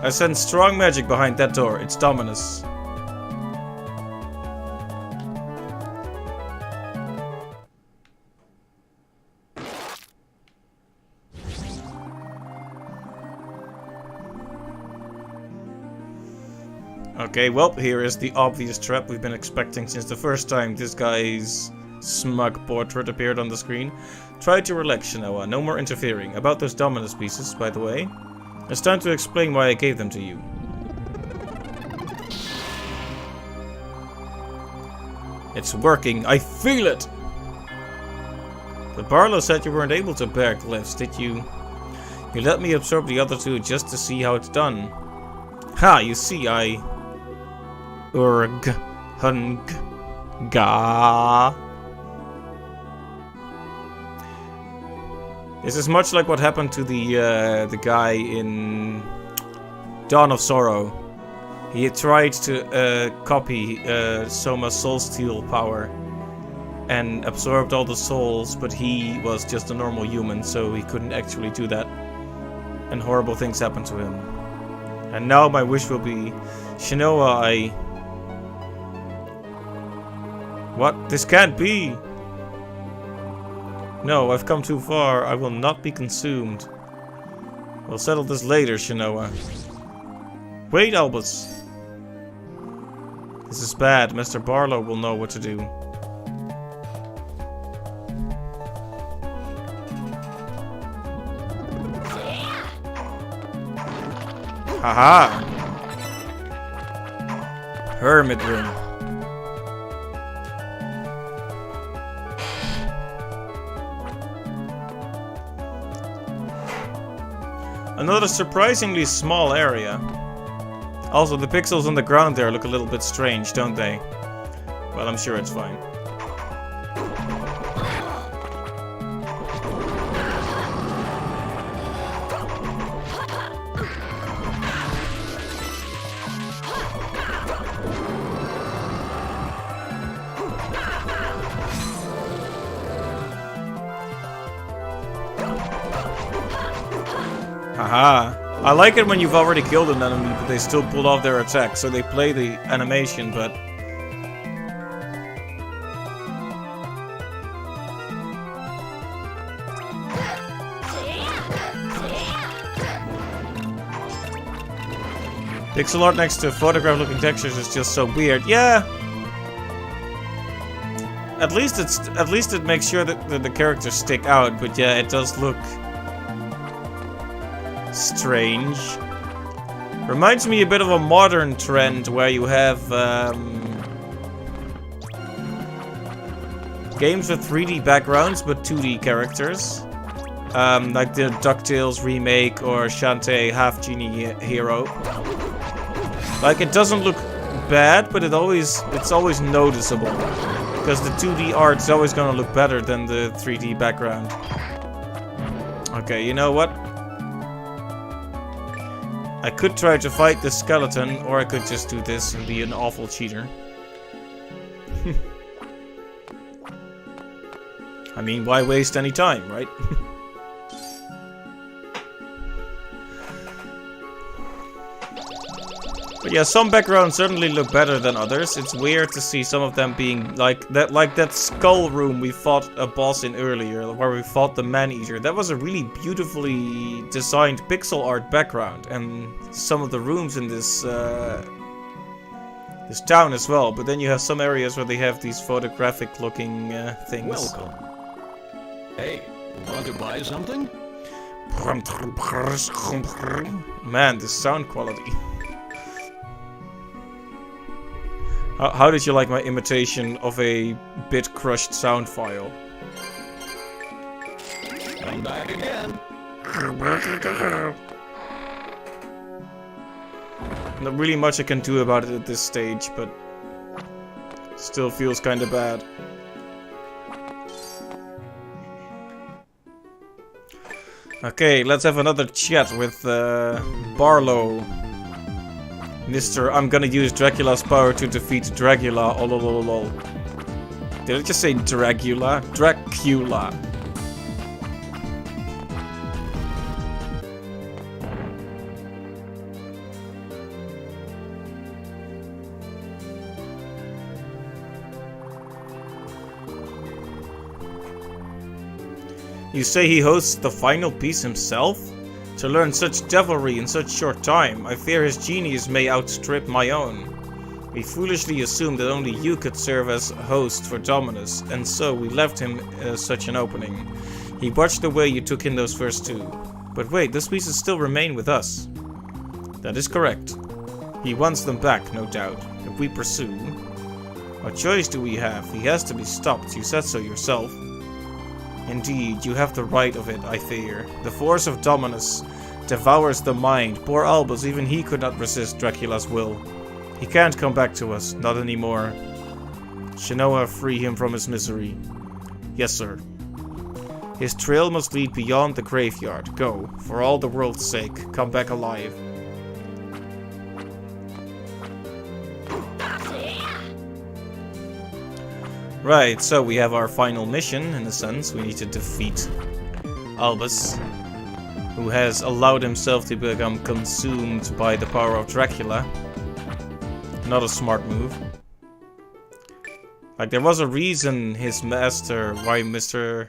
S1: I sense strong magic behind that door. It's Dominus. Okay, well, here is the obvious trap we've been expecting since the first time this guy's smug portrait appeared on the screen. Try to relax, Shanoa. No more interfering. About those Dominus pieces, by the way. It's time to explain why I gave them to you. It's working. I feel it! But Barlow said you weren't able to bear glyphs, did you? You let me absorb the other two just to see how it's done. Ha! You see, I... Urg. Hung. Ga. This is much like what happened to the guy in Dawn of Sorrow. He had tried to copy Soma's soul steal power and absorbed all the souls, but he was just a normal human, so he couldn't actually do that. And horrible things happened to him. And now my wish will be, Shanoa, I... What? This can't be! No, I've come too far. I will not be consumed. We'll settle this later, Shanoa. Wait, Albus. This is bad. Mr. Barlow will know what to do. Haha! Hermit room. Another surprisingly small area. Also, the pixels on the ground there look a little bit strange, don't they? Well, I'm sure it's fine. Haha. I like it when you've already killed an enemy, but they still pull off their attack, so they play the animation, but... Pixel art next to photograph-looking textures is just so weird. Yeah! At least it makes sure that the characters stick out, but yeah, it does look... strange. Reminds me a bit of a modern trend where you have games with 3D backgrounds but 2D characters. Like the DuckTales remake or Shantae Half Genie Hero. Like, it doesn't look bad, but it's always noticeable. Because the 2D art is always gonna look better than the 3D background. Okay, you know what? I could try to fight the skeleton, or I could just do this and be an awful cheater. I mean, why waste any time, right? But yeah, some backgrounds certainly look better than others. It's weird to see some of them being like that skull room we fought a boss in earlier, where we fought the man-eater. That was a really beautifully designed pixel art background, and some of the rooms in this this town as well. But then you have some areas where they have these photographic-looking things.
S2: Welcome. Hey, want to buy something?
S1: Man, the sound quality. How did you like my imitation of a bit-crushed sound file?
S2: I'm back again.
S1: Not really much I can do about it at this stage, but still feels kinda bad. Okay, let's have another chat with Barlow. Mr. I'm gonna use Dracula's power to defeat Dracula. Oh, lol. Did I just say Dracula? Dracula. You say he hosts the final piece himself? To learn such devilry in such short time, I fear his genius may outstrip my own. We foolishly assumed that only you could serve as host for Dominus, and so we left him such an opening. He watched the way you took in those first two. But wait, those pieces still remain with us. That is correct. He wants them back, no doubt, if we pursue. What choice do we have? He has to be stopped, you said so yourself. Indeed, you have the right of it, I fear. The force of Dominus devours the mind. Poor Albus, even he could not resist Dracula's will. He can't come back to us, not anymore. Shinoa, free him from his misery. Yes, sir. His trail must lead beyond the graveyard. Go, for all the world's sake, come back alive. Right, so we have our final mission, in a sense. We need to defeat Albus, who has allowed himself to become consumed by the power of Dracula. Not a smart move. Like, there was a reason his master, why Mr.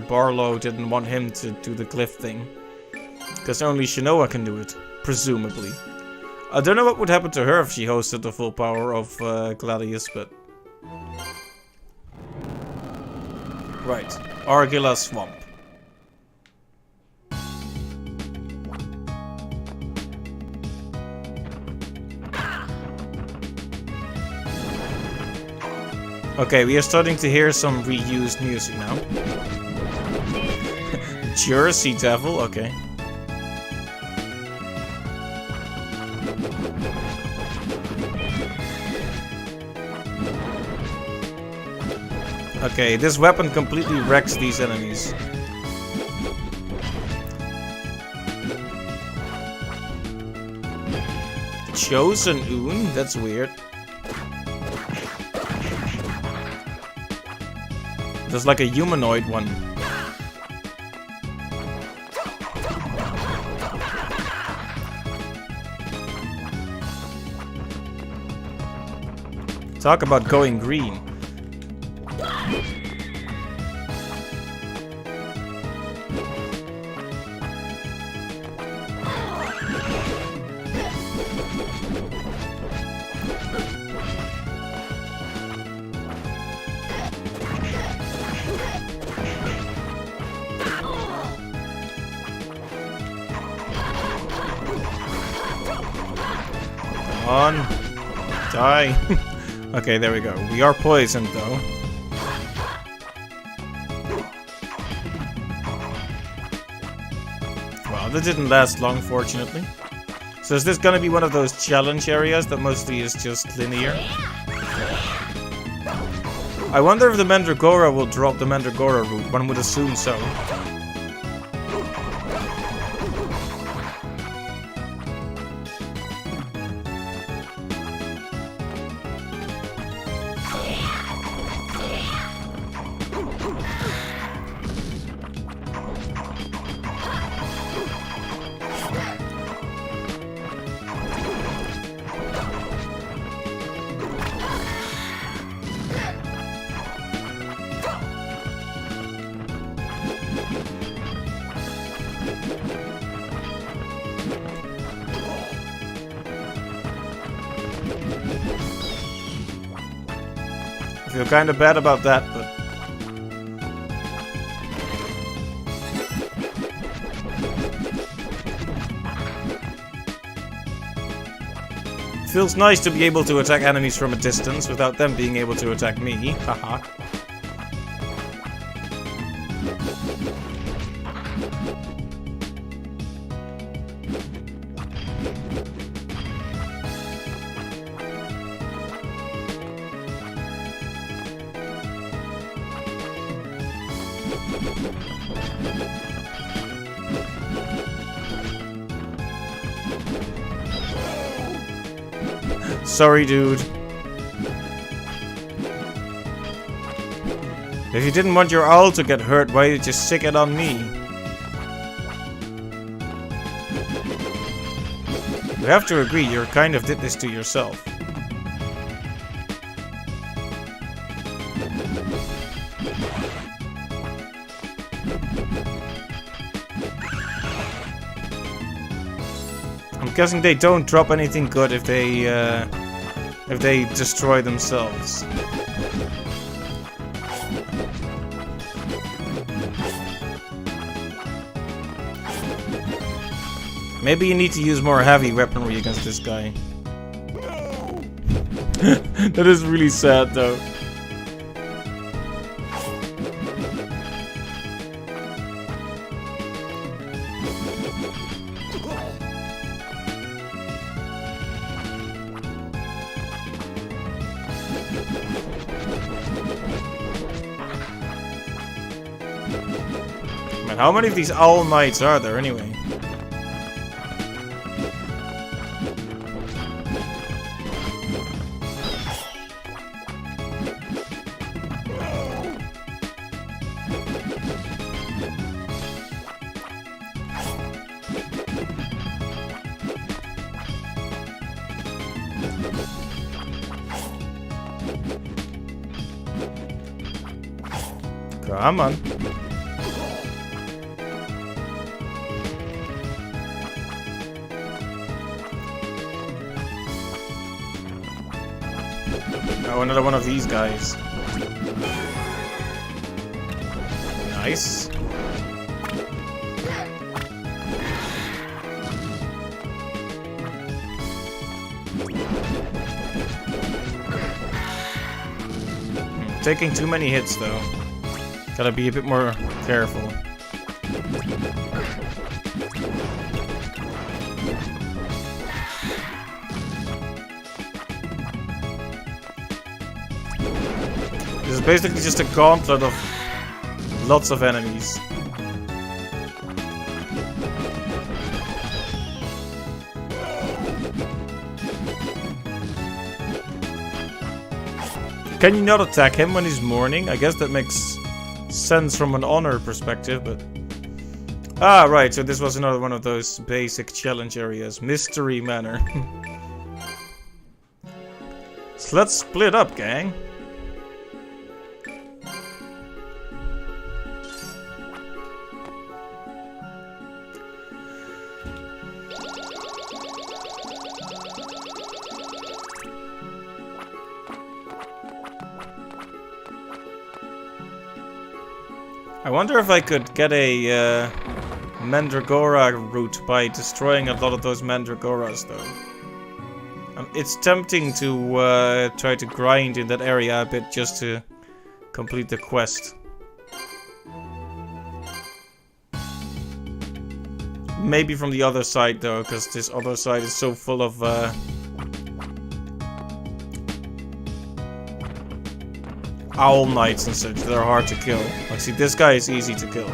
S1: Barlow didn't want him to do the glyph thing. Because only Shinoa can do it, presumably. I don't know what would happen to her if she hosted the full power of Gladius, but... Right, Argilla Swamp. Okay, we are starting to hear some reused music now. Jersey Devil, okay. Okay, this weapon completely wrecks these enemies. Chosen Oon? That's weird. There's like a humanoid one. Talk about going green. On. Die. Okay, there we go. We are poisoned, though. Well, that didn't last long, fortunately. So is this gonna be one of those challenge areas that mostly is just linear? I wonder if the Mandragora will drop the Mandragora route. One would assume so. I feel kind of bad about that, but... It feels nice to be able to attack enemies from a distance without them being able to attack me. Haha. Sorry, dude. If you didn't want your owl to get hurt, why did you sick it on me? You have to agree, you kind of did this to yourself. guessing they don't drop anything good if they destroy themselves. Maybe you need to use more heavy weaponry against this guy. That is really sad though. Man, how many of these Owl Knights are there anyway? Come on. Oh, another one of these guys. Nice. Taking too many hits though. Gotta be a bit more careful. This is basically just a gauntlet of lots of enemies. Can you not attack him when he's mourning? I guess that makes sense from an honor perspective, but... Ah, right, so this was another one of those basic challenge areas. Mystery Manor. So let's split up, gang. I wonder if I could get a Mandragora route by destroying a lot of those Mandragoras, though. It's tempting to try to grind in that area a bit just to complete the quest. Maybe from the other side, though, because this other side is so full of... Owl Knights and such, they're hard to kill. Like, see, this guy is easy to kill.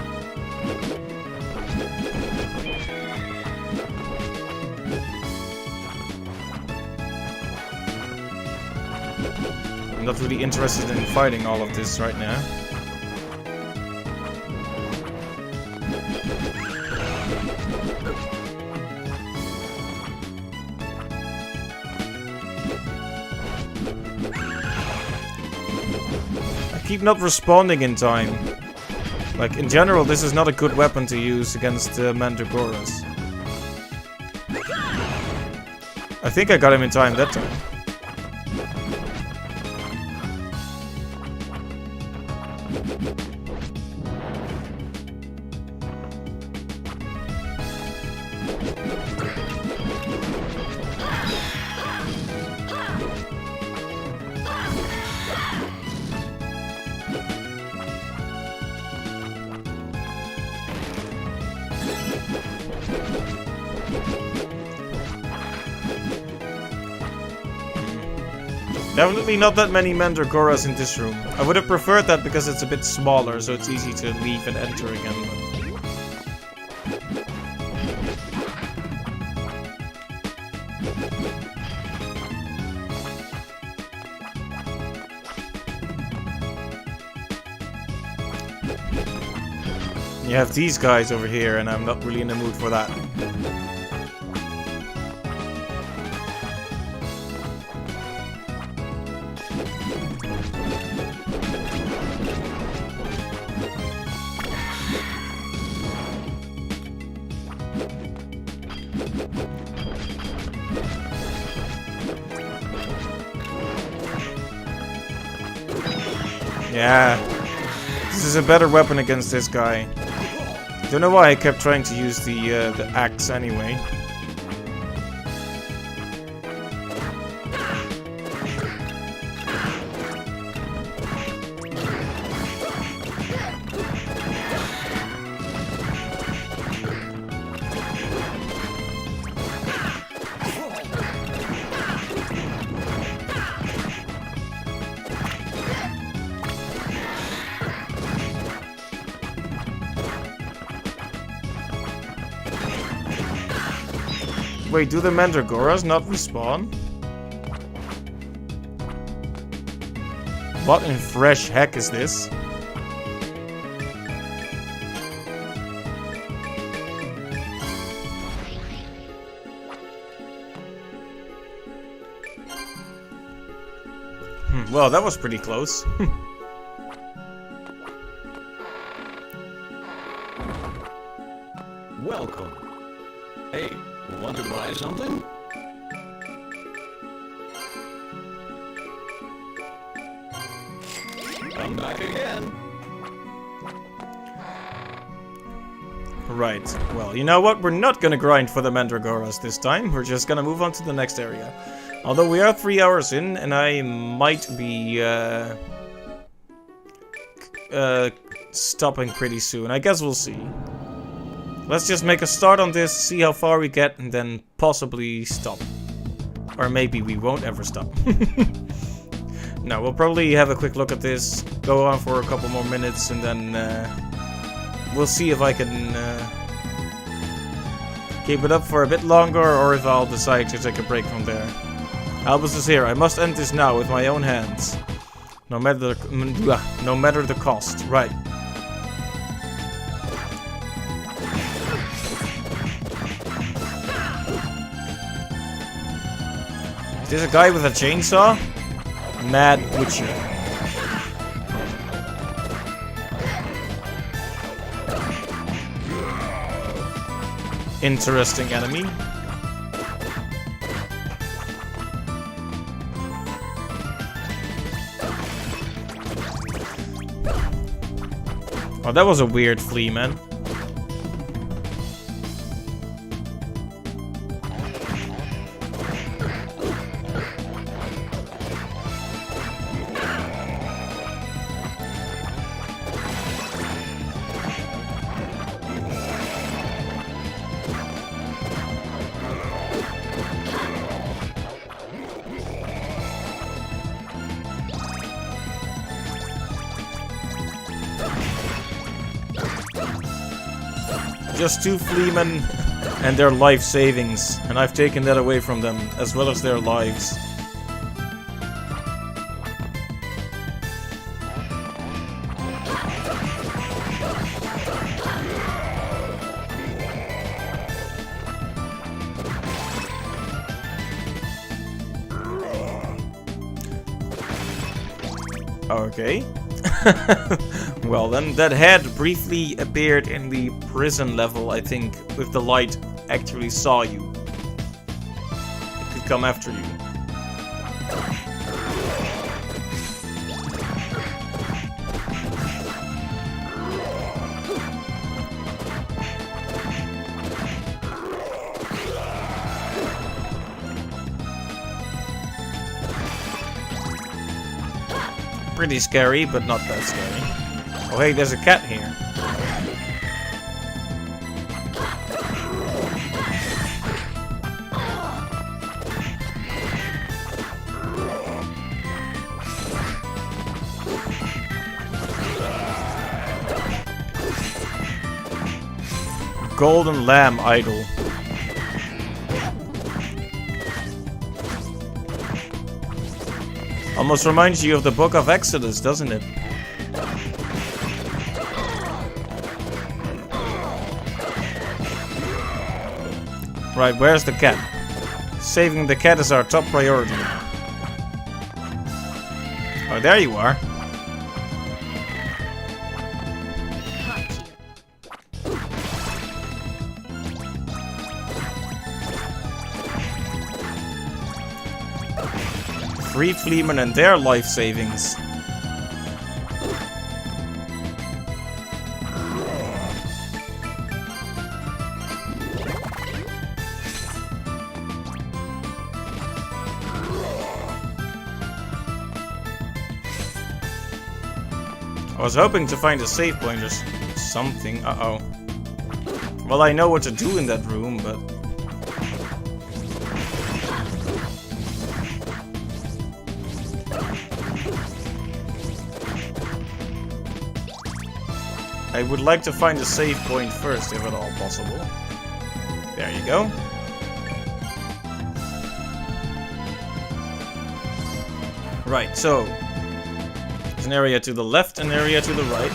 S1: I'm not really interested in fighting all of this right now. Keep not responding in time. Like, in general, this is not a good weapon to use against Mandragoras. I think I got him in time that time. Definitely not that many Mandragoras in this room. I would have preferred that because it's a bit smaller, so it's easy to leave and enter again. But you have these guys over here, and I'm not really in the mood for that. Yeah. This is a better weapon against this guy. Don't know why I kept trying to use the axe anyway. Wait, do the Mandragoras not respawn? What in fresh heck is this? Well, that was pretty close.
S2: Welcome. Hey, want to buy something? Come back again.
S1: Right. Well, you know what? We're not gonna grind for the Mandragoras this time. We're just gonna move on to the next area. Although we are 3 hours in, and I might be stopping pretty soon. I guess we'll see. Let's just make a start on this, see how far we get, and then possibly stop. Or maybe we won't ever stop. No, we'll probably have a quick look at this, go on for a couple more minutes, and then we'll see if I can keep it up for a bit longer, or if I'll decide to take a break from there. Albus is here. I must end this now with my own hands. No matter the cost. Right. Is this a guy with a chainsaw? Mad Butcher. Interesting enemy. Oh, that was a weird flea, man. Just 2 fleamen and their life savings, and I've taken that away from them, as well as their lives. Okay. Well then, that head briefly appeared in the prison level, I think, if the light actually saw you. It could come after you. Pretty scary, but not that scary. Oh hey, there's a cat here. Golden Lamb Idol. Almost reminds you of the Book of Exodus, doesn't it? Right, where's the cat? Saving the cat is our top priority. Oh, there you are. Three fleamen and their life savings. I was hoping to find a save point or something. Uh-oh. Well, I know what to do in that room, but... I would like to find a save point first, if at all possible. There you go. Right, so... there's an area to the left, an area to the right.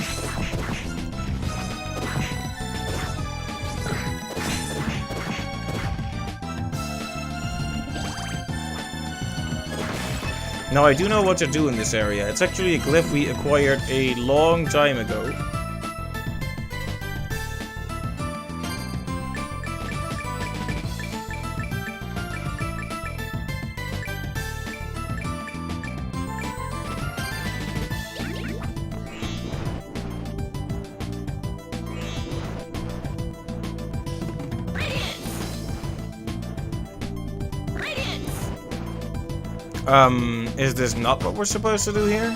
S1: Now I do know what to do in this area. It's actually a glyph we acquired a long time ago. Is this not what we're supposed to do here?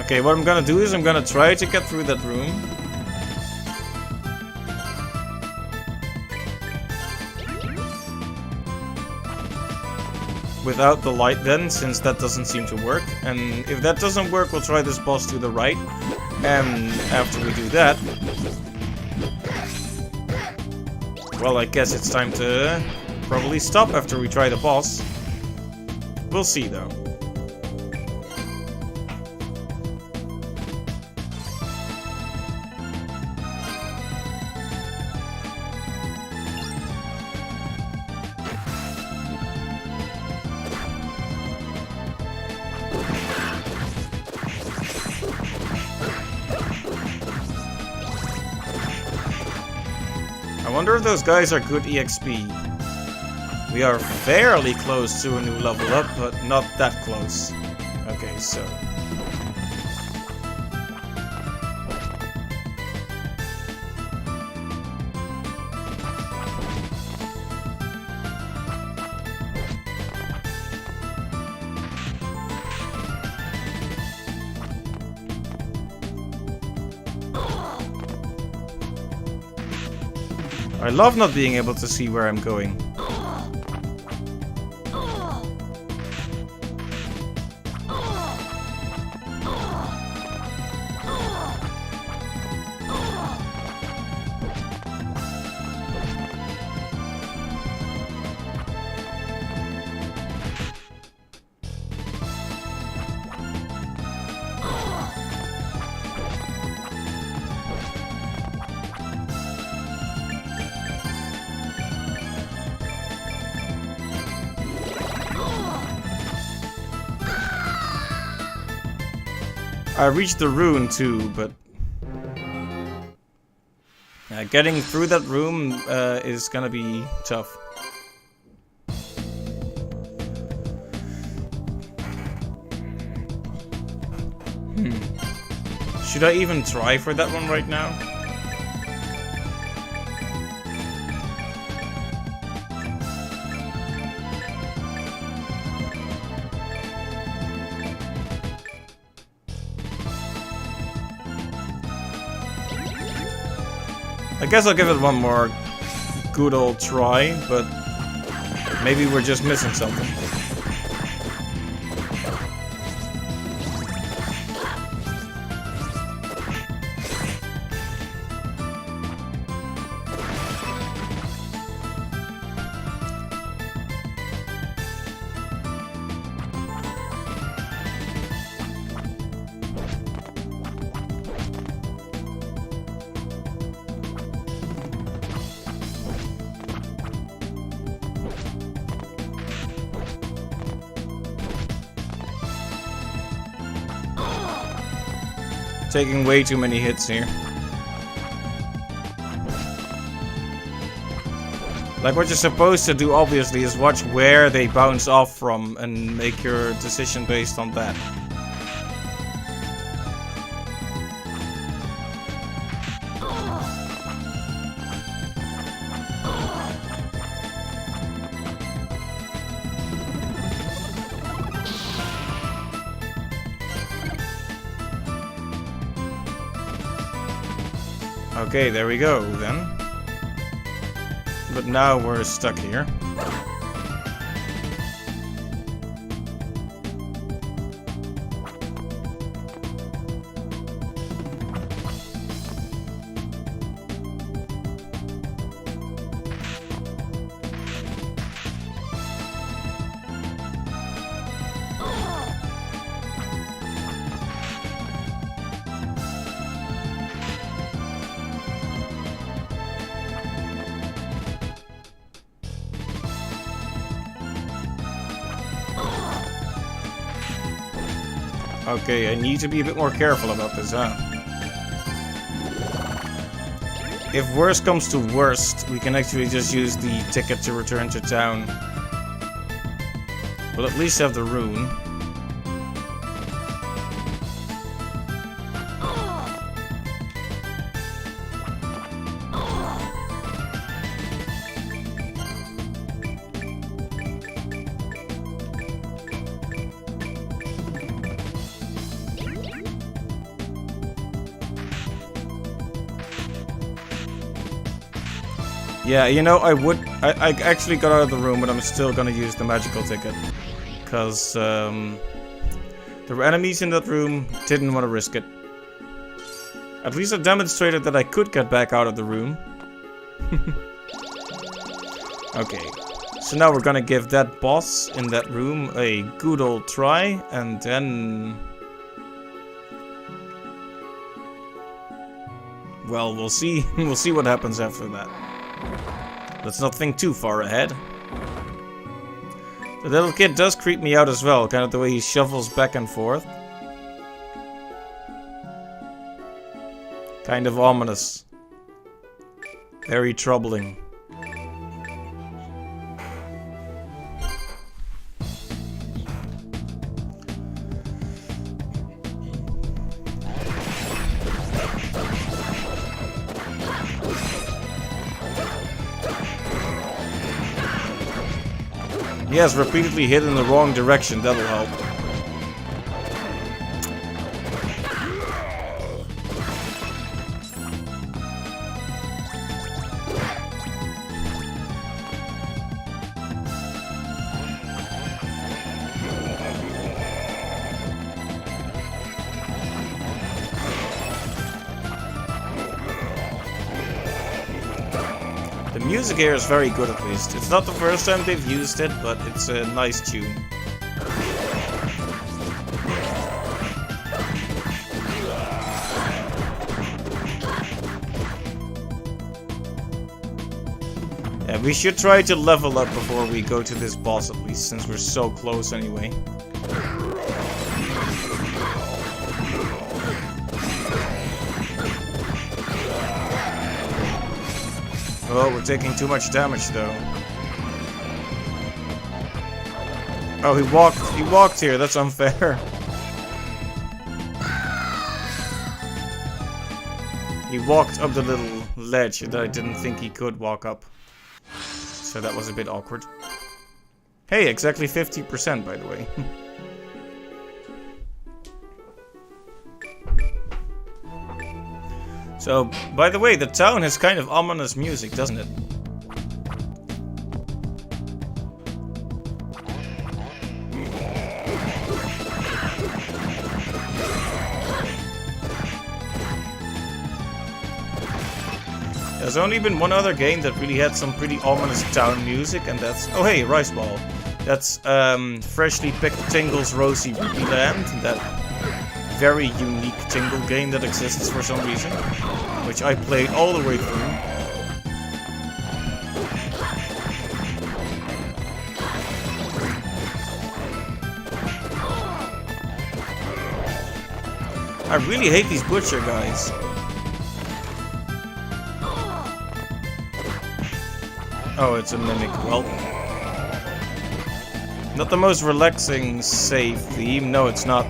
S1: Okay, what I'm gonna do is I'm gonna try to get through that room. Without the light then, since that doesn't seem to work. And if that doesn't work, we'll try this boss to the right. And after we do that... well, I guess it's time to probably stop after we try the boss. We'll see though. I wonder if those guys are good EXP. We are fairly close to a new level up, but not that close. Okay, so... I love not being able to see where I'm going. I reached the rune too, but getting through that room is gonna be tough. Should I even try for that one right now? I guess I'll give it one more good old try, but maybe we're just missing something. Taking way too many hits here. Like, what you're supposed to do, obviously, is watch where they bounce off from and make your decision based on that. Okay, there we go, then. But now we're stuck here. Okay, I need to be a bit more careful about this, huh? If worst comes to worst, we can actually just use the ticket to return to town. We'll at least have the rune. Yeah, you know, I actually got out of the room, but I'm still gonna use the magical ticket. Because, there were enemies in that room, didn't want to risk it. At least I demonstrated that I could get back out of the room. Okay, so now we're gonna give that boss in that room a good old try, and then... well, we'll see. We'll see what happens after that. Let's not think too far ahead. The little kid does creep me out as well, kind of the way he shuffles back and forth. Kind of ominous. Very troubling. He has repeatedly hit in the wrong direction, that'll help. The music here is very good, at least. It's not the first time they've used it, but it's a nice tune. Yeah, we should try to level up before we go to this boss, at least, since we're so close anyway. Oh, we're taking too much damage, though. Oh, he walked here, that's unfair. He walked up the little ledge that I didn't think he could walk up. So that was a bit awkward. Hey, exactly 50%, by the way. So, by the way, the town has kind of ominous music, doesn't it? There's only been one other game that really had some pretty ominous town music, and that's... oh hey, Rice Ball. That's freshly picked Tingle's Rosy Ruby Land, that very unique Tingle game that exists for some reason, which I played all the way through. I really hate these butcher guys. Oh, it's a mimic. Well, not the most relaxing save theme. No, it's not.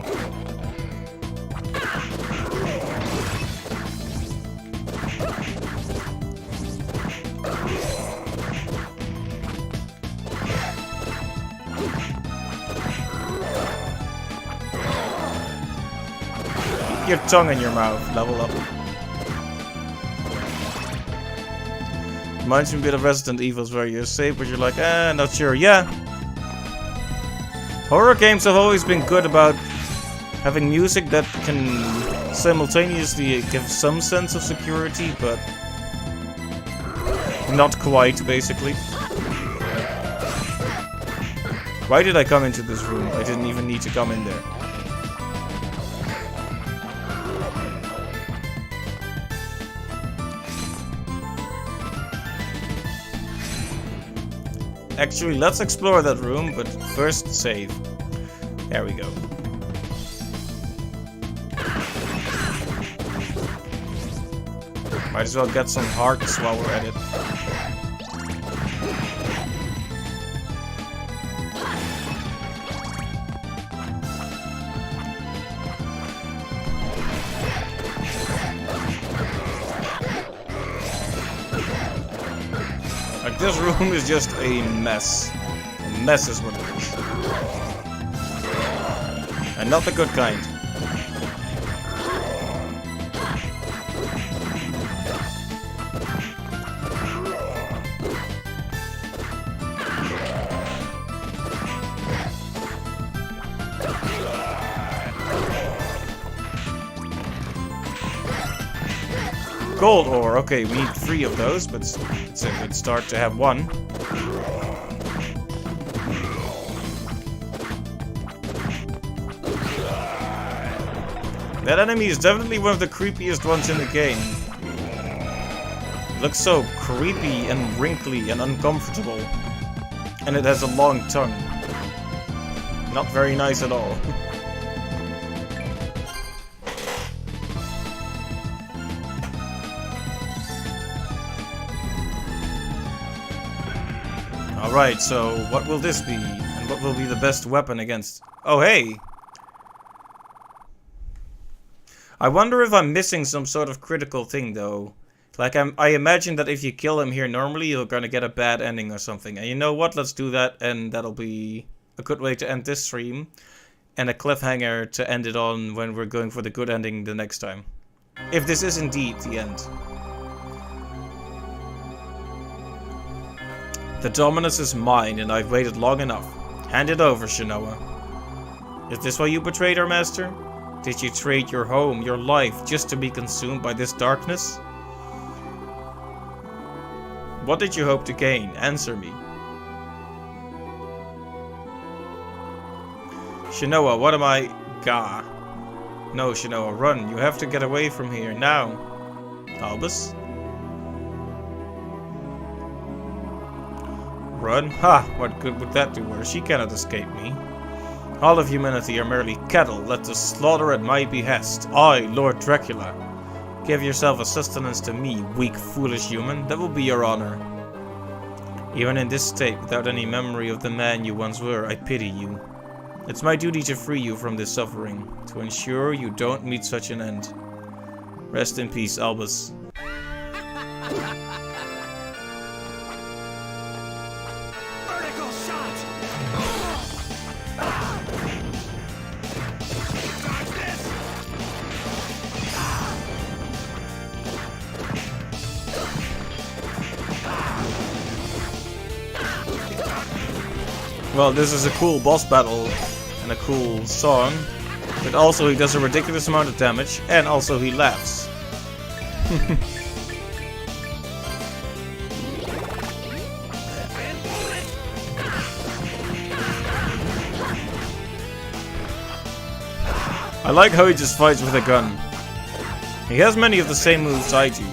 S1: Keep your tongue in your mouth. Level up. Reminds me a bit of Resident Evils where you're safe, but you're like, not sure. Yeah. Horror games have always been good about having music that can simultaneously give some sense of security, but not quite, basically. Why did I come into this room? I didn't even need to come in there. Actually, let's explore that room, but first save. There we go. Might as well get some hearts while we're at it. Like, this room is just a mess. A mess is what it is. And not the good kind. Gold ore. Okay, we need 3 of those, but it's a good start to have 1. That enemy is definitely one of the creepiest ones in the game. It looks so creepy and wrinkly and uncomfortable. And it has a long tongue. Not very nice at all. Alright, so what will this be? And what will be the best weapon against... Oh, hey! I wonder if I'm missing some sort of critical thing, though. Like, I imagine that if you kill him here normally, you're gonna get a bad ending or something. And you know what? Let's do that, and that'll be a good way to end this stream. And a cliffhanger to end it on when we're going for the good ending the next time. If this is indeed the end. The Dominus is mine, and I've waited long enough. Hand it over, Shinoa. Is this why you betrayed our master? Did you trade your home, your life, just to be consumed by this darkness? What did you hope to gain? Answer me. Shinoa, what am I... Gah. No, Shinoa, run. You have to get away from here, now. Albus? Run? Ha! What good would that do her? She cannot escape me. All of humanity are merely cattle, led to slaughter at my behest. I, Lord Dracula. Give yourself a sustenance to me, weak, foolish human. That will be your honor. Even in this state, without any memory of the man you once were, I pity you. It's my duty to free you from this suffering, to ensure you don't meet such an end. Rest in peace, Albus. Well, this is a cool boss battle and a cool song, but also he does a ridiculous amount of damage, and also he laughs. I like how he just fights with a gun. He has many of the same moves I do.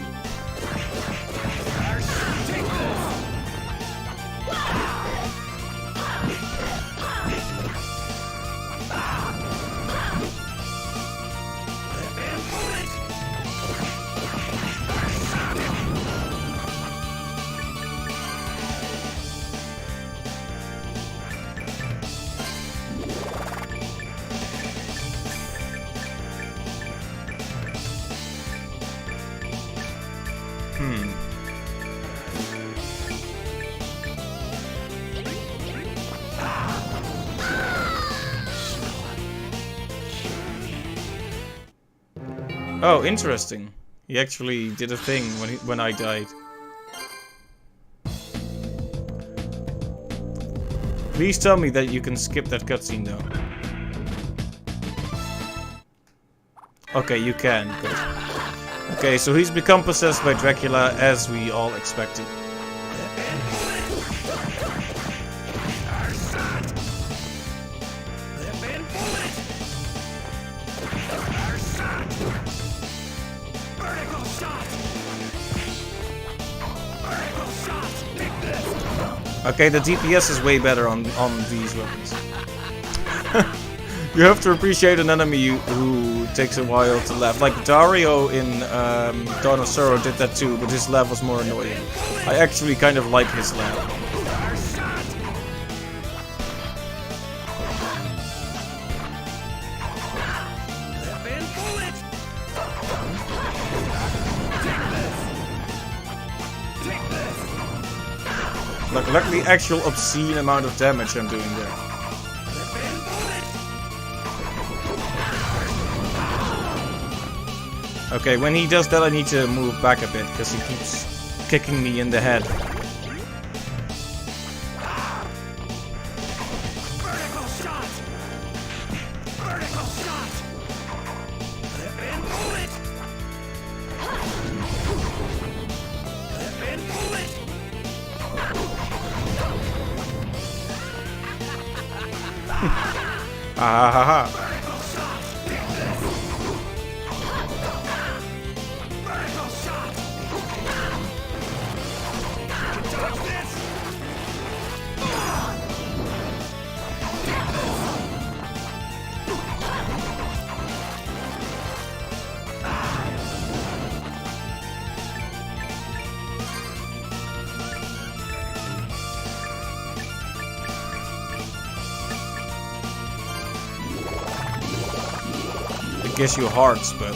S1: Oh, interesting. He actually did a thing when I died. Please tell me that you can skip that cutscene though. Okay, you can. Good. Okay, so he's become possessed by Dracula as we all expected. Okay, the DPS is way better on these weapons. You have to appreciate an enemy who takes a while to laugh. Like Dario in Dawn of Sorrow did that too, but his laugh was more annoying. I actually kind of like his laugh. Look at the actual obscene amount of damage I'm doing there. Okay, when he does that I need to move back a bit, because he keeps kicking me in the head. Ah ha ha. It gives you hearts, but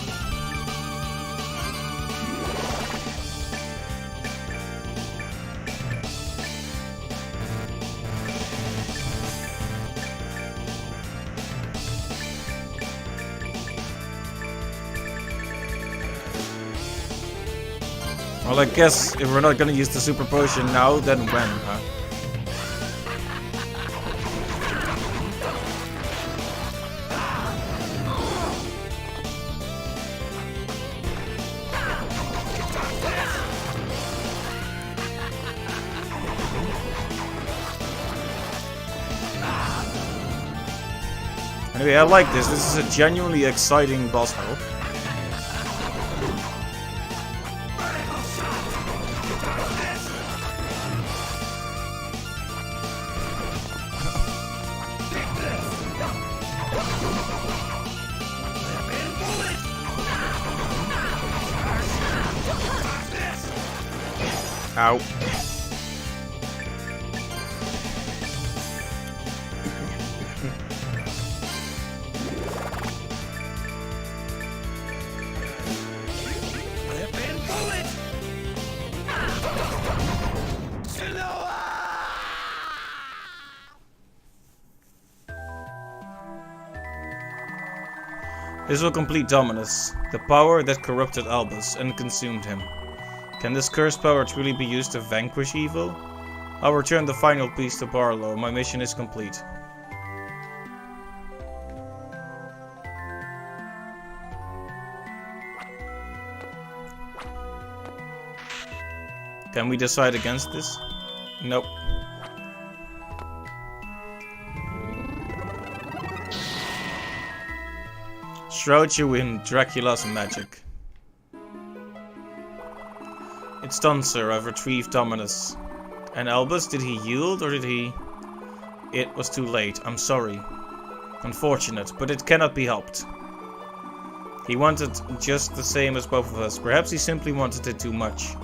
S1: well, I guess if we're not gonna use the super potion now, then when, huh? Anyway, I like this. This is a genuinely exciting boss battle. Ow. This will complete Dominus, the power that corrupted Albus and consumed him. Can this cursed power truly be used to vanquish evil? I'll return the final piece to Barlow. My mission is complete. Can we decide against this? Nope. Shroud you in Dracula's magic. It's done, sir. I've retrieved Dominus. And Albus, did he yield or did he... It was too late. I'm sorry. Unfortunate, but it cannot be helped. He wanted just the same as both of us. Perhaps he simply wanted it too much.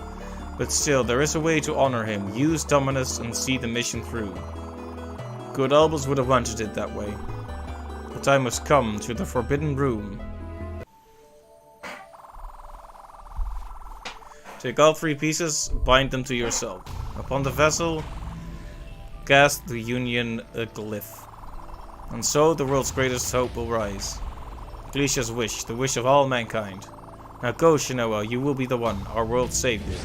S1: But still, there is a way to honor him. Use Dominus and see the mission through. Good Albus would have wanted it that way. The time has come to the Forbidden Room. Take all 3 pieces, bind them to yourself. Upon the vessel, cast the Union glyph. And so the world's greatest hope will rise. Ecclesia's wish, the wish of all mankind. Now go, Shinoa, you will be the one, our world savior.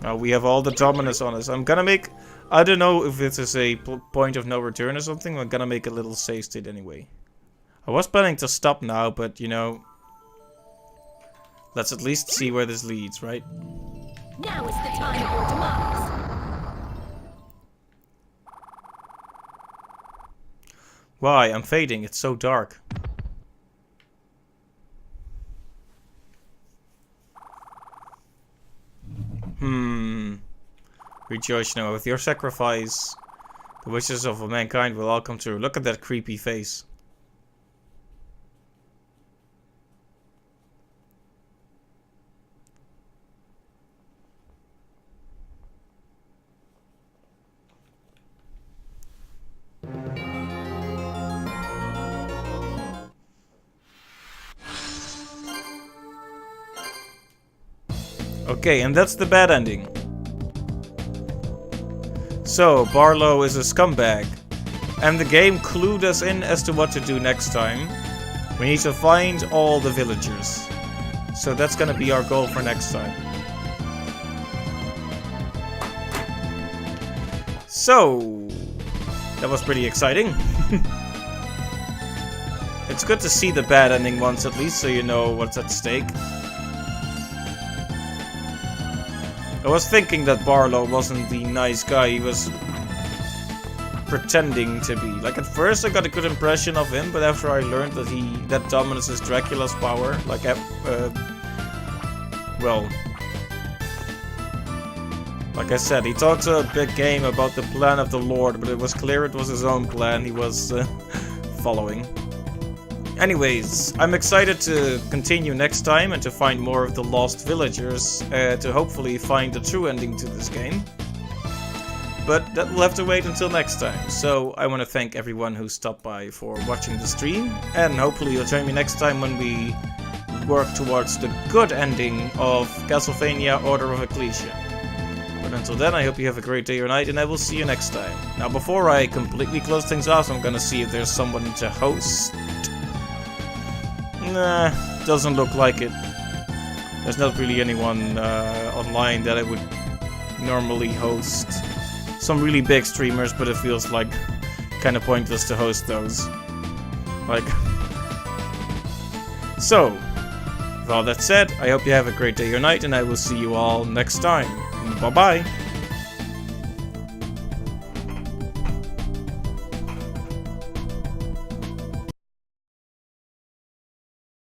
S1: Now we have all the dominance on us. I'm gonna make... I don't know if this is a point of no return or something. I'm gonna make a little save state anyway. I was planning to stop now, but you know... Let's at least see where this leads, right?
S5: Now is the time of your demise.
S1: Why? I'm fading. It's so dark. Rejoice now. With your sacrifice, the wishes of mankind will all come true. Look at that creepy face. Okay, and that's the bad ending. So, Barlow is a scumbag. And the game clued us in as to what to do next time. We need to find all the villagers. So that's gonna be our goal for next time. So, that was pretty exciting. It's good to see the bad ending once at least, so you know what's at stake. I was thinking that Barlow wasn't the nice guy he was pretending to be. Like, at first I got a good impression of him, but after I learned that dominance is Dracula's power, like, well, like I said, he talked a big game about the plan of the Lord, but it was clear it was his own plan he was following. Anyways, I'm excited to continue next time and to find more of the lost villagers, to hopefully find the true ending to this game. But that will have to wait until next time. So I want to thank everyone who stopped by for watching the stream, and hopefully you'll join me next time when we work towards the good ending of Castlevania Order of Ecclesia. But until then, I hope you have a great day or night, and I will see you next time. Now, before I completely close things off, I'm gonna see if there's someone to host. Nah, doesn't look like it. There's not really anyone online that I would normally host. Some really big streamers, but it feels like kind of pointless to host those. Like... So, with all that said, I hope you have a great day or night, and I will see you all next time. Bye-bye!